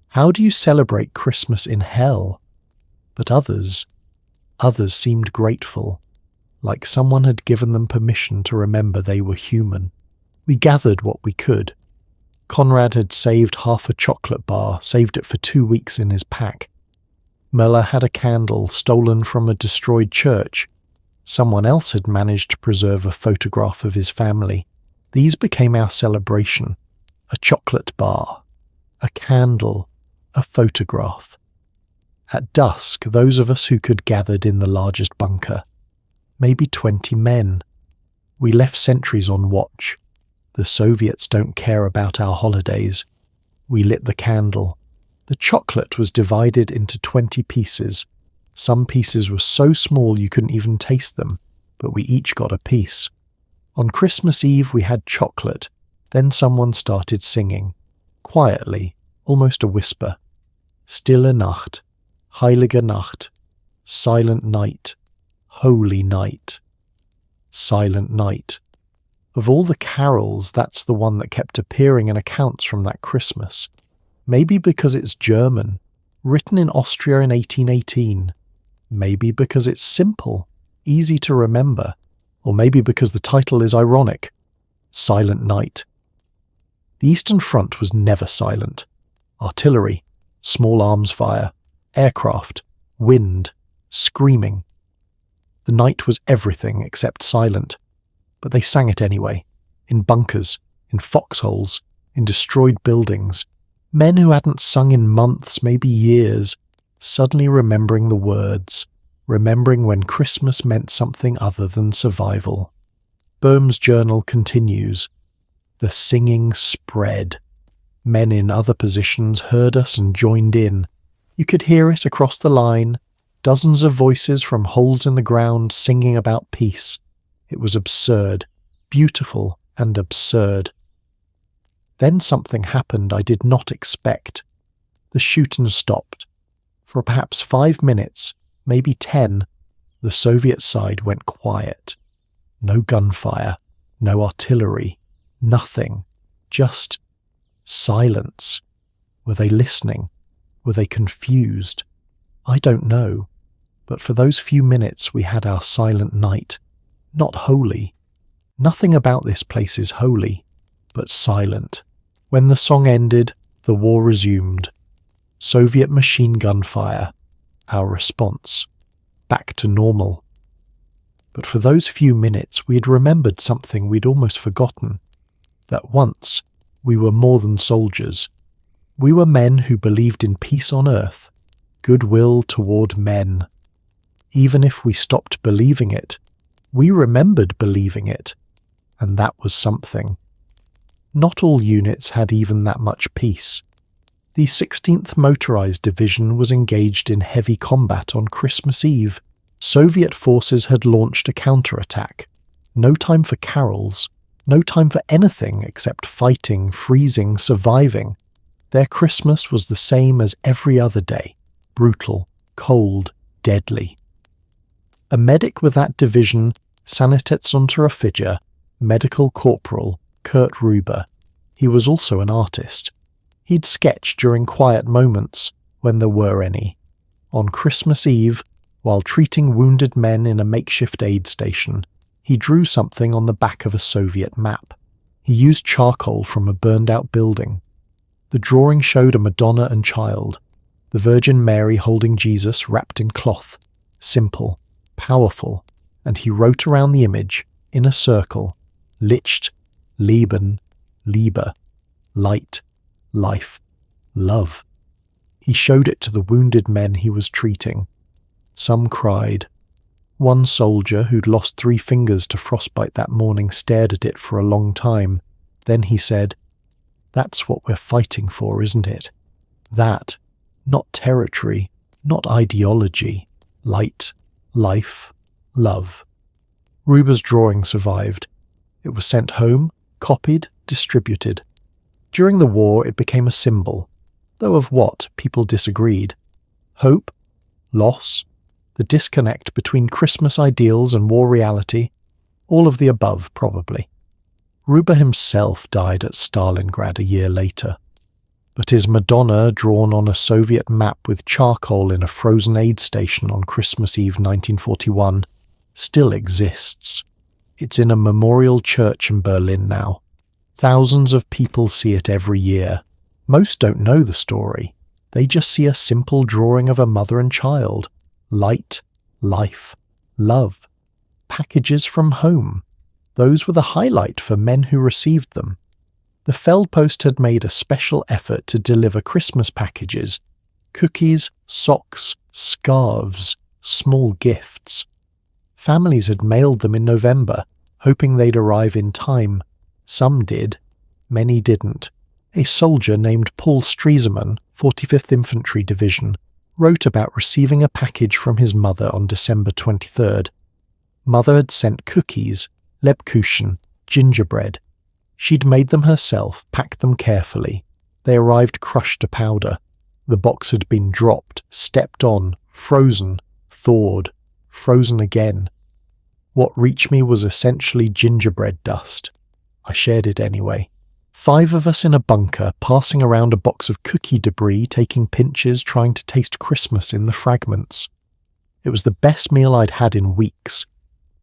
Speaker 1: How do you celebrate Christmas in hell? But others seemed grateful, like someone had given them permission to remember they were human. We gathered what we could. Conrad had saved half a chocolate bar, saved it for 2 weeks in his pack. Möller had a candle stolen from a destroyed church. Someone else had managed to preserve a photograph of his family. These became our celebration. A chocolate bar, a candle, a photograph. At dusk, those of us who could gathered in the largest bunker. Maybe 20 men. We left sentries on watch. The Soviets don't care about our holidays. We lit the candle. The chocolate was divided into 20 pieces. Some pieces were so small you couldn't even taste them, but we each got a piece. On Christmas Eve we had chocolate. Then someone started singing. Quietly, almost a whisper. Stille Nacht, Heilige Nacht, Silent Night, Holy Night. Silent Night. Of all the carols, that's the one that kept appearing in accounts from that Christmas. Maybe because it's German, written in Austria in 1818. Maybe because it's simple, easy to remember. Or maybe because the title is ironic. Silent Night. The Eastern Front was never silent. artillery, small arms fire, aircraft, wind, screaming. The night was everything except silent, but they sang it anyway, in bunkers, in foxholes, in destroyed buildings, men who hadn't sung in months, maybe years, suddenly remembering the words, remembering when Christmas meant something other than survival. Boehm's journal continues. The singing spread. Men in other positions heard us and joined in. You could hear it across the line, dozens of voices from holes in the ground singing about peace. It was absurd, beautiful and absurd. Then something happened I did not expect. The shooting stopped. For perhaps 5 minutes, maybe 10, the Soviet side went quiet. No gunfire, no artillery, nothing, just silence. Were they listening? Were they confused? I don't know, but for those few minutes we had our silent night. Not holy. Nothing about this place is holy, but silent. When the song ended, the war resumed. Soviet machine gun fire. Our response. Back to normal. But for those few minutes we had remembered something we'd almost forgotten. That once we were more than soldiers. We were men who believed in peace on earth, goodwill toward men. Even if we stopped believing it, we remembered believing it, and that was something. Not all units had even that much peace. The 16th Motorized Division was engaged in heavy combat on Christmas Eve. Soviet forces had launched a counterattack. No time for carols, no time for anything except fighting, freezing, surviving. Their Christmas was the same as every other day, brutal, cold, deadly. A medic with that division, Sanitätsunteroffizier, Medical Corporal Kurt Ruber. He was also an artist. He'd sketch during quiet moments, when there were any. On Christmas Eve, while treating wounded men in a makeshift aid station, he drew something on the back of a Soviet map. He used charcoal from a burned-out building. The drawing showed a Madonna and child, the Virgin Mary holding Jesus wrapped in cloth, simple, powerful, and he wrote around the image, in a circle, Licht, Leben, Liebe, light, life, love. He showed it to the wounded men he was treating. Some cried. One soldier who'd lost 3 fingers to frostbite that morning stared at it for a long time. Then he said, "That's what we're fighting for, isn't it? That, not territory, not ideology, light, life, love." Ruber's drawing survived. It was sent home, copied, distributed. During the war it became a symbol, though of what people disagreed. Hope? Loss? The disconnect between Christmas ideals and war reality? All of the above, probably. Ruber himself died at Stalingrad a year later. But his Madonna, drawn on a Soviet map with charcoal in a frozen aid station on Christmas Eve 1941, still exists. It's in a memorial church in Berlin now. Thousands of people see it every year. Most don't know the story. They just see a simple drawing of a mother and child. Light, life, love. Packages from home. Those were the highlight for men who received them. The Feldpost had made a special effort to deliver Christmas packages. Cookies, socks, scarves, small gifts. Families had mailed them in November, hoping they'd arrive in time. Some did. Many didn't. A soldier named Paul Stresemann, 45th Infantry Division, wrote about receiving a package from his mother on December 23rd. Mother had sent cookies, Lebkuchen, gingerbread. She'd made them herself, packed them carefully. They arrived crushed to powder. The box had been dropped, stepped on, frozen, thawed, frozen again. What reached me was essentially gingerbread dust. I shared it anyway. 5 of us in a bunker, passing around a box of cookie debris, taking pinches, trying to taste Christmas in the fragments. It was the best meal I'd had in weeks.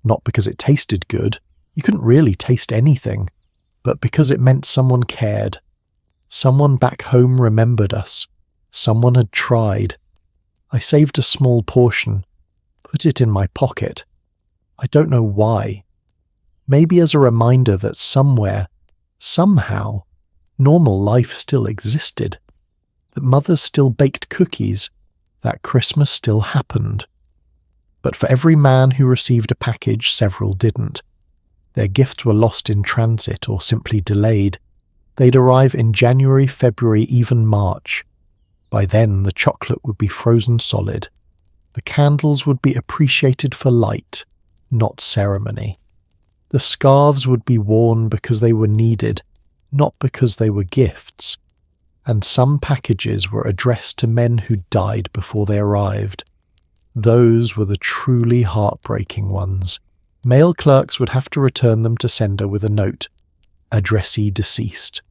Speaker 1: Not because it tasted good, you couldn't really taste anything, but because it meant someone cared. Someone back home remembered us. Someone had tried. I saved a small portion, put it in my pocket. I don't know why. Maybe as a reminder that somewhere, somehow, normal life still existed. That mothers still baked cookies. That Christmas still happened. But for every man who received a package, several didn't. Their gifts were lost in transit or simply delayed. They'd arrive in January, February, even March. By then, the chocolate would be frozen solid. The candles would be appreciated for light, not ceremony. The scarves would be worn because they were needed, not because they were gifts. And some packages were addressed to men who died before they arrived. Those were the truly heartbreaking ones. Mail clerks would have to return them to sender with a note, addressee deceased.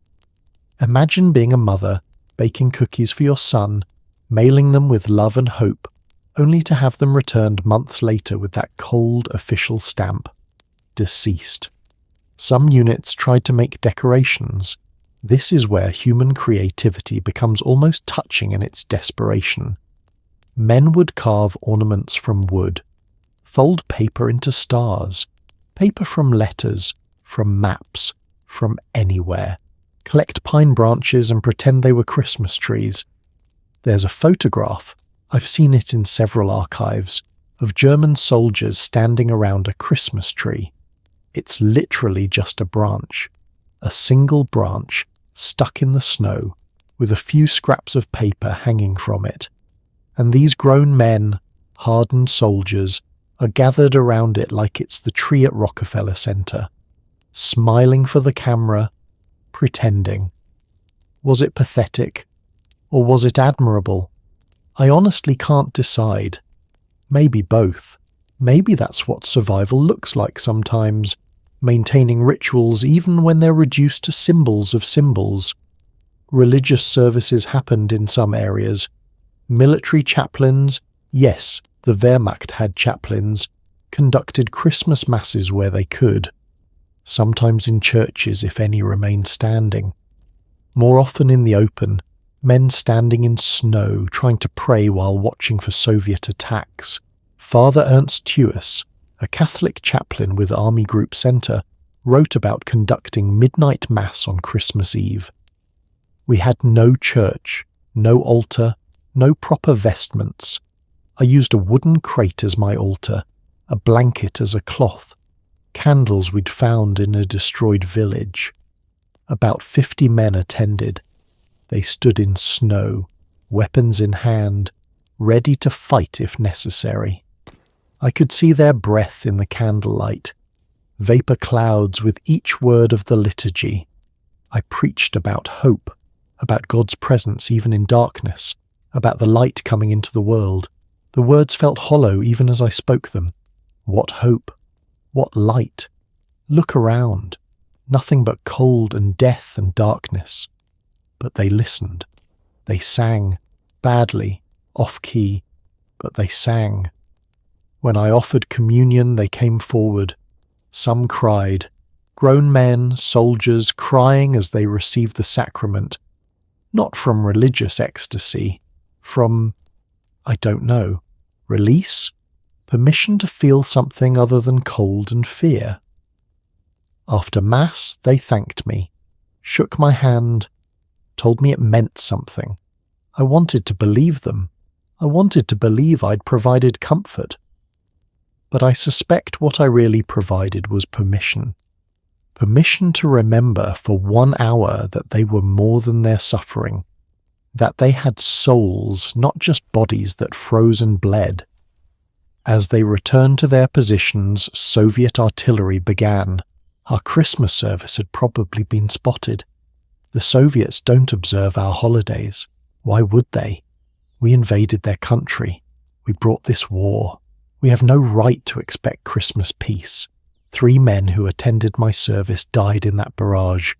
Speaker 1: Imagine being a mother, baking cookies for your son, mailing them with love and hope, only to have them returned months later with that cold official stamp, deceased. Some units tried to make decorations. This is where human creativity becomes almost touching in its desperation. Men would carve ornaments from wood, fold paper into stars, paper from letters, from maps, from anywhere, collect pine branches and pretend they were Christmas trees. There's a photograph, I've seen it in several archives, of German soldiers standing around a Christmas tree. It's literally just a branch, a single branch stuck in the snow with a few scraps of paper hanging from it. And these grown men, hardened soldiers, are gathered around it like it's the tree at Rockefeller Center, smiling for the camera, pretending. Was it pathetic? Or was it admirable? I honestly can't decide. Maybe both. Maybe that's what survival looks like sometimes, maintaining rituals even when they're reduced to symbols of symbols. Religious services happened in some areas. Military chaplains, yes, the Wehrmacht had chaplains, conducted Christmas masses where they could. Sometimes in churches if any remained standing. More often in the open, men standing in snow trying to pray while watching for Soviet attacks. Father Ernst Thues, a Catholic chaplain with Army Group Center, wrote about conducting midnight mass on Christmas Eve. We had no church, no altar, no proper vestments. I used a wooden crate as my altar, a blanket as a cloth, candles we'd found in a destroyed village. About 50 men attended. They stood in snow, weapons in hand, ready to fight if necessary. I could see their breath in the candlelight, vapor clouds with each word of the liturgy. I preached about hope, about God's presence even in darkness, about the light coming into the world. The words felt hollow even as I spoke them. What hope? What light? Look around. Nothing but cold and death and darkness. But they listened. They sang, badly, off-key, but they sang. When I offered communion, they came forward. Some cried. Grown men, soldiers, crying as they received the sacrament. Not from religious ecstasy. From, I don't know, release? Permission to feel something other than cold and fear. After Mass, they thanked me, shook my hand, told me it meant something. I wanted to believe them. I wanted to believe I'd provided comfort. But I suspect what I really provided was permission. Permission to remember for 1 hour that they were more than their suffering, that they had souls, not just bodies that froze and bled. As they returned to their positions, Soviet artillery began. Our Christmas service had probably been spotted. The Soviets don't observe our holidays. Why would they? We invaded their country. We brought this war. We have no right to expect Christmas peace. 3 men who attended my service died in that barrage.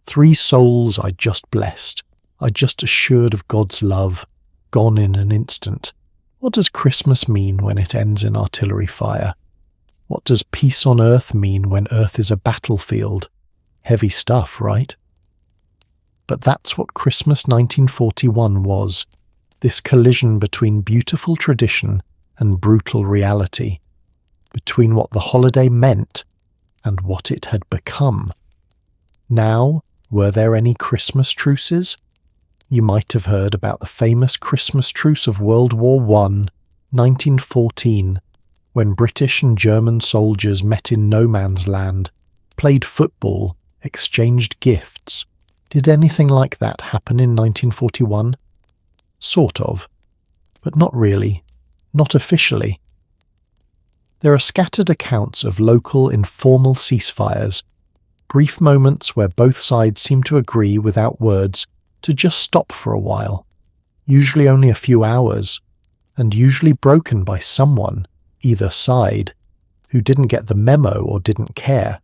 Speaker 1: 3 souls I just blessed. I just assured of God's love, gone in an instant. What does Christmas mean when it ends in artillery fire? What does peace on earth mean when earth is a battlefield? Heavy stuff, right? But that's what Christmas 1941 was, this collision between beautiful tradition and brutal reality, between what the holiday meant and what it had become. Now, were there any Christmas truces? You might have heard about the famous Christmas truce of World War I, 1914, when British and German soldiers met in no man's land, played football, exchanged gifts. Did anything like that happen in 1941? Sort of, but not really, not officially. There are scattered accounts of local informal ceasefires, brief moments where both sides seem to agree without words to just stop for a while, usually only a few hours, and usually broken by someone, either side, who didn't get the memo or didn't care.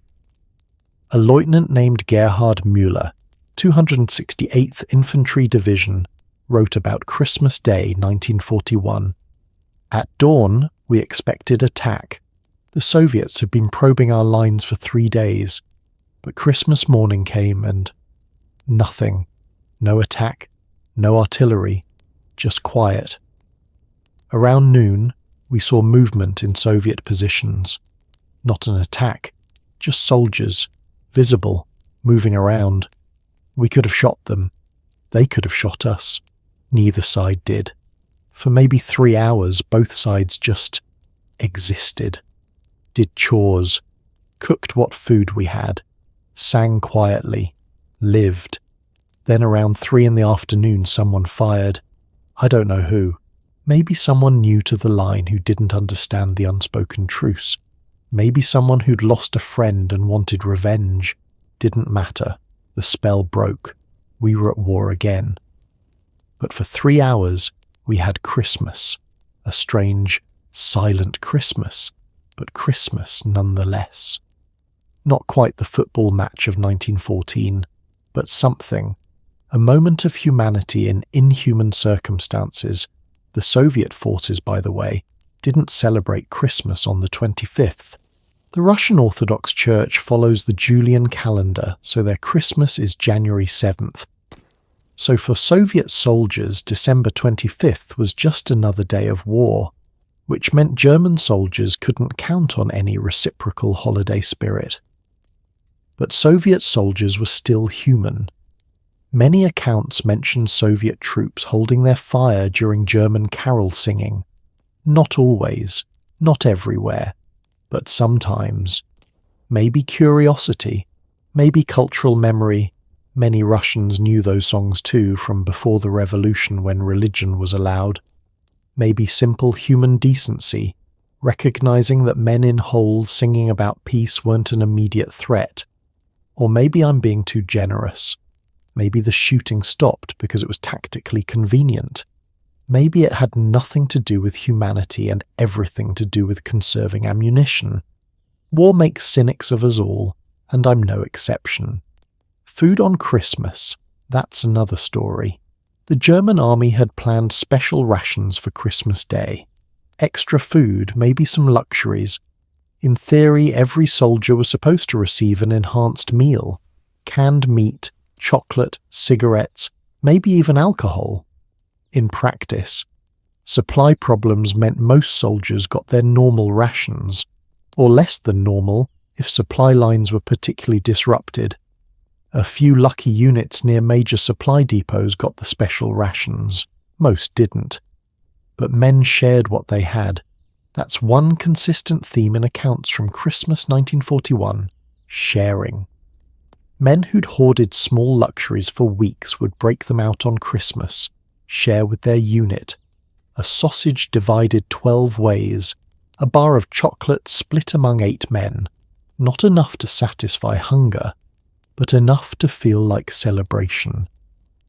Speaker 1: A lieutenant named Gerhard Müller, 268th Infantry Division, wrote about Christmas Day 1941. At dawn, we expected attack. The Soviets had been probing our lines for 3 days, but Christmas morning came and nothing. No attack, no artillery, just quiet. Around noon, we saw movement in Soviet positions. Not an attack, just soldiers, visible, moving around. We could have shot them. They could have shot us. Neither side did. For maybe 3 hours, both sides just existed. Did chores, cooked what food we had, sang quietly, lived. Then around 3 in the afternoon, someone fired. I don't know who. Maybe someone new to the line who didn't understand the unspoken truce. Maybe someone who'd lost a friend and wanted revenge. Didn't matter. The spell broke. We were at war again. But for 3 hours, we had Christmas. A strange, silent Christmas, but Christmas nonetheless. Not quite the football match of 1914, but something. A moment of humanity in inhuman circumstances. The Soviet forces, by the way, didn't celebrate Christmas on the 25th. The Russian Orthodox Church follows the Julian calendar, so their Christmas is January 7th. So for Soviet soldiers, December 25th was just another day of war, which meant German soldiers couldn't count on any reciprocal holiday spirit. But Soviet soldiers were still human. Many accounts mention Soviet troops holding their fire during German carol singing. Not always, not everywhere, but sometimes. Maybe curiosity, maybe cultural memory. Many Russians knew those songs too from before the revolution when religion was allowed. Maybe simple human decency, recognizing that men in holes singing about peace weren't an immediate threat. Or maybe I'm being too generous. Maybe the shooting stopped because it was tactically convenient. Maybe it had nothing to do with humanity and everything to do with conserving ammunition. War makes cynics of us all, and I'm no exception. Food on Christmas, that's another story. The German army had planned special rations for Christmas Day. Extra food, maybe some luxuries. In theory, every soldier was supposed to receive an enhanced meal. Canned meat, chocolate, cigarettes, maybe even alcohol. In practice, supply problems meant most soldiers got their normal rations, or less than normal if supply lines were particularly disrupted. A few lucky units near major supply depots got the special rations. Most didn't. But men shared what they had. That's one consistent theme in accounts from Christmas 1941, sharing. Men who'd hoarded small luxuries for weeks would break them out on Christmas, share with their unit. A sausage divided 12 ways, a bar of chocolate split among 8 men. Not enough to satisfy hunger, but enough to feel like celebration.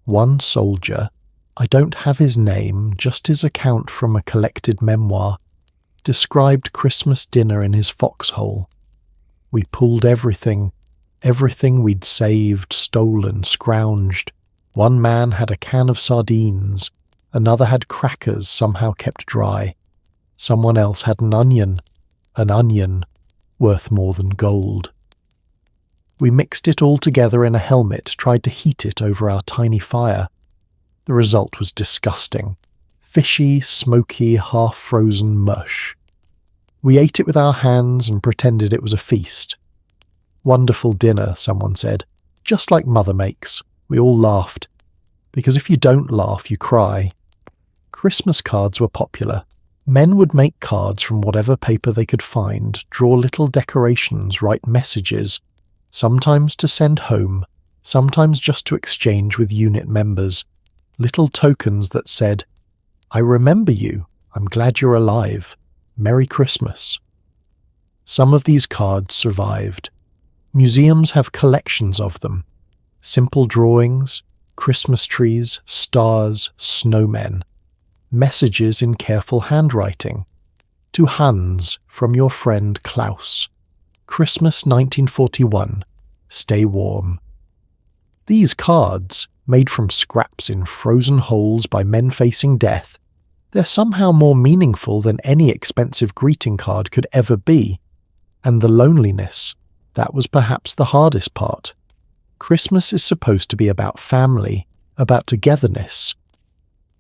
Speaker 1: One soldier, I don't have his name, just his account from a collected memoir, described Christmas dinner in his foxhole. We pulled everything we'd saved, stolen, scrounged. One man had a can of sardines, another had crackers somehow kept dry. Someone else had an onion worth more than gold. We mixed it all together in a helmet, tried to heat it over our tiny fire. The result was disgusting. Fishy, smoky, half-frozen mush. We ate it with our hands and pretended it was a feast. Wonderful dinner, someone said. Just like Mother makes. We all laughed. Because if you don't laugh, you cry. Christmas cards were popular. Men would make cards from whatever paper they could find, draw little decorations, write messages, sometimes to send home, sometimes just to exchange with unit members, little tokens that said, "I remember you, I'm glad you're alive, Merry Christmas." Some of these cards survived. Museums have collections of them. Simple drawings, Christmas trees, stars, snowmen. Messages in careful handwriting. To Hans, from your friend Klaus. Christmas 1941. Stay warm. These cards, made from scraps in frozen holes by men facing death, they're somehow more meaningful than any expensive greeting card could ever be. And the loneliness, that was perhaps the hardest part. Christmas is supposed to be about family, about togetherness.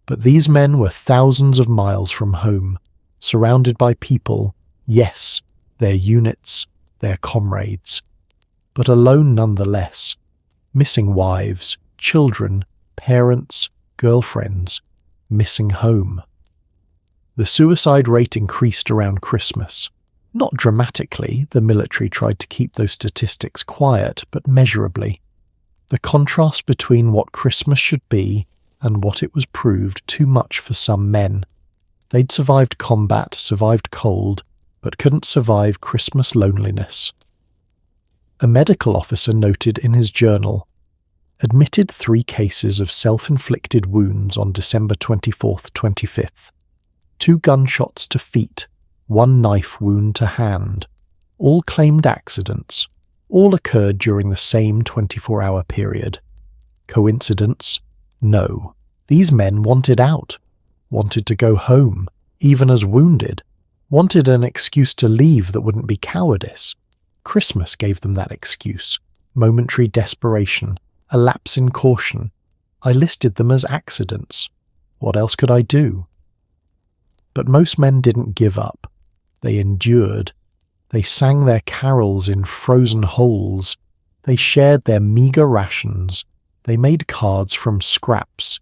Speaker 1: But these men were thousands of miles from home, surrounded by people, yes, their units, their comrades, but alone nonetheless, missing wives, children, parents, girlfriends, missing home. The suicide rate increased around Christmas. Not dramatically, the military tried to keep those statistics quiet, but measurably. The contrast between what Christmas should be and what it was proved too much for some men. They'd survived combat, survived cold, but couldn't survive Christmas loneliness. A medical officer noted in his journal, admitted 3 cases of self-inflicted wounds on December 24th, 25th. 2 gunshots to feet, 1 knife wound to hand. All claimed accidents. All occurred during the same 24-hour period. Coincidence? No. These men wanted out, wanted to go home, even as wounded, wanted an excuse to leave that wouldn't be cowardice. Christmas gave them that excuse. Momentary desperation, a lapse in caution. I listed them as accidents. What else could I do? But most men didn't give up. They endured. They sang their carols in frozen holes. They shared their meagre rations. They made cards from scraps.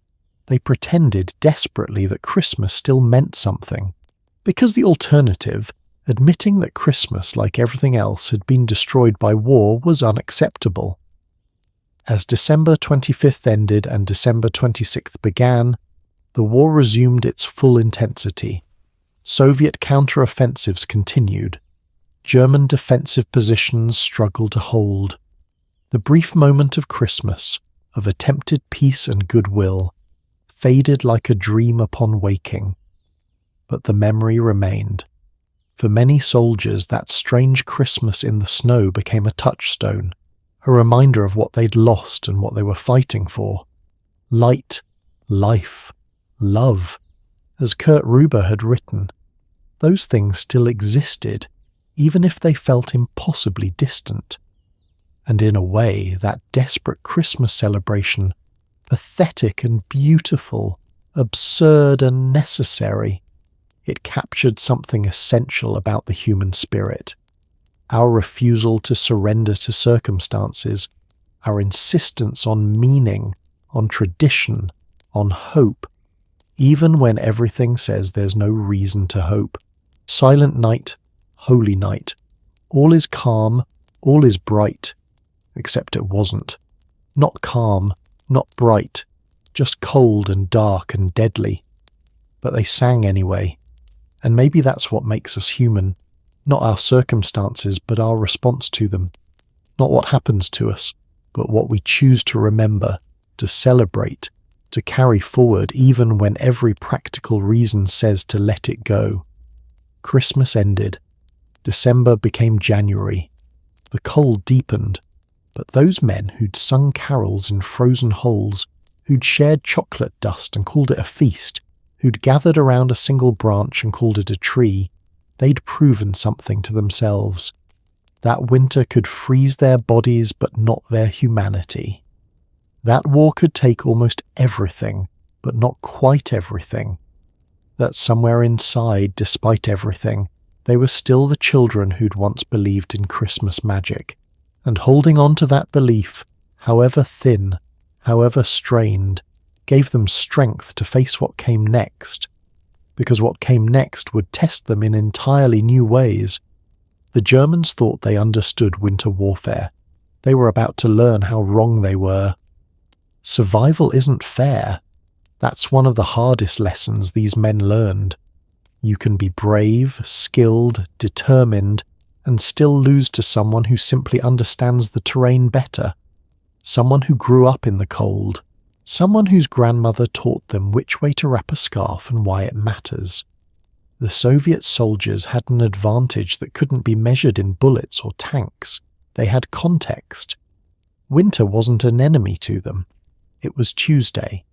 Speaker 1: They pretended desperately that Christmas still meant something. Because the alternative, admitting that Christmas, like everything else, had been destroyed by war, was unacceptable. As December 25th ended and December 26th began, the war resumed its full intensity. Soviet counter-offensives continued. German defensive positions struggled to hold. The brief moment of Christmas, of attempted peace and goodwill, faded like a dream upon waking. But the memory remained. For many soldiers, that strange Christmas in the snow became a touchstone, a reminder of what they'd lost and what they were fighting for. Light, life, love. As Kurt Ruber had written, those things still existed, even if they felt impossibly distant. And in a way, that desperate Christmas celebration, pathetic and beautiful, absurd and necessary, it captured something essential about the human spirit. Our refusal to surrender to circumstances, our insistence on meaning, on tradition, on hope, even when everything says there's no reason to hope. Silent night, holy night. All is calm, all is bright. Except it wasn't. Not calm, not bright, just cold and dark and deadly. But they sang anyway. And maybe that's what makes us human. Not our circumstances, but our response to them. Not what happens to us, but what we choose to remember, to celebrate, to carry forward even when every practical reason says to let it go. Christmas ended. December became January. The cold deepened. But those men who'd sung carols in frozen holes, who'd shared chocolate dust and called it a feast, who'd gathered around a single branch and called it a tree, they'd proven something to themselves. That winter could freeze their bodies but not their humanity. That war could take almost everything, but not quite everything. That somewhere inside, despite everything, they were still the children who'd once believed in Christmas magic, and holding on to that belief, however thin, however strained, gave them strength to face what came next, because what came next would test them in entirely new ways. The Germans thought they understood winter warfare. They were about to learn how wrong they were. Survival isn't fair. That's one of the hardest lessons these men learned. You can be brave, skilled, determined, and still lose to someone who simply understands the terrain better. Someone who grew up in the cold. Someone whose grandmother taught them which way to wrap a scarf and why it matters. The Soviet soldiers had an advantage that couldn't be measured in bullets or tanks. They had context. Winter wasn't an enemy to them. It was Tuesday.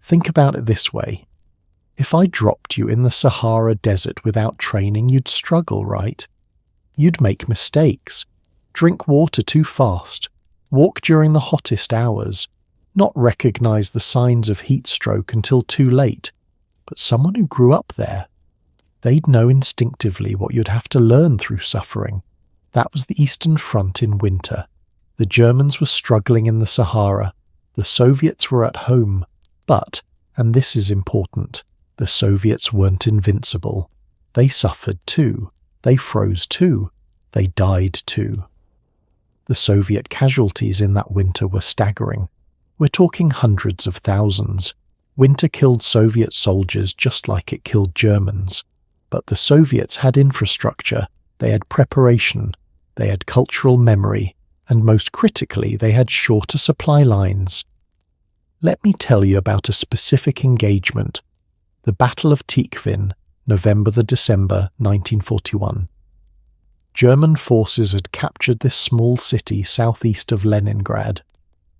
Speaker 1: Think about it this way. If I dropped you in the Sahara Desert without training, you'd struggle, right? You'd make mistakes, drink water too fast, walk during the hottest hours, not recognize the signs of heat stroke until too late. But someone who grew up there, they'd know instinctively what you'd have to learn through suffering. That was the Eastern Front in winter. The Germans were struggling in the Sahara. The Soviets were at home. But, and this is important, the Soviets weren't invincible. They suffered too. They froze too. They died too. The Soviet casualties in that winter were staggering. We're talking hundreds of thousands. Winter killed Soviet soldiers just like it killed Germans. But the Soviets had infrastructure, they had preparation, they had cultural memory, and most critically, they had shorter supply lines. Let me tell you about a specific engagement. The Battle of Tikhvin, November-December 1941. German forces had captured this small city southeast of Leningrad.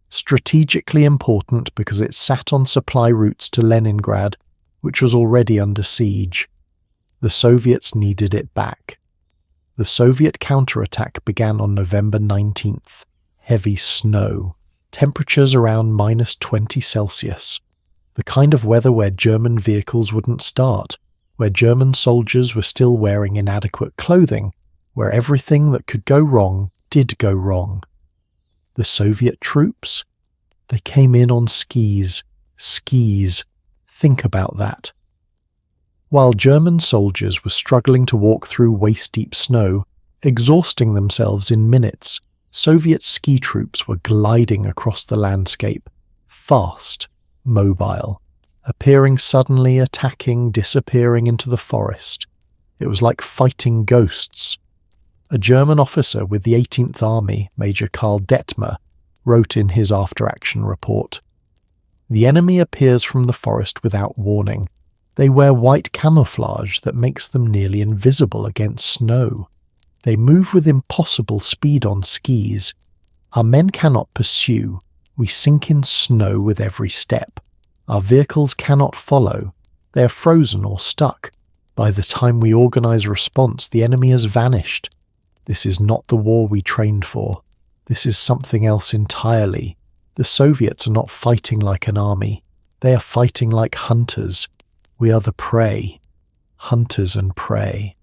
Speaker 1: Strategically important because it sat on supply routes to Leningrad, which was already under siege. The Soviets needed it back. The Soviet counterattack began on November 19th. Heavy snow. Temperatures around -20 Celsius. The kind of weather where German vehicles wouldn't start, where German soldiers were still wearing inadequate clothing, where everything that could go wrong did go wrong. The Soviet troops? They came in on skis. Skis. Think about that. While German soldiers were struggling to walk through waist-deep snow, exhausting themselves in minutes, Soviet ski troops were gliding across the landscape, fast, mobile, appearing suddenly, attacking, disappearing into the forest. It was like fighting ghosts. A German officer with the 18th Army, Major Karl Detmer, wrote in his after-action report, "The enemy appears from the forest without warning. They wear white camouflage that makes them nearly invisible against snow. They move with impossible speed on skis. Our men cannot pursue. We sink in snow with every step. Our vehicles cannot follow. They are frozen or stuck. By the time we organize response, the enemy has vanished. This is not the war we trained for. This is something else entirely. The Soviets are not fighting like an army. They are fighting like hunters. We are the prey. Hunters and prey.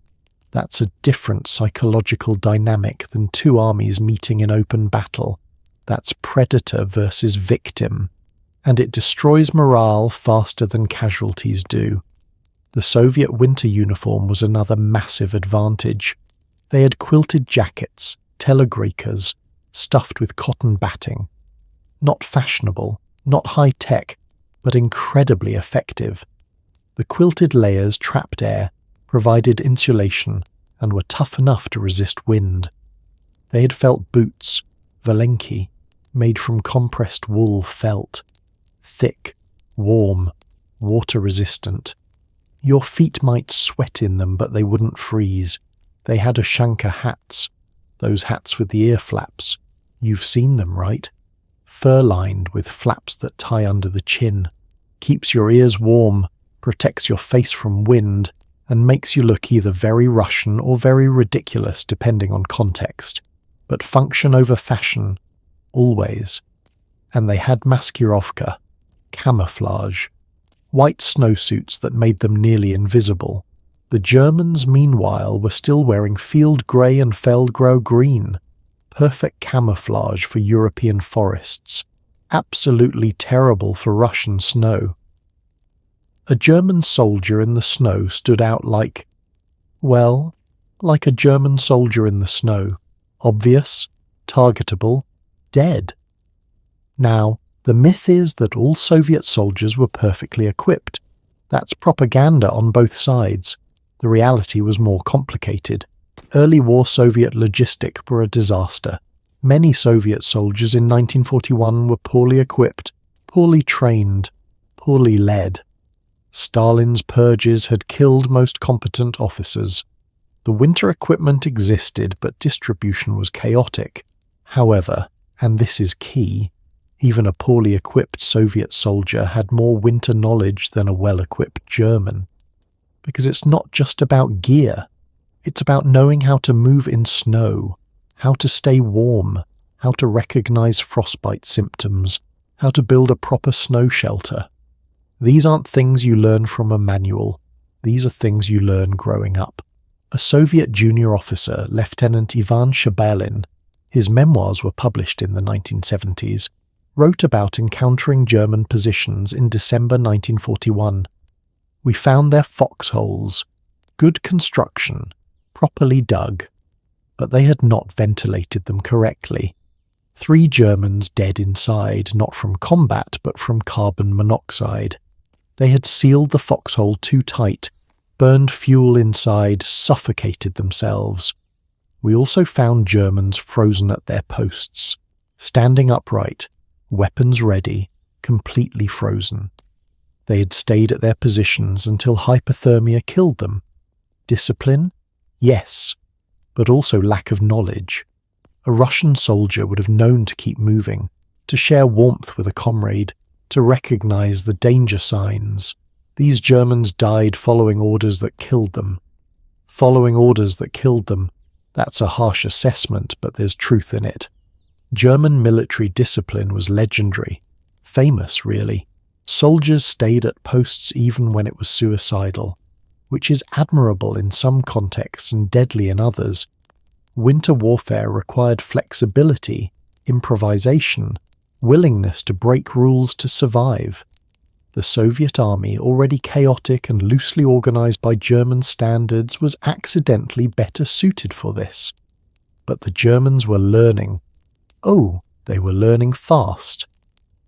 Speaker 1: That's a different psychological dynamic than two armies meeting in open battle. That's predator versus victim. And it destroys morale faster than casualties do. The Soviet winter uniform was another massive advantage. They had quilted jackets, telegrakas, stuffed with cotton batting. Not fashionable, not high-tech, but incredibly effective. The quilted layers trapped air, provided insulation, and were tough enough to resist wind. They had felt boots, Valenki, made from compressed wool felt. Thick, warm, water-resistant. Your feet might sweat in them, but they wouldn't freeze. They had Ushanka hats, those hats with the ear flaps. You've seen them, right? Fur-lined with flaps that tie under the chin. Keeps your ears warm, protects your face from wind, and makes you look either very Russian or very ridiculous depending on context, but function over fashion, always. And they had maskurovka, camouflage, white snowsuits that made them nearly invisible. The Germans, meanwhile, were still wearing field grey and feldgrau green, perfect camouflage for European forests, absolutely terrible for Russian snow. A German soldier in the snow stood out like a German soldier in the snow, obvious, targetable, dead. Now, the myth is that all Soviet soldiers were perfectly equipped. That's propaganda on both sides. The reality was more complicated. Early war Soviet logistics were a disaster. Many Soviet soldiers in 1941 were poorly equipped, poorly trained, poorly led. Stalin's purges had killed most competent officers. The winter equipment existed, but distribution was chaotic. However, and this is key, even a poorly equipped Soviet soldier had more winter knowledge than a well-equipped German. Because it's not just about gear. It's about knowing how to move in snow, how to stay warm, how to recognize frostbite symptoms, how to build a proper snow shelter. These aren't things you learn from a manual. These are things you learn growing up. A Soviet junior officer, Lieutenant Ivan Shabalin, his memoirs were published in the 1970s, wrote about encountering German positions in December 1941. We found their foxholes, good construction, properly dug, but they had not ventilated them correctly. 3 Germans dead inside, not from combat but from carbon monoxide. They had sealed the foxhole too tight, burned fuel inside, suffocated themselves. We also found Germans frozen at their posts, standing upright, weapons ready, completely frozen. They had stayed at their positions until hypothermia killed them. Discipline? Yes, but also lack of knowledge. A Russian soldier would have known to keep moving, to share warmth with a comrade, to recognize the danger signs. These Germans died following orders that killed them. Following orders that killed them. That's a harsh assessment, but there's truth in it. German military discipline was legendary. Famous, really. Soldiers stayed at posts even when it was suicidal, which is admirable in some contexts and deadly in others. Winter warfare required flexibility, improvisation, willingness to break rules to survive. The Soviet army, already chaotic and loosely organized by German standards, was accidentally better suited for this. But the Germans were learning. Oh, they were learning fast.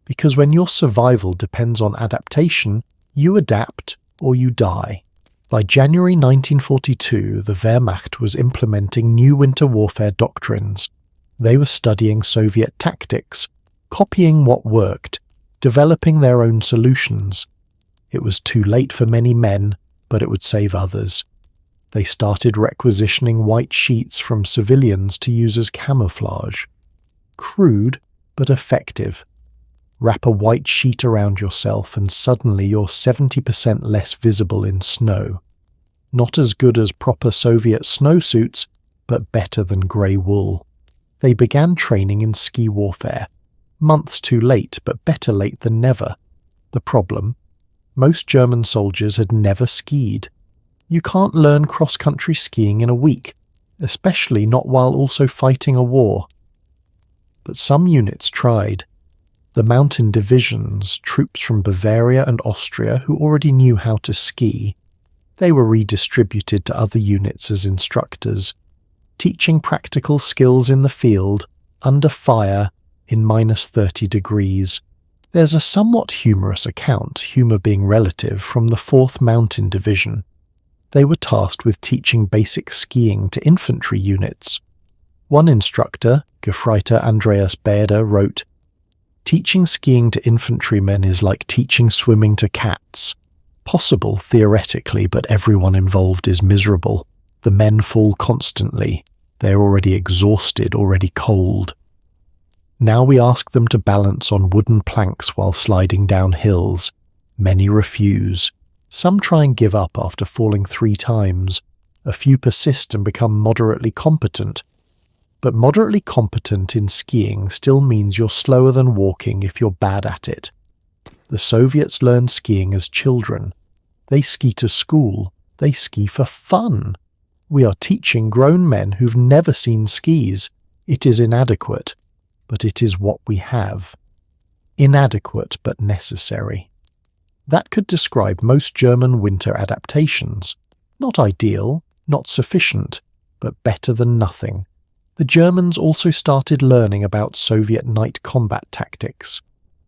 Speaker 1: Because when your survival depends on adaptation, you adapt or you die. By January 1942, the Wehrmacht was implementing new winter warfare doctrines. They were studying Soviet tactics, copying what worked, developing their own solutions. It was too late for many men, but it would save others. They started requisitioning white sheets from civilians to use as camouflage. Crude, but effective. Wrap a white sheet around yourself and suddenly you're 70% less visible in snow. Not as good as proper Soviet snowsuits, but better than grey wool. They began training in ski warfare. Months too late, but better late than never. The problem? Most German soldiers had never skied. You can't learn cross-country skiing in a week, especially not while also fighting a war. But some units tried. The mountain divisions, troops from Bavaria and Austria who already knew how to ski, they were redistributed to other units as instructors, teaching practical skills in the field, under fire, in -30 degrees. There's a somewhat humorous account, humour being relative, from the 4th Mountain Division. They were tasked with teaching basic skiing to infantry units. One instructor, Gefreiter Andreas Baeder, wrote, "Teaching skiing to infantrymen is like teaching swimming to cats. Possible theoretically, but everyone involved is miserable. The men fall constantly. They're already exhausted, already cold. Now we ask them to balance on wooden planks while sliding down hills. Many refuse. Some try and give up after falling 3 times. A few persist and become moderately competent. But moderately competent in skiing still means you're slower than walking if you're bad at it. The Soviets learned skiing as children. They ski to school. They ski for fun. We are teaching grown men who've never seen skis. It is inadequate, but it is what we have. Inadequate but necessary. That could describe most German winter adaptations. Not ideal, not sufficient, but better than nothing. The Germans also started learning about Soviet night combat tactics.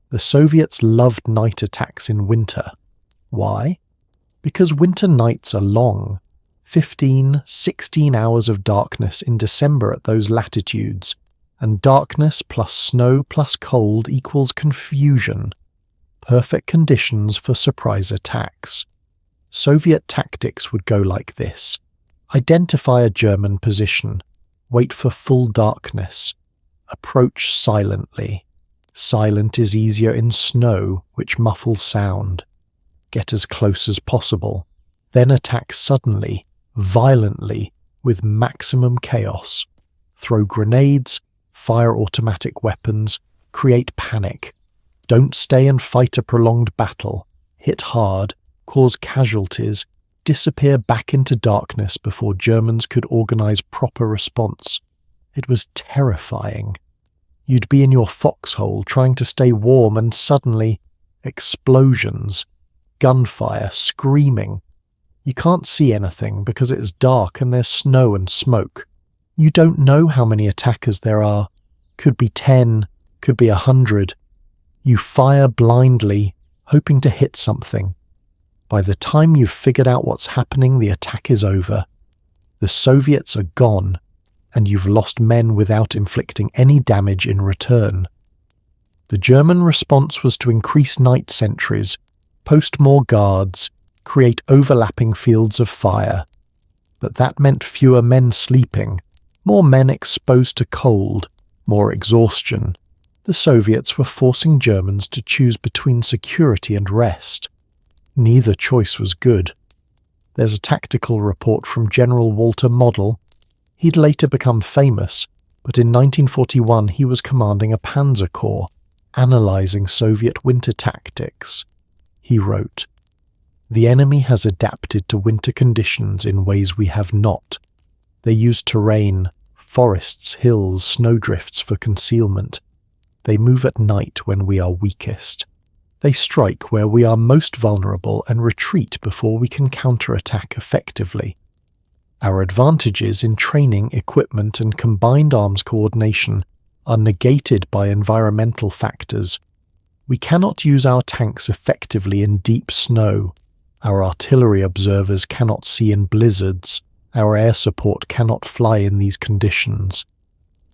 Speaker 1: The Soviets loved night attacks in winter. Why? Because winter nights are long. 15, 16 hours of darkness in December at those latitudes, and darkness plus snow plus cold equals confusion. Perfect conditions for surprise attacks. Soviet tactics would go like this. Identify a German position. Wait for full darkness. Approach silently. Silent is easier in snow, which muffles sound. Get as close as possible. Then attack suddenly, violently, with maximum chaos. Throw grenades, fire automatic weapons, create panic. Don't stay and fight a prolonged battle. Hit hard, cause casualties, disappear back into darkness before Germans could organize proper response. It was terrifying. You'd be in your foxhole trying to stay warm and suddenly, explosions, gunfire, screaming. You can't see anything because it's dark and there's snow and smoke. You don't know how many attackers there are. Could be 10, could be 100. You fire blindly, hoping to hit something. By the time you've figured out what's happening, the attack is over. The Soviets are gone, and you've lost men without inflicting any damage in return. The German response was to increase night sentries, post more guards, create overlapping fields of fire. But that meant fewer men sleeping, more men exposed to cold, more exhaustion. The Soviets were forcing Germans to choose between security and rest. Neither choice was good. There's a tactical report from General Walter Model. He'd later become famous, but in 1941 he was commanding a panzer corps, analysing Soviet winter tactics. He wrote, "The enemy has adapted to winter conditions in ways we have not. They use terrain, forests, hills, snowdrifts for concealment. They move at night when we are weakest. They strike where we are most vulnerable and retreat before we can counterattack effectively. Our advantages in training, equipment, and combined arms coordination are negated by environmental factors. We cannot use our tanks effectively in deep snow. Our artillery observers cannot see in blizzards. Our air support cannot fly in these conditions.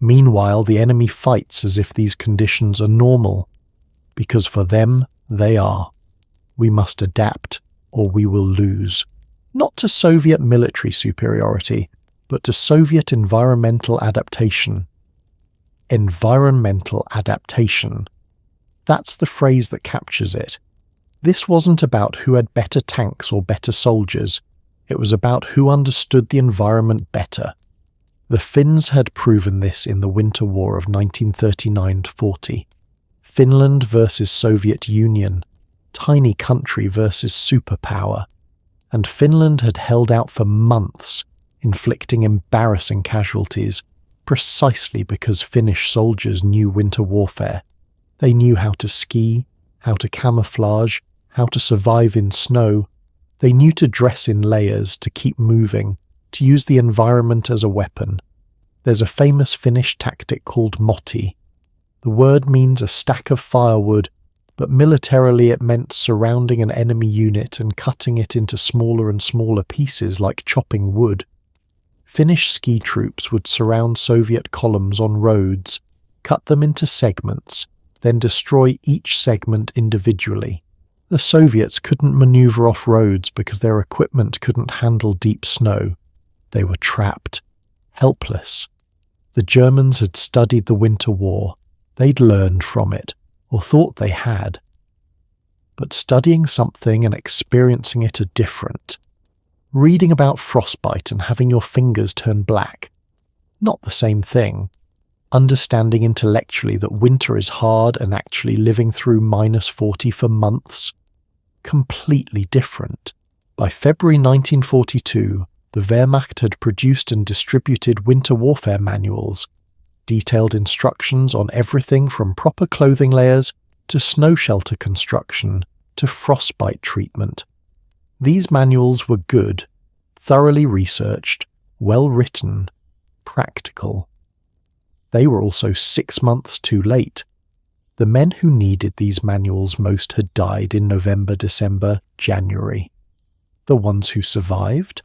Speaker 1: Meanwhile, the enemy fights as if these conditions are normal, because for them, they are. We must adapt, or we will lose. Not to Soviet military superiority, but to Soviet environmental adaptation. Environmental adaptation. That's the phrase that captures it. This wasn't about who had better tanks or better soldiers. It was about who understood the environment better. The Finns had proven this in the Winter War of 1939-40. Finland versus Soviet Union, tiny country versus superpower. And Finland had held out for months, inflicting embarrassing casualties, precisely because Finnish soldiers knew winter warfare. They knew how to ski, how to camouflage, how to survive in snow. They knew to dress in layers, to keep moving, to use the environment as a weapon. There's a famous Finnish tactic called moti. The word means a stack of firewood, but militarily it meant surrounding an enemy unit and cutting it into smaller and smaller pieces like chopping wood. Finnish ski troops would surround Soviet columns on roads, cut them into segments, then destroy each segment individually. The Soviets couldn't maneuver off roads because their equipment couldn't handle deep snow. They were trapped, helpless. The Germans had studied the Winter War. They'd learned from it, or thought they had. but studying something and experiencing it are different. Reading about frostbite and having your fingers turn black, not the same thing. Understanding intellectually that winter is hard and actually living through -40 for months, completely different. By February 1942, the Wehrmacht had produced and distributed winter warfare manuals, detailed instructions on everything from proper clothing layers to snow shelter construction to frostbite treatment. These manuals were good, thoroughly researched, well written, practical. They were also 6 months too late. The men who needed these manuals most had died in November, December, January. The ones who survived?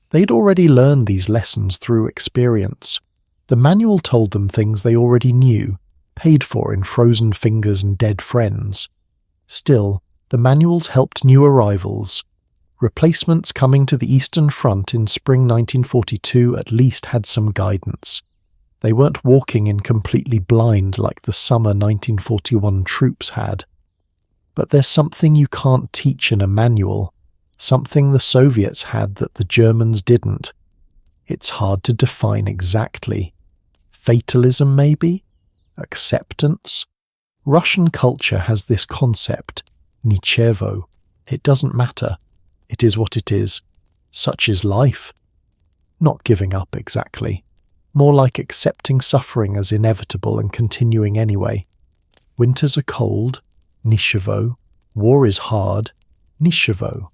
Speaker 1: They'd already learned these lessons through experience. The manual told them things they already knew, paid for in frozen fingers and dead friends. Still, the manuals helped new arrivals. Replacements coming to the Eastern Front in spring 1942 at least had some guidance. They weren't walking in completely blind like the summer 1941 troops had. But there's something you can't teach in a manual, something the Soviets had that the Germans didn't. It's hard to define exactly. Fatalism, maybe? Acceptance? Russian culture has this concept, nichevo. It doesn't matter. It is what it is. Such is life. Not giving up exactly. More like accepting suffering as inevitable and continuing anyway. Winters are cold, nichevo. War is hard, nichevo.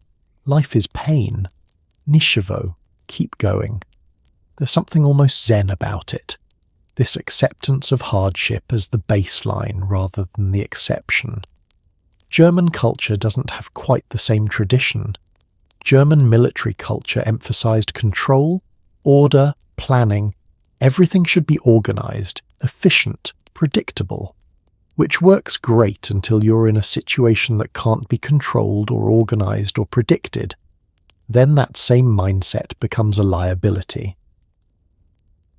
Speaker 1: Life is pain, nichevo. Keep going. There's something almost zen about it. This acceptance of hardship as the baseline rather than the exception. German culture doesn't have quite the same tradition. German military culture emphasized control, order, planning. Everything should be organized, efficient, predictable, which works great until you're in a situation that can't be controlled or organized or predicted. Then that same mindset becomes a liability.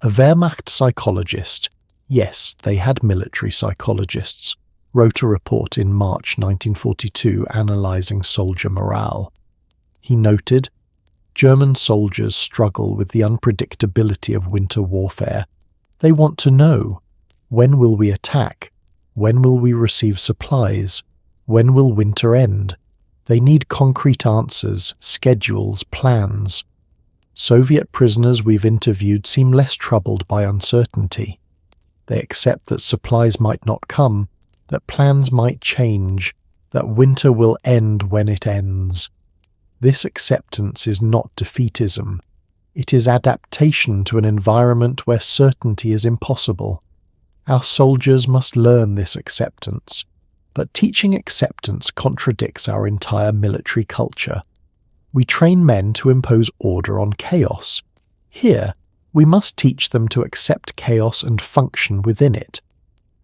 Speaker 1: A Wehrmacht psychologist, yes, they had military psychologists, wrote a report in March 1942 analyzing soldier morale. He noted, German soldiers struggle with the unpredictability of winter warfare. They want to know, when will we attack? When will we receive supplies? When will winter end? They need concrete answers, schedules, plans. Soviet prisoners we've interviewed seem less troubled by uncertainty. They accept that supplies might not come, that plans might change, that winter will end when it ends. This acceptance is not defeatism. It is adaptation to an environment where certainty is impossible. Our soldiers must learn this acceptance, but teaching acceptance contradicts our entire military culture. We train men to impose order on chaos. Here, we must teach them to accept chaos and function within it.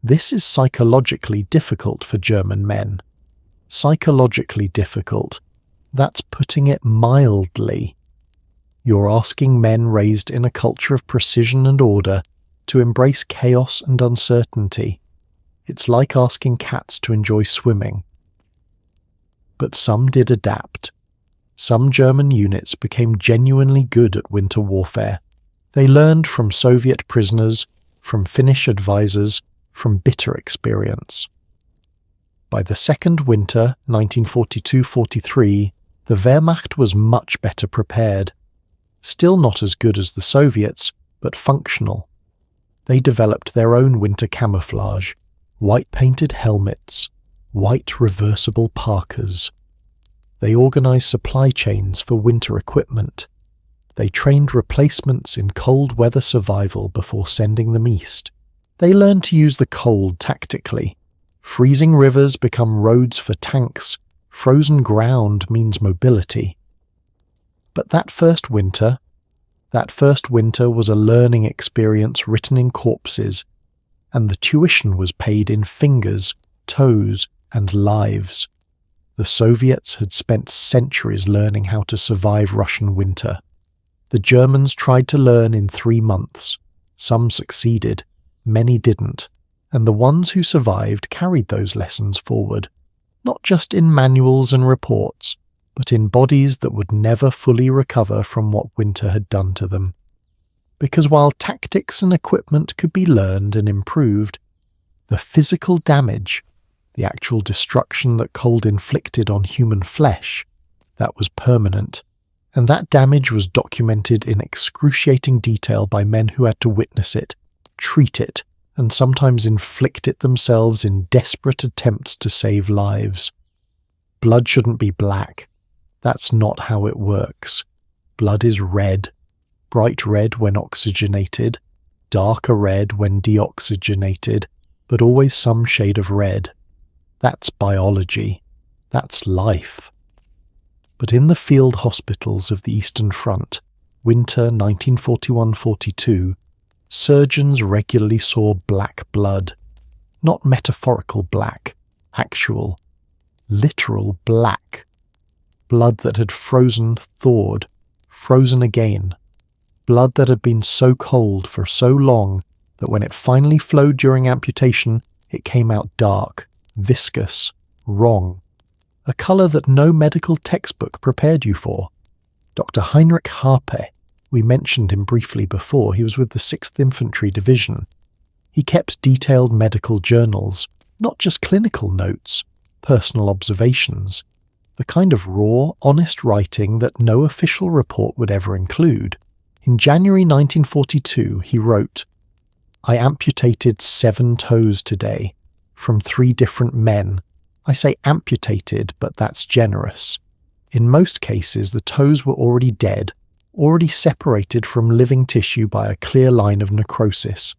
Speaker 1: This is psychologically difficult for German men. Psychologically difficult. That's putting it mildly. You're asking men raised in a culture of precision and order to embrace chaos and uncertainty. It's like asking cats to enjoy swimming. But some did adapt. Some German units became genuinely good at winter warfare. They learned from Soviet prisoners, from Finnish advisors, from bitter experience. By the second winter, 1942-43, the Wehrmacht was much better prepared. Still not as good as the Soviets, but functional. They developed their own winter camouflage, white-painted helmets, white reversible parkas. They organized supply chains for winter equipment. They trained replacements in cold weather survival before sending them east. They learned to use the cold tactically. Freezing rivers become roads for tanks. Frozen ground means mobility. But that first winter was a learning experience written in corpses, and the tuition was paid in fingers, toes, and lives. The Soviets had spent centuries learning how to survive Russian winter. The Germans tried to learn in 3 months. Some succeeded, many didn't, and the ones who survived carried those lessons forward. not just in manuals and reports, but in bodies that would never fully recover from what winter had done to them. Because while tactics and equipment could be learned and improved, the physical damage, the actual destruction that cold inflicted on human flesh, that was permanent, and that damage was documented in excruciating detail by men who had to witness it, treat it, and sometimes inflict it themselves in desperate attempts to save lives. Blood shouldn't be black. That's not how it works. Blood is red, bright red when oxygenated, darker red when deoxygenated, but always some shade of red. That's biology. That's life. But in the field hospitals of the Eastern Front, winter 1941-42, surgeons regularly saw black blood. Not metaphorical black, actual, literal black. Blood that had frozen, thawed, frozen again. Blood that had been so cold for so long that when it finally flowed during amputation, it came out dark, viscous, wrong. A colour that no medical textbook prepared you for. Dr. Heinrich Harpe, we mentioned him briefly before, he was with the 6th Infantry Division. He kept detailed medical journals, not just clinical notes, personal observations, the kind of raw, honest writing that no official report would ever include. In January 1942, he wrote, "I amputated 7 toes today, from 3 different men. I say amputated, but that's generous. In most cases, the toes were already dead, already separated from living tissue by a clear line of necrosis.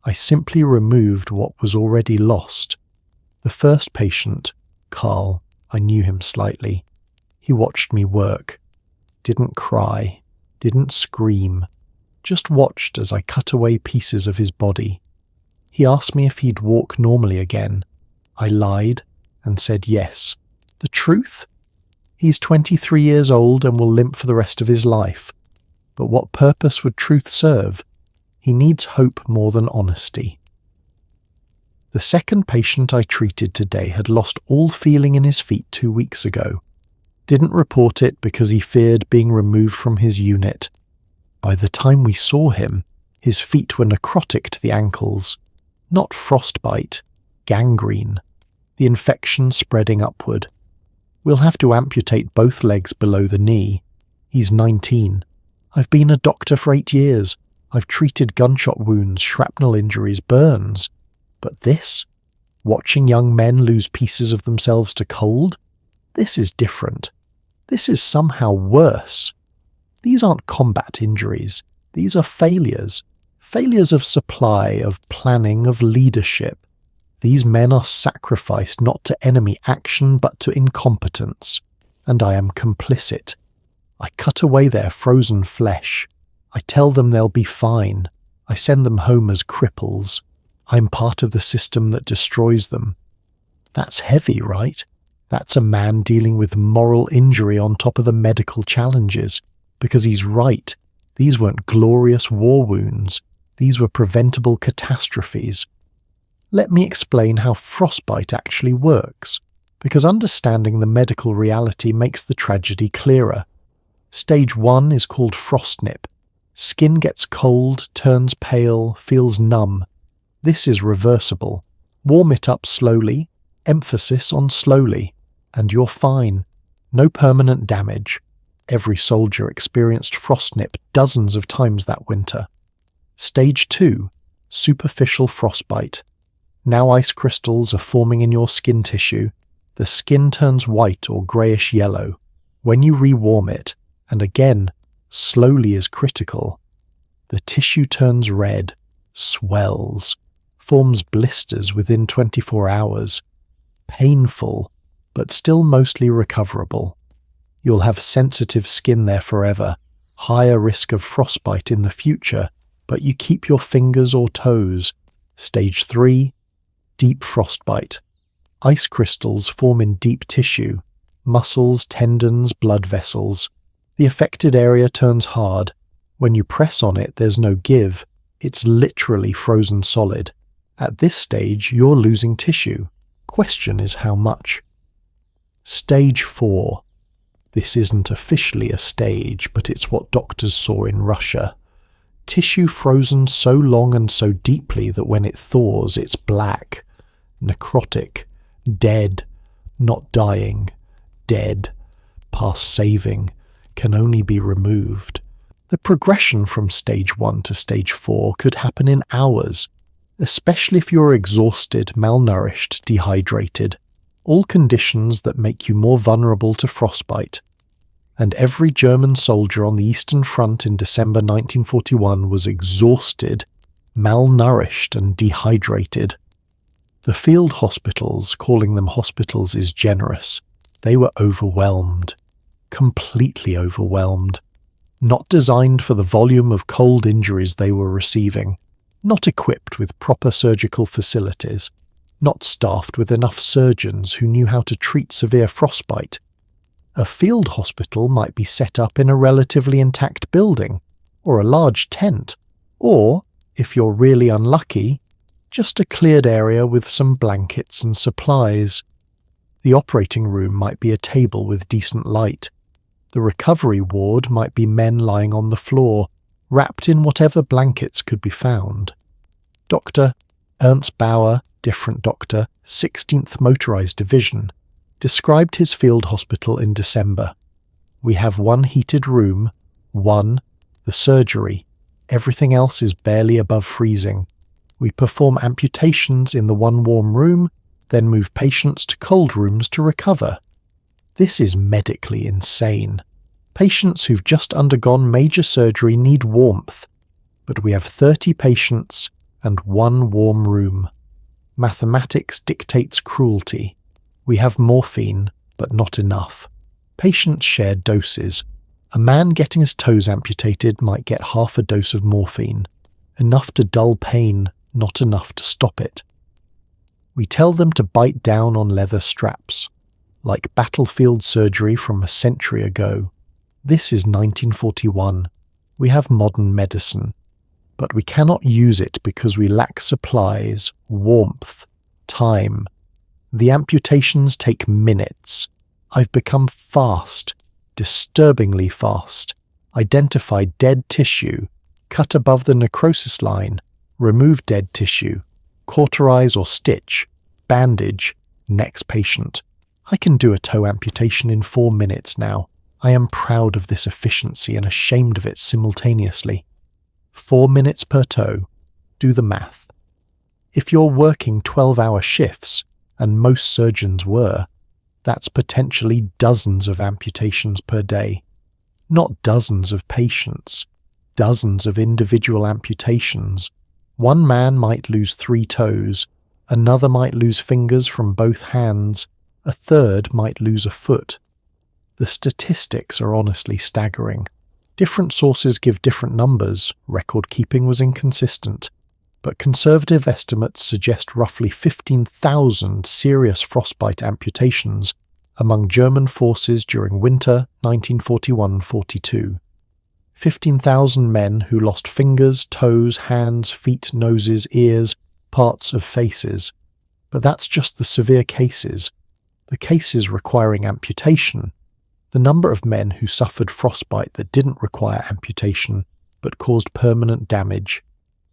Speaker 1: I simply removed what was already lost. The first patient, Carl, I knew him slightly. He watched me work. Didn't cry, didn't scream, just watched as I cut away pieces of his body. He asked me if he'd walk normally again. I lied and said yes. The truth? He's 23 years old and will limp for the rest of his life. But what purpose would truth serve? He needs hope more than honesty." The second patient I treated today had lost all feeling in his feet 2 weeks ago. Didn't report it because he feared being removed from his unit. By the time we saw him, his feet were necrotic to the ankles. Not frostbite, gangrene. The infection spreading upward. We'll have to amputate both legs below the knee. He's 19. I've been a doctor for 8 years. I've treated gunshot wounds, shrapnel injuries, burns. But this? Watching young men lose pieces of themselves to cold? This is different. This is somehow worse. These aren't combat injuries. These are failures. Failures of supply, of planning, of leadership. These men are sacrificed not to enemy action but to incompetence, and I am complicit. I cut away their frozen flesh. I tell them they'll be fine. I send them home as cripples. I'm part of the system that destroys them. That's heavy, right? That's a man dealing with moral injury on top of the medical challenges. Because he's right. These weren't glorious war wounds. These were preventable catastrophes. Let me explain how frostbite actually works, because understanding the medical reality makes the tragedy clearer. Stage 1 is called frostnip. Skin gets cold, turns pale, feels numb. This is reversible. Warm it up slowly, emphasis on slowly, and you're fine. No permanent damage. Every soldier experienced frostnip dozens of times that winter. Stage 2, superficial frostbite. Now ice crystals are forming in your skin tissue. The skin turns white or greyish-yellow. When you rewarm it, and again, slowly is critical, the tissue turns red, swells, forms blisters within 24 hours. Painful, but still mostly recoverable. You'll have sensitive skin there forever, higher risk of frostbite in the future, but you keep your fingers or toes. Stage 3, deep frostbite. Ice crystals form in deep tissue, muscles, tendons, blood vessels. The affected area turns hard. When you press on it, there's no give. It's literally frozen solid. At this stage, you're losing tissue. Question is how much. Stage 4. This isn't officially a stage, but it's what doctors saw in Russia. Tissue frozen so long and so deeply that when it thaws it's black. Necrotic. Dead. Not dying. Dead. Past saving. Can only be removed. The progression from stage 1 to stage 4 could happen in hours, especially if you're exhausted, malnourished, dehydrated, all conditions that make you more vulnerable to frostbite. And every German soldier on the Eastern Front in December 1941 was exhausted, malnourished and dehydrated. The field hospitals, calling them hospitals is generous, they were overwhelmed. Completely overwhelmed. Not designed for the volume of cold injuries they were receiving. Not equipped with proper surgical facilities. Not staffed with enough surgeons who knew how to treat severe frostbite. A field hospital might be set up in a relatively intact building, or a large tent, or, if you're really unlucky, just a cleared area with some blankets and supplies. The operating room might be a table with decent light. The recovery ward might be men lying on the floor, wrapped in whatever blankets could be found. Dr. Ernst Bauer, different doctor, 16th Motorized Division, described his field hospital in December. We have one heated room, the surgery. Everything else is barely above freezing. We perform amputations in the one warm room, then move patients to cold rooms to recover. This is medically insane. Patients who've just undergone major surgery need warmth, but we have 30 patients and one warm room. Mathematics dictates cruelty. We have morphine, but not enough. Patients share doses. A man getting his toes amputated might get half a dose of morphine. Enough to dull pain, not enough to stop it. We tell them to bite down on leather straps. Like battlefield surgery from a century ago. This is 1941. We have modern medicine. But we cannot use it because we lack supplies, warmth, time. The amputations take minutes. I've become fast, disturbingly fast. Identified dead tissue, cut above the necrosis line, remove dead tissue, cauterize or stitch, bandage, next patient. I can do a toe amputation in 4 minutes now. I am proud of this efficiency and ashamed of it simultaneously. 4 minutes per toe. Do the math. If you're working 12-hour shifts, and most surgeons were, that's potentially dozens of amputations per day. Not dozens of patients, dozens of individual amputations. One man might lose 3 toes, another might lose fingers from both hands, a third might lose a foot. The statistics are honestly staggering. Different sources give different numbers, record keeping was inconsistent, but conservative estimates suggest roughly 15,000 serious frostbite amputations among German forces during winter 1941-42. 15,000 men who lost fingers, toes, hands, feet, noses, ears, parts of faces. But that's just the severe cases. The cases requiring amputation. The number of men who suffered frostbite that didn't require amputation but caused permanent damage.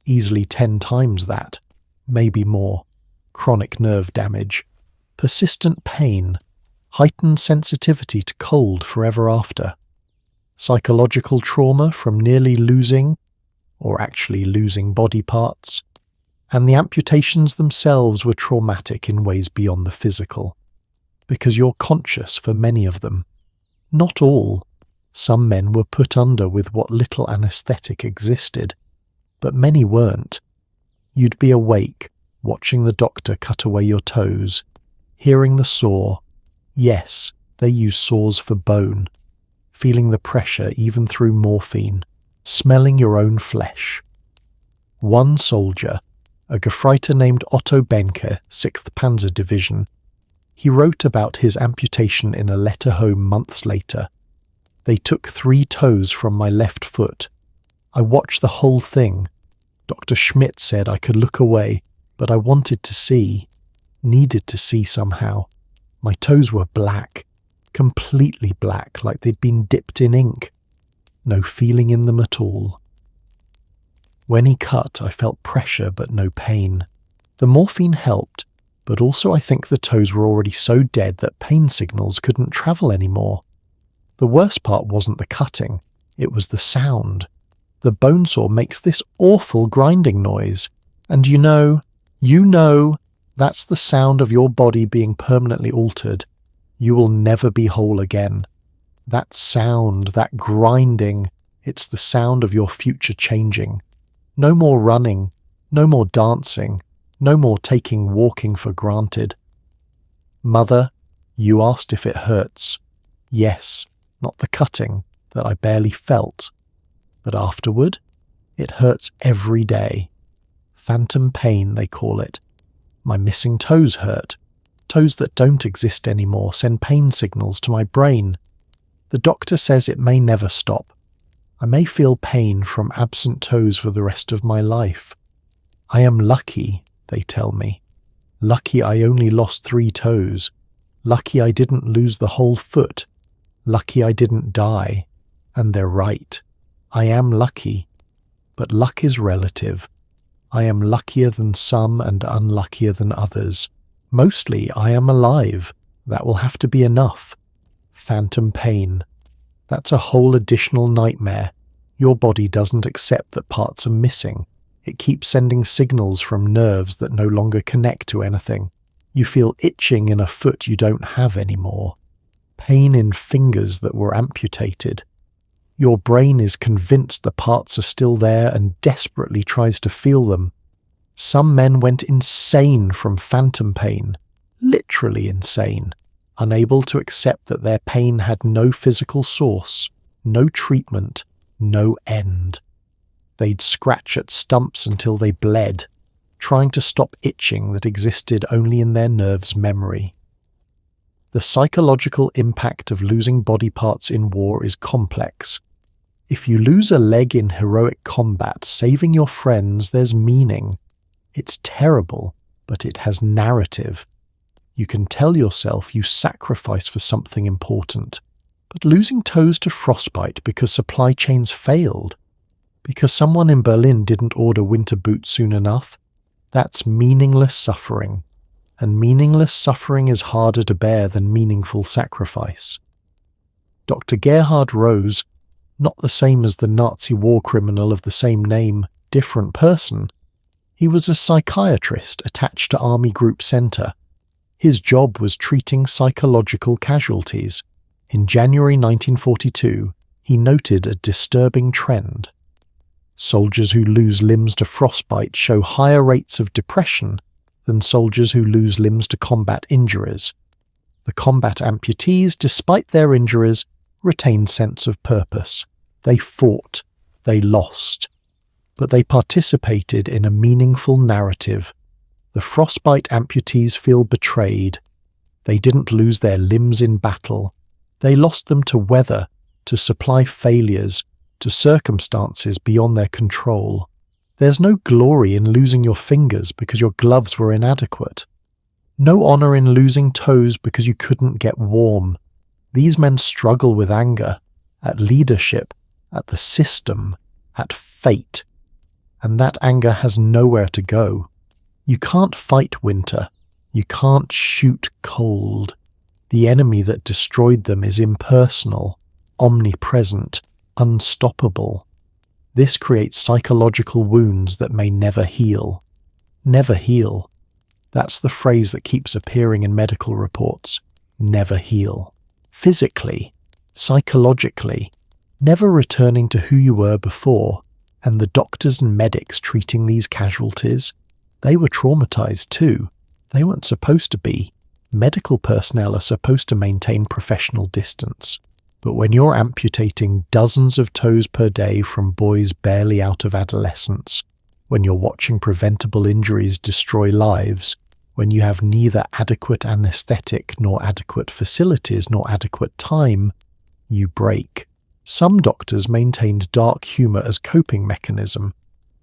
Speaker 1: Easily 10 times that, maybe more. Chronic nerve damage, persistent pain, heightened sensitivity to cold forever after, psychological trauma from nearly losing, or actually losing body parts, and the amputations themselves were traumatic in ways beyond the physical, because you're conscious for many of them. Not all. Some men were put under with what little anaesthetic existed. But many weren't. You'd be awake, watching the doctor cut away your toes, hearing the saw. Yes, they use saws for bone. Feeling the pressure even through morphine, smelling your own flesh. One soldier, a Gefreiter named Otto Benke, 6th Panzer Division, he wrote about his amputation in a letter home months later. They took 3 toes from my left foot. I watched the whole thing. Dr. Schmidt said I could look away, but I wanted to see, needed to see somehow. My toes were black, completely black, like they'd been dipped in ink. No feeling in them at all. When he cut, I felt pressure but no pain. The morphine helped, but also I think the toes were already so dead that pain signals couldn't travel anymore. The worst part wasn't the cutting, it was the sound. The bone saw makes this awful grinding noise, and you know, that's the sound of your body being permanently altered. You will never be whole again. That sound, that grinding, it's the sound of your future changing. No more running, no more dancing, no more taking walking for granted. Mother, you asked if it hurts. Yes, not the cutting that I barely felt. But afterward, it hurts every day. Phantom pain, they call it. My missing toes hurt. Toes that don't exist anymore send pain signals to my brain. The doctor says it may never stop. I may feel pain from absent toes for the rest of my life. I am lucky, they tell me. Lucky I only lost 3 toes. Lucky I didn't lose the whole foot. Lucky I didn't die. And they're right. I am lucky. But luck is relative. I am luckier than some and unluckier than others. Mostly I am alive. That will have to be enough. Phantom pain. That's a whole additional nightmare. Your body doesn't accept that parts are missing. It keeps sending signals from nerves that no longer connect to anything. You feel itching in a foot you don't have anymore. Pain in fingers that were amputated. Your brain is convinced the parts are still there and desperately tries to feel them. Some men went insane from phantom pain, literally insane, unable to accept that their pain had no physical source, no treatment, no end. They'd scratch at stumps until they bled, trying to stop itching that existed only in their nerves' memory. The psychological impact of losing body parts in war is complex. If you lose a leg in heroic combat, saving your friends, there's meaning. It's terrible, but it has narrative. You can tell yourself you sacrifice for something important. But losing toes to frostbite because supply chains failed, because someone in Berlin didn't order winter boots soon enough, that's meaningless suffering. And meaningless suffering is harder to bear than meaningful sacrifice. Dr. Gerhard Rose, not the same as the Nazi war criminal of the same name, different person. He was a psychiatrist attached to Army Group Center. His job was treating psychological casualties. In January 1942, he noted a disturbing trend. Soldiers who lose limbs to frostbite show higher rates of depression than soldiers who lose limbs to combat injuries. The combat amputees, despite their injuries, retained sense of purpose. They fought, they lost, but they participated in a meaningful narrative. The frostbite amputees feel betrayed. They didn't lose their limbs in battle. They lost them to weather, to supply failures, to circumstances beyond their control. There's no glory in losing your fingers because your gloves were inadequate. No honor in losing toes because you couldn't get warm. These men struggle with anger, at leadership, at the system, at fate. And that anger has nowhere to go. You can't fight winter. You can't shoot cold. The enemy that destroyed them is impersonal, omnipresent, unstoppable. This creates psychological wounds that may never heal. Never heal. That's the phrase that keeps appearing in medical reports. Never heal. Physically, psychologically, never returning to who you were before. And the doctors and medics treating these casualties, they were traumatized too. They weren't supposed to be. Medical personnel are supposed to maintain professional distance. But when you're amputating dozens of toes per day from boys barely out of adolescence, when you're watching preventable injuries destroy lives, when you have neither adequate anesthetic nor adequate facilities nor adequate time, you break. Some doctors maintained dark humor as coping mechanism.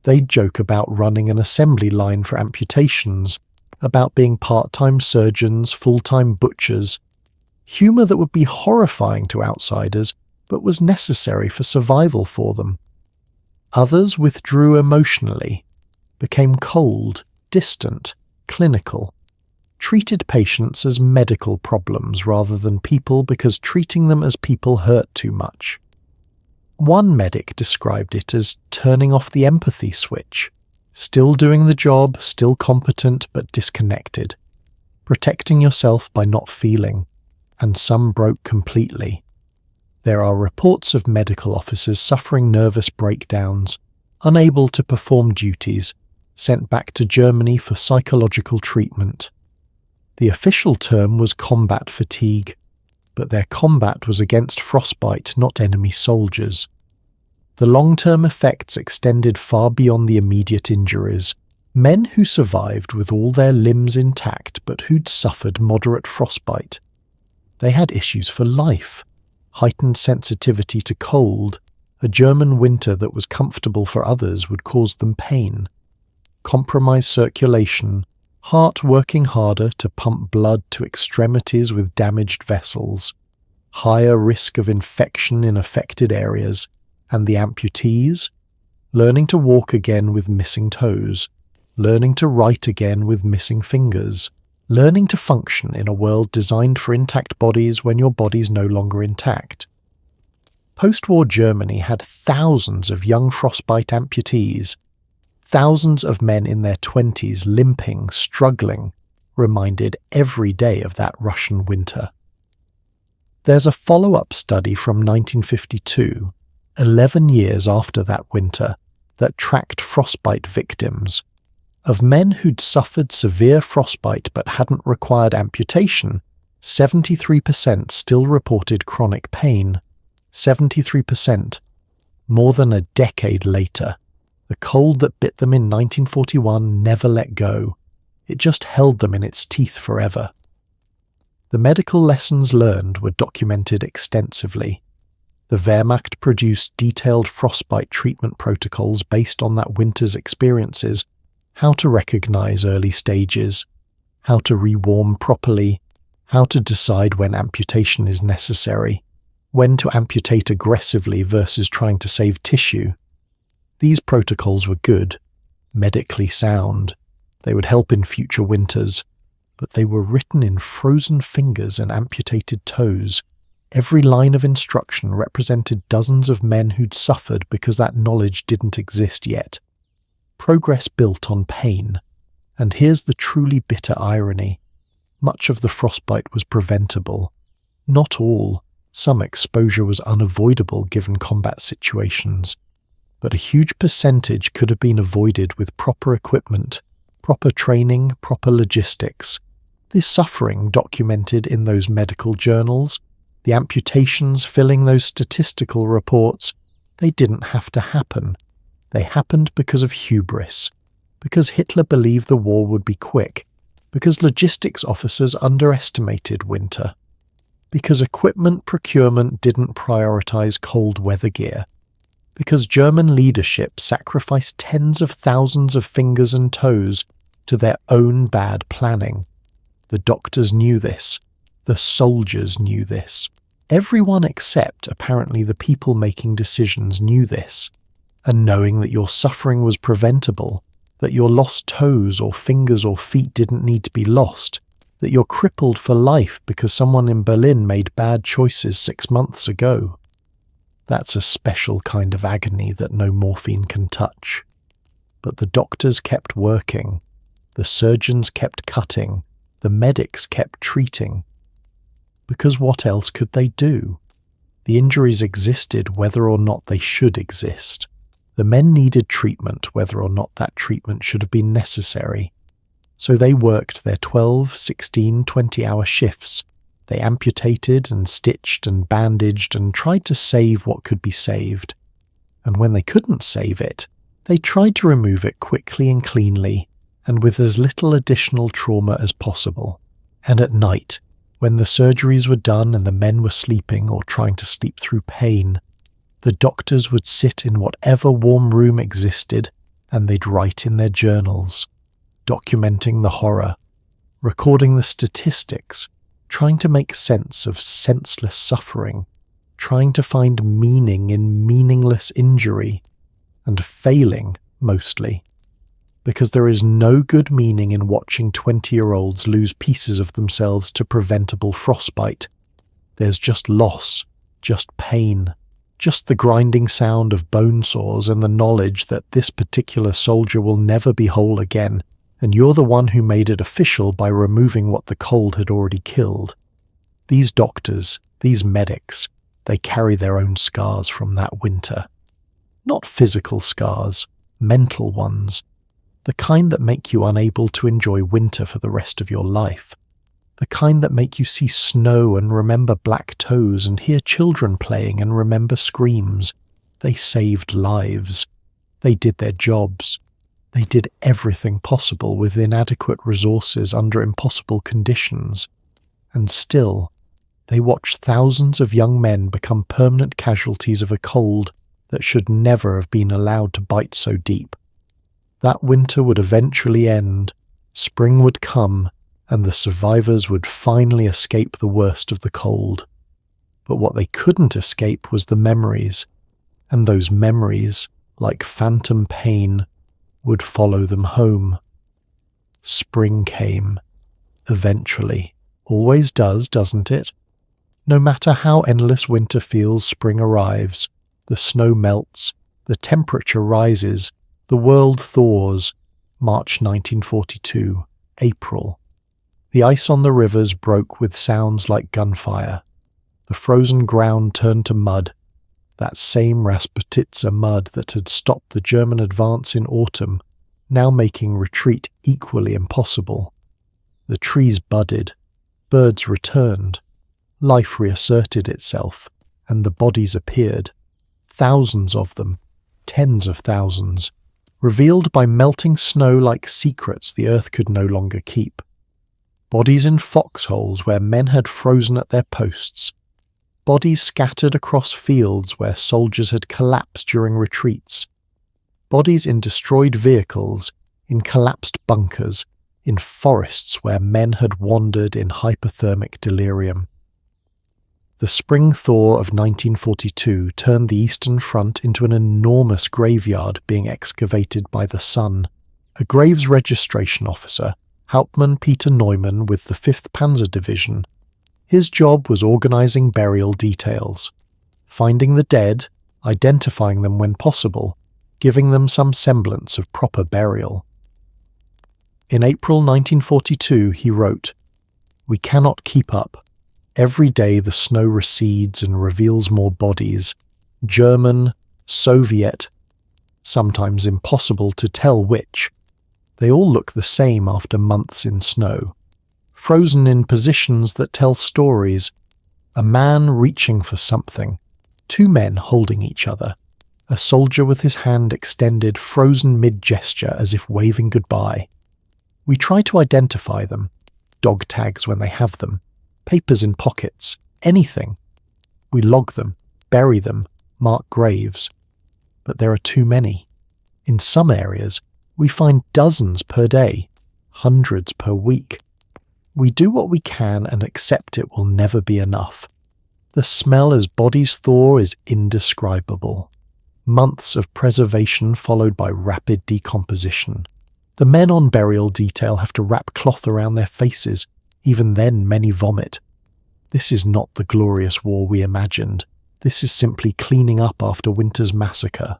Speaker 1: They'd joke about running an assembly line for amputations, about being part-time surgeons, full-time butchers, humour that would be horrifying to outsiders but was necessary for survival for them. Others withdrew emotionally, became cold, distant, clinical, treated patients as medical problems rather than people because treating them as people hurt too much. One medic described it as turning off the empathy switch, still doing the job, still competent but disconnected, protecting yourself by not feeling, and some broke completely. There are reports of medical officers suffering nervous breakdowns, unable to perform duties, sent back to Germany for psychological treatment. The official term was combat fatigue, but their combat was against frostbite, not enemy soldiers. The long-term effects extended far beyond the immediate injuries. Men who survived with all their limbs intact but who'd suffered moderate frostbite. They had issues for life, heightened sensitivity to cold. A German winter that was comfortable for others would cause them pain. Compromised circulation, heart working harder to pump blood to extremities with damaged vessels, higher risk of infection in affected areas, and the amputees, learning to walk again with missing toes, learning to write again with missing fingers, learning to function in a world designed for intact bodies when your body's no longer intact. Post-war Germany had thousands of young frostbite amputees, thousands of men in their 20s limping, struggling, reminded every day of that Russian winter. There's a follow-up study from 1952, 11 years after that winter, that tracked frostbite victims. Of men who'd suffered severe frostbite but hadn't required amputation, 73% still reported chronic pain. 73%. More than a decade later. The cold that bit them in 1941 never let go. It just held them in its teeth forever. The medical lessons learned were documented extensively. The Wehrmacht produced detailed frostbite treatment protocols based on that winter's experiences, how to recognize early stages, how to rewarm properly, how to decide when amputation is necessary, when to amputate aggressively versus trying to save tissue. These protocols were good, medically sound. They would help in future winters, but they were written in frozen fingers and amputated toes. Every line of instruction represented dozens of men who'd suffered because that knowledge didn't exist yet. Progress built on pain. And here's the truly bitter irony. Much of the frostbite was preventable. Not all. Some exposure was unavoidable given combat situations. But a huge percentage could have been avoided with proper equipment, proper training, proper logistics. This suffering documented in those medical journals, the amputations filling those statistical reports, they didn't have to happen. They happened because of hubris, because Hitler believed the war would be quick, because logistics officers underestimated winter, because equipment procurement didn't prioritize cold weather gear, because German leadership sacrificed tens of thousands of fingers and toes to their own bad planning. The doctors knew this. The soldiers knew this. Everyone except, apparently, the people making decisions knew this. And knowing that your suffering was preventable, that your lost toes or fingers or feet didn't need to be lost, that you're crippled for life because someone in Berlin made bad choices 6 months ago. That's a special kind of agony that no morphine can touch. But the doctors kept working, the surgeons kept cutting, the medics kept treating. Because what else could they do? The injuries existed whether or not they should exist. The men needed treatment whether or not that treatment should have been necessary. So they worked their 12, 16, 20-hour shifts. They amputated and stitched and bandaged and tried to save what could be saved. And when they couldn't save it, they tried to remove it quickly and cleanly, and with as little additional trauma as possible. And at night, when the surgeries were done and the men were sleeping or trying to sleep through pain, the doctors would sit in whatever warm room existed and they'd write in their journals, documenting the horror, recording the statistics, trying to make sense of senseless suffering, trying to find meaning in meaningless injury, and failing, mostly. Because there is no good meaning in watching 20-year-olds lose pieces of themselves to preventable frostbite. There's just loss, just pain, just the grinding sound of bone saws and the knowledge that this particular soldier will never be whole again, and you're the one who made it official by removing what the cold had already killed. These doctors, these medics, they carry their own scars from that winter. Not physical scars, mental ones. The kind that make you unable to enjoy winter for the rest of your life. The kind that make you see snow and remember black toes and hear children playing and remember screams. They saved lives. They did their jobs. They did everything possible with inadequate resources under impossible conditions. And still, they watched thousands of young men become permanent casualties of a cold that should never have been allowed to bite so deep. That winter would eventually end, spring would come, and the survivors would finally escape the worst of the cold. But what they couldn't escape was the memories, and those memories, like phantom pain, would follow them home. Spring came, eventually. Always does, doesn't it? No matter how endless winter feels, spring arrives. The snow melts, the temperature rises, the world thaws. March 1942, April. The ice on the rivers broke with sounds like gunfire. The frozen ground turned to mud, that same Rasputitsa mud that had stopped the German advance in autumn, now making retreat equally impossible. The trees budded, birds returned, life reasserted itself, and the bodies appeared. Thousands of them, tens of thousands, revealed by melting snow like secrets the earth could no longer keep. Bodies in foxholes where men had frozen at their posts. Bodies scattered across fields where soldiers had collapsed during retreats. Bodies in destroyed vehicles, in collapsed bunkers, in forests where men had wandered in hypothermic delirium. The spring thaw of 1942 turned the Eastern Front into an enormous graveyard being excavated by the sun. A graves registration officer, Hauptmann Peter Neumann with the 5th Panzer Division. His job was organizing burial details, finding the dead, identifying them when possible, giving them some semblance of proper burial. In April 1942 he wrote, "We cannot keep up. Every day the snow recedes and reveals more bodies, German, Soviet, sometimes impossible to tell which. They all look the same after months in snow, frozen in positions that tell stories. A man reaching for something, 2 men holding each other, a soldier with his hand extended, frozen mid-gesture as if waving goodbye. We try to identify them, dog tags when they have them, papers in pockets, anything. We log them, bury them, mark graves. But there are too many. In some areas, we find dozens per day, hundreds per week. We do what we can and accept it will never be enough. The smell as bodies thaw is indescribable. Months of preservation followed by rapid decomposition. The men on burial detail have to wrap cloth around their faces. Even then, many vomit. This is not the glorious war we imagined. This is simply cleaning up after winter's massacre.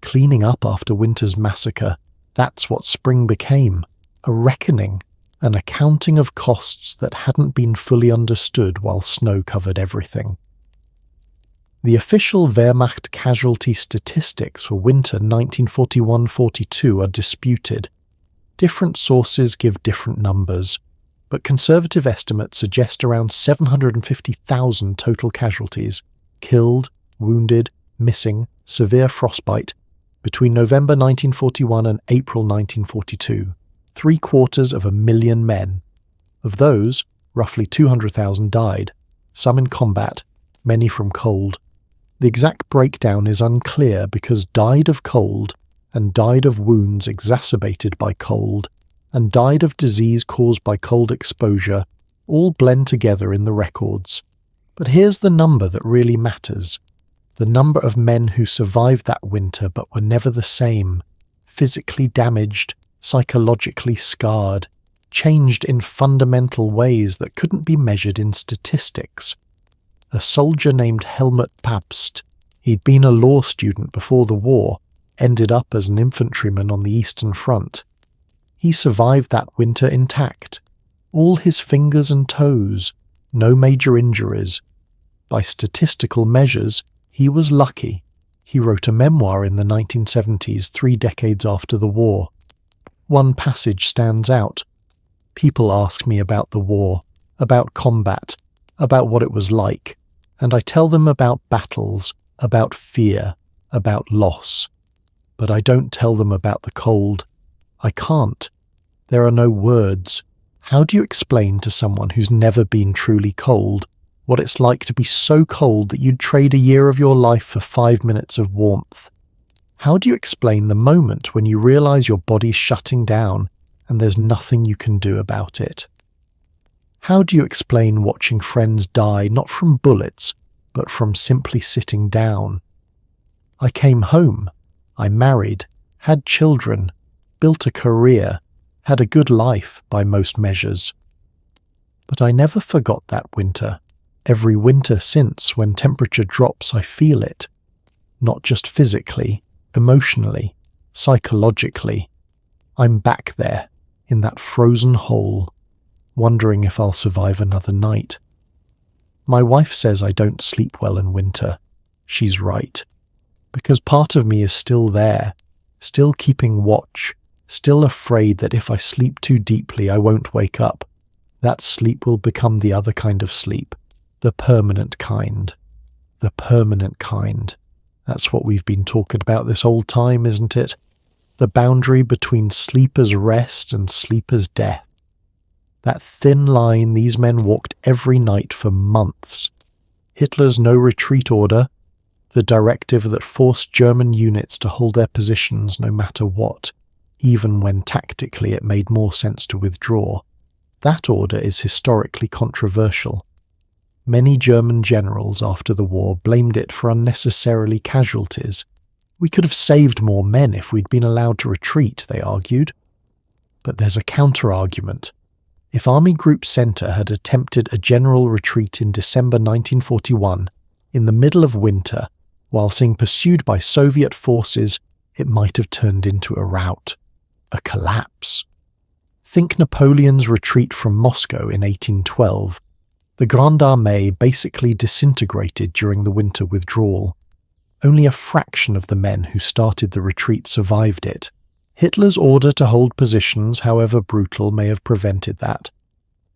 Speaker 1: Cleaning up after winter's massacre, that's what spring became. A reckoning, an accounting of costs that hadn't been fully understood while snow covered everything. The official Wehrmacht casualty statistics for winter 1941-42 are disputed. Different sources give different numbers, but conservative estimates suggest around 750,000 total casualties, killed, wounded, missing, severe frostbite, between November 1941 and April 1942, 750,000 men. Of those, roughly 200,000 died, some in combat, many from cold. The exact breakdown is unclear because died of cold and died of wounds exacerbated by cold, and died of disease caused by cold exposure all blend together in the records. But here's the number that really matters. The number of men who survived that winter but were never the same, physically damaged, psychologically scarred, changed in fundamental ways that couldn't be measured in statistics. A soldier named Helmut Pabst, he'd been a law student before the war, ended up as an infantryman on the Eastern Front. He survived that winter intact. All his fingers and toes, no major injuries. By statistical measures, he was lucky. He wrote a memoir in the 1970s, 3 decades after the war. One passage stands out. People ask me about the war, about combat, about what it was like, and I tell them about battles, about fear, about loss. But I don't tell them about the cold. I can't. There are no words. How do you explain to someone who's never been truly cold what it's like to be so cold that you'd trade a year of your life for 5 minutes of warmth? How do you explain the moment when you realize your body's shutting down and there's nothing you can do about it? How do you explain watching friends die not from bullets, but from simply sitting down? I came home. I married, had children, built a career, had a good life by most measures. But I never forgot that winter. Every winter since, when temperature drops, I feel it. Not just physically, emotionally, psychologically. I'm back there, in that frozen hole, wondering if I'll survive another night. My wife says I don't sleep well in winter. She's right. Because part of me is still there, still keeping watch, still afraid that if I sleep too deeply I won't wake up. That sleep will become the other kind of sleep, the permanent kind. The permanent kind. That's what we've been talking about this whole time, isn't it? The boundary between sleeper's rest and sleeper's death. That thin line these men walked every night for months. Hitler's no retreat order, the directive that forced German units to hold their positions no matter what, even when tactically it made more sense to withdraw. That order is historically controversial. Many German generals after the war blamed it for unnecessarily casualties. We could have saved more men if we'd been allowed to retreat, they argued. But there's a counter-argument. If Army Group Center had attempted a general retreat in December 1941, in the middle of winter, while being pursued by Soviet forces, it might have turned into a rout, a collapse. Think Napoleon's retreat from Moscow in 1812. The Grande Armée basically disintegrated during the winter withdrawal. Only a fraction of the men who started the retreat survived it. Hitler's order to hold positions, however brutal, may have prevented that.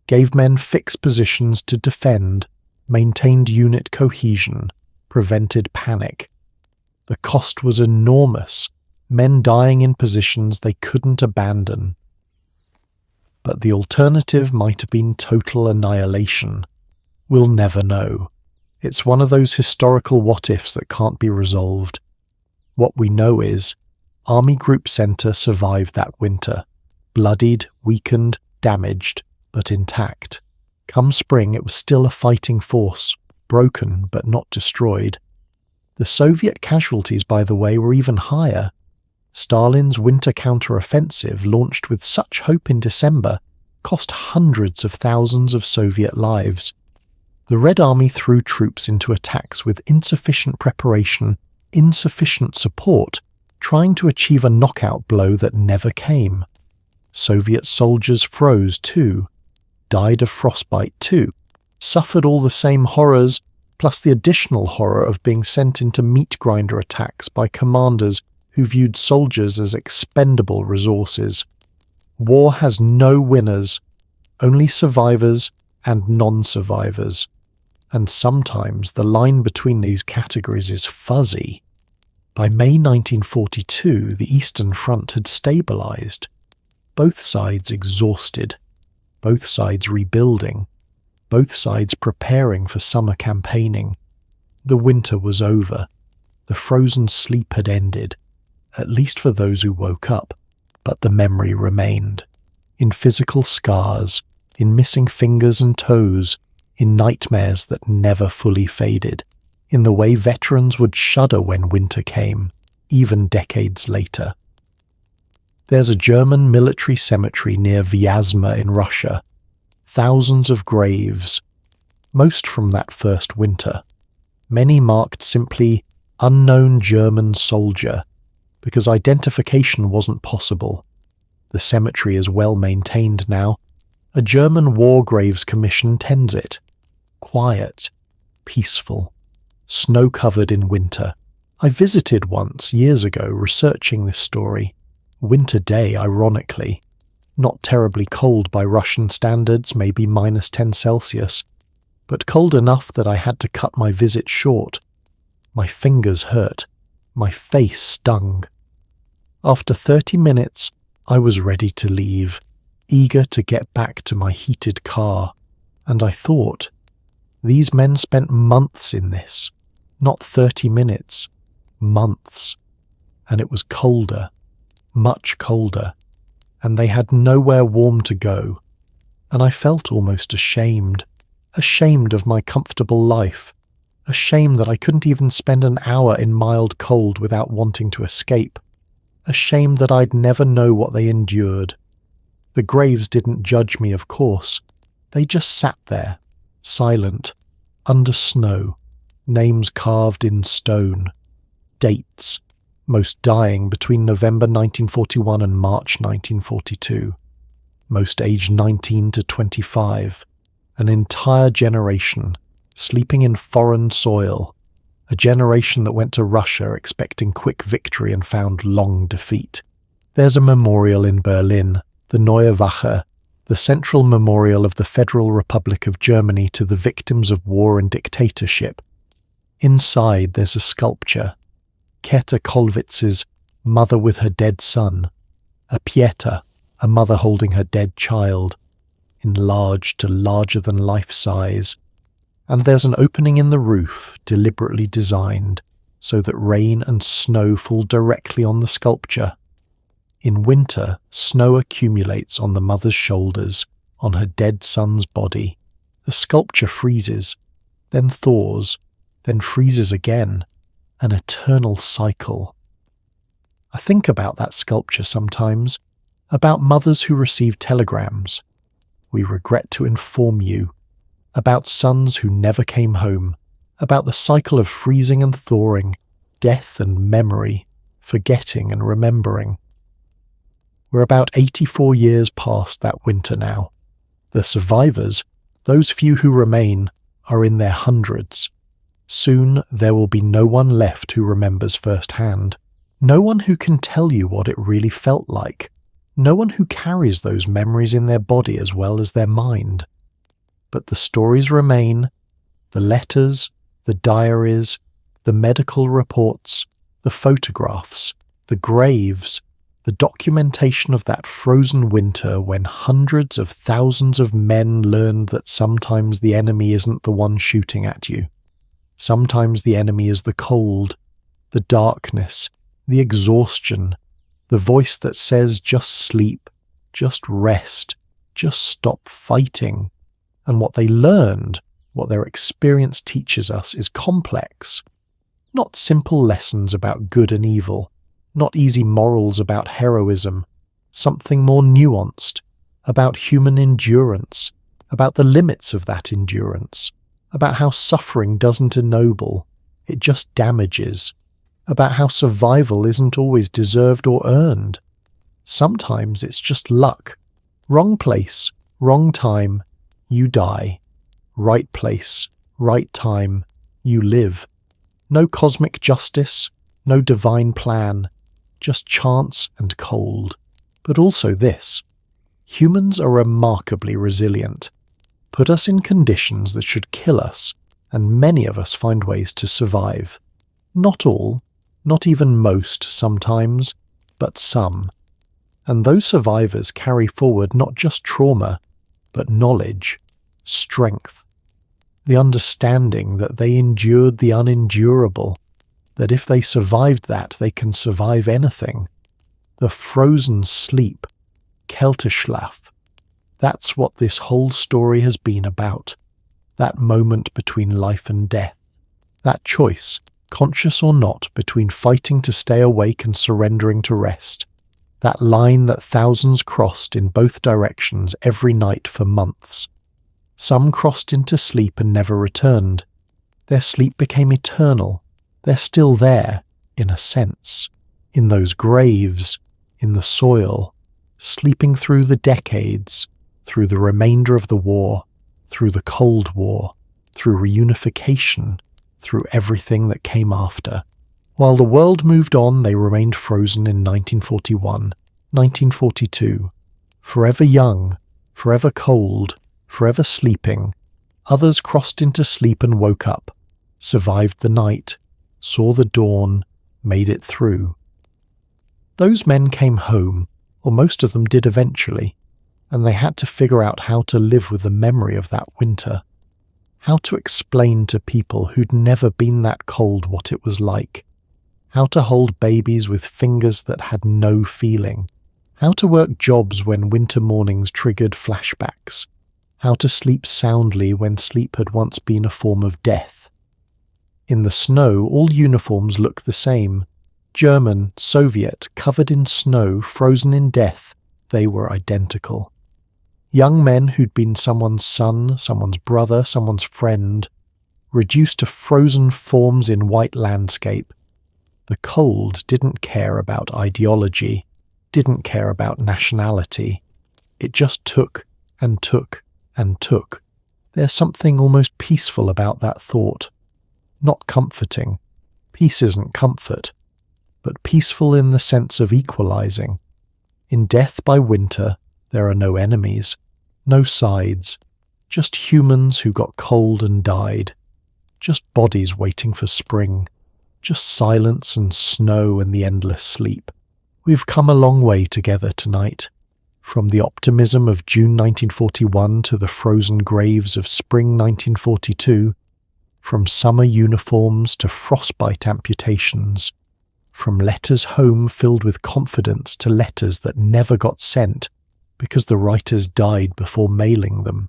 Speaker 1: Gave men fixed positions to defend, maintained unit cohesion, prevented panic. The cost was enormous, men dying in positions they couldn't abandon. But the alternative might have been total annihilation. We'll never know. It's one of those historical what-ifs that can't be resolved. What we know is, Army Group Center survived that winter, bloodied, weakened, damaged, but intact. Come spring, it was still a fighting force, broken but not destroyed. The Soviet casualties, by the way, were even higher. Stalin's winter counter-offensive, launched with such hope in December, cost hundreds of thousands of Soviet lives. The Red Army threw troops into attacks with insufficient preparation, insufficient support, trying to achieve a knockout blow that never came. Soviet soldiers froze too, died of frostbite too, suffered all the same horrors, plus the additional horror of being sent into meat grinder attacks by commanders who viewed soldiers as expendable resources. War has no winners, only survivors and non-survivors. And sometimes the line between these categories is fuzzy. By May 1942, the Eastern Front had stabilized. Both sides exhausted, both sides rebuilding, both sides preparing for summer campaigning. The winter was over. The frozen sleep had ended, at least for those who woke up, but the memory remained. in physical scars, in missing fingers and toes, in nightmares that never fully faded, in the way veterans would shudder when winter came, even decades later. There's a German military cemetery near Vyazma in Russia. Thousands of graves, most from that first winter. Many marked simply unknown German soldier, because identification wasn't possible. The cemetery is well maintained now. A German War Graves Commission tends it. Quiet, peaceful, snow-covered in winter. I visited once, years ago, researching this story. Winter day, ironically. Not terribly cold by Russian standards, maybe -10 Celsius, but cold enough that I had to cut my visit short. My fingers hurt. My face stung. After 30 minutes, I was ready to leave, eager to get back to my heated car, and I thought, these men spent months in this, not 30 minutes, months, and it was colder, much colder, and they had nowhere warm to go, and I felt almost ashamed of my comfortable life, ashamed that I couldn't even spend an hour in mild cold without wanting to escape, ashamed that I'd never know what they endured. The graves didn't judge me, of course. They just sat there, silent, under snow, names carved in stone, dates, most dying between November 1941 and March 1942, most aged 19 to 25, an entire generation sleeping in foreign soil, a generation that went to Russia expecting quick victory and found long defeat. There's a memorial in Berlin, the Neue Wache, the central memorial of the Federal Republic of Germany to the victims of war and dictatorship. Inside there's a sculpture, Käthe Kollwitz's Mother with her dead son, a Pieta, a mother holding her dead child, enlarged to larger-than-life size, and there's an opening in the roof deliberately designed so that rain and snow fall directly on the sculpture. In winter, snow accumulates on the mother's shoulders, on her dead son's body. The sculpture freezes, then thaws, then freezes again, an eternal cycle. I think about that sculpture sometimes, about mothers who receive telegrams. We regret to inform you, about sons who never came home, about the cycle of freezing and thawing, death and memory, forgetting and remembering. We're about 84 years past that winter now. The survivors, those few who remain, are in their hundreds. Soon there will be no one left who remembers firsthand, no one who can tell you what it really felt like, no one who carries those memories in their body as well as their mind. But the stories remain, the letters, the diaries, the medical reports, the photographs, the graves, the documentation of that frozen winter when hundreds of thousands of men learned that sometimes the enemy isn't the one shooting at you. Sometimes the enemy is the cold, the darkness, the exhaustion, the voice that says just sleep, just rest, just stop fighting. And what they learned, what their experience teaches us, is complex. Not simple lessons about good and evil, not easy morals about heroism, something more nuanced, about human endurance, about the limits of that endurance, about how suffering doesn't ennoble, it just damages, about how survival isn't always deserved or earned. Sometimes it's just luck. Wrong place, wrong time, you die. Right place, right time, you live. No cosmic justice, no divine plan, just chance and cold. But also this: humans are remarkably resilient. Put us in conditions that should kill us, and many of us find ways to survive. Not all, not even most sometimes, but some. And those survivors carry forward not just trauma, but knowledge, strength, the understanding that they endured the unendurable, that if they survived that, they can survive anything. The frozen sleep, Kälteschlaf. That's what this whole story has been about. That moment between life and death. That choice, conscious or not, between fighting to stay awake and surrendering to rest. That line that thousands crossed in both directions every night for months. Some crossed into sleep and never returned. Their sleep became eternal. They're still there, in a sense, in those graves, in the soil, sleeping through the decades, through the remainder of the war, through the Cold War, through reunification, through everything that came after. While the world moved on, they remained frozen in 1941, 1942, forever young, forever cold, forever sleeping. Others crossed into sleep and woke up, survived the night, saw the dawn, made it through. Those men came home, or most of them did eventually, and they had to figure out how to live with the memory of that winter, how to explain to people who'd never been that cold what it was like, how to hold babies with fingers that had no feeling, how to work jobs when winter mornings triggered flashbacks, how to sleep soundly when sleep had once been a form of death. In the snow, all uniforms look the same. German, Soviet, covered in snow, frozen in death, they were identical. Young men who'd been someone's son, someone's brother, someone's friend, reduced to frozen forms in white landscape. The cold didn't care about ideology, didn't care about nationality. It just took and took and took. There's something almost peaceful about that thought. Not comforting. Peace isn't comfort, but peaceful in the sense of equalizing. In death by winter, there are no enemies, no sides, just humans who got cold and died, just bodies waiting for spring, just silence and snow and the endless sleep. We've come a long way together tonight, from the optimism of June 1941 to the frozen graves of spring 1942, from summer uniforms to frostbite amputations, from letters home filled with confidence to letters that never got sent because the writers died before mailing them,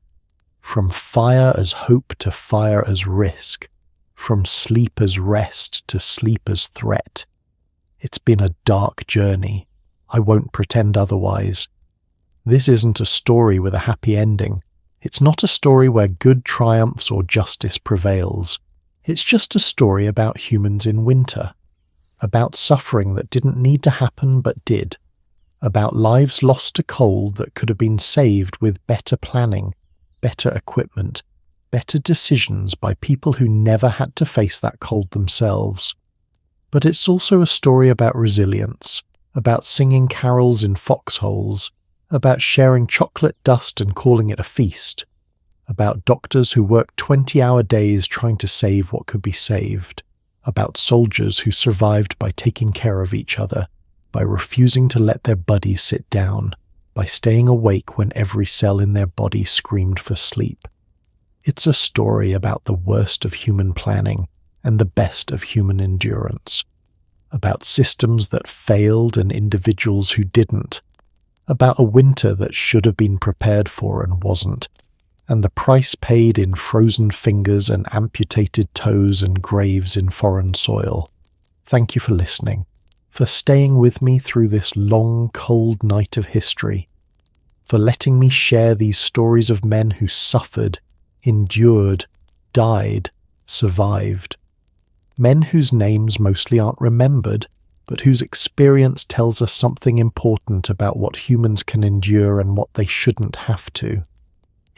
Speaker 1: from fire as hope to fire as risk, from sleep as rest to sleep as threat. It's been a dark journey. I won't pretend otherwise. This isn't a story with a happy ending. It's not a story where good triumphs or justice prevails. It's just a story about humans in winter, about suffering that didn't need to happen but did, about lives lost to cold that could have been saved with better planning, better equipment, better decisions by people who never had to face that cold themselves. But it's also a story about resilience, about singing carols in foxholes, about sharing chocolate dust and calling it a feast, about doctors who worked 20-hour days trying to save what could be saved, about soldiers who survived by taking care of each other, by refusing to let their buddies sit down, by staying awake when every cell in their body screamed for sleep. It's a story about the worst of human planning and the best of human endurance, about systems that failed and individuals who didn't, about a winter that should have been prepared for and wasn't, and the price paid in frozen fingers and amputated toes and graves in foreign soil. Thank you for listening, for staying with me through this long, cold night of history, for letting me share these stories of men who suffered, endured, died, survived. Men whose names mostly aren't remembered, but whose experience tells us something important about what humans can endure and what they shouldn't have to.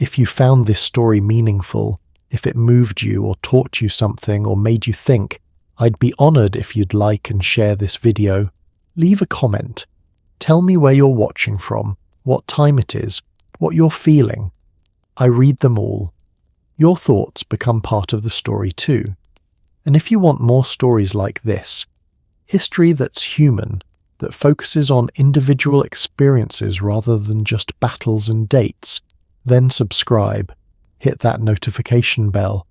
Speaker 1: If you found this story meaningful, if it moved you or taught you something or made you think, I'd be honored if you'd like and share this video. Leave a comment. Tell me where you're watching from, what time it is, what you're feeling. I read them all. Your thoughts become part of the story too. And if you want more stories like this, history that's human, that focuses on individual experiences rather than just battles and dates, then subscribe, hit that notification bell.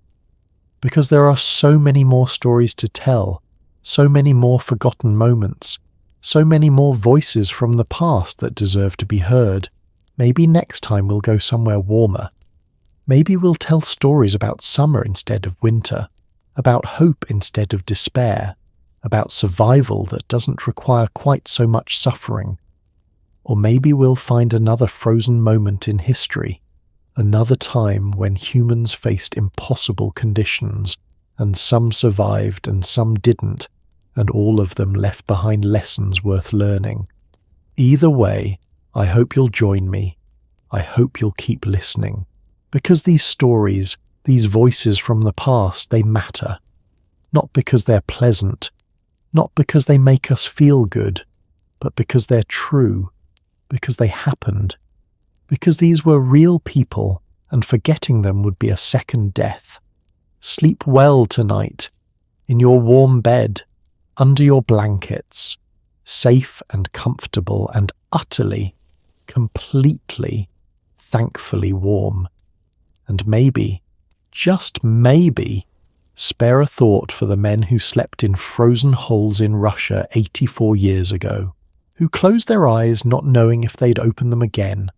Speaker 1: Because there are so many more stories to tell, so many more forgotten moments, So many more voices from the past that deserve to be heard. Maybe next time we'll go somewhere warmer. Maybe we'll tell stories about summer instead of winter, about hope instead of despair, about survival that doesn't require quite so much suffering. Or maybe we'll find another frozen moment in history, another time when humans faced impossible conditions, and some survived and some didn't, and all of them left behind lessons worth learning. Either way, I hope you'll join me. I hope you'll keep listening. Because these stories, these voices from the past, they matter. Not because they're pleasant, not because they make us feel good, but because they're true, because they happened, because these were real people, and forgetting them would be a second death. Sleep well tonight, in your warm bed, under your blankets, safe and comfortable and utterly, completely, thankfully warm. And maybe, just maybe, spare a thought for the men who slept in frozen holes in Russia 84 years ago, who closed their eyes not knowing if they'd open them again,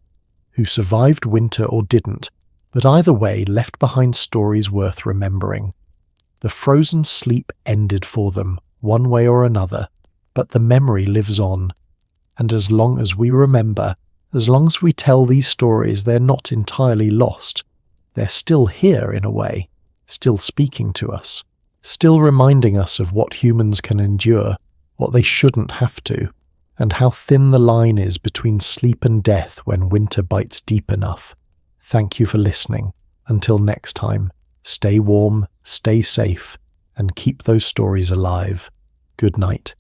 Speaker 1: who survived winter or didn't, but either way left behind stories worth remembering. The frozen sleep ended for them, one way or another, but the memory lives on. And as long as we remember, as long as we tell these stories, they're not entirely lost. They're still here in a way, still speaking to us, still reminding us of what humans can endure, what they shouldn't have to, and how thin the line is between sleep and death when winter bites deep enough. Thank you for listening. Until next time, stay warm, stay safe, and keep those stories alive. Good night.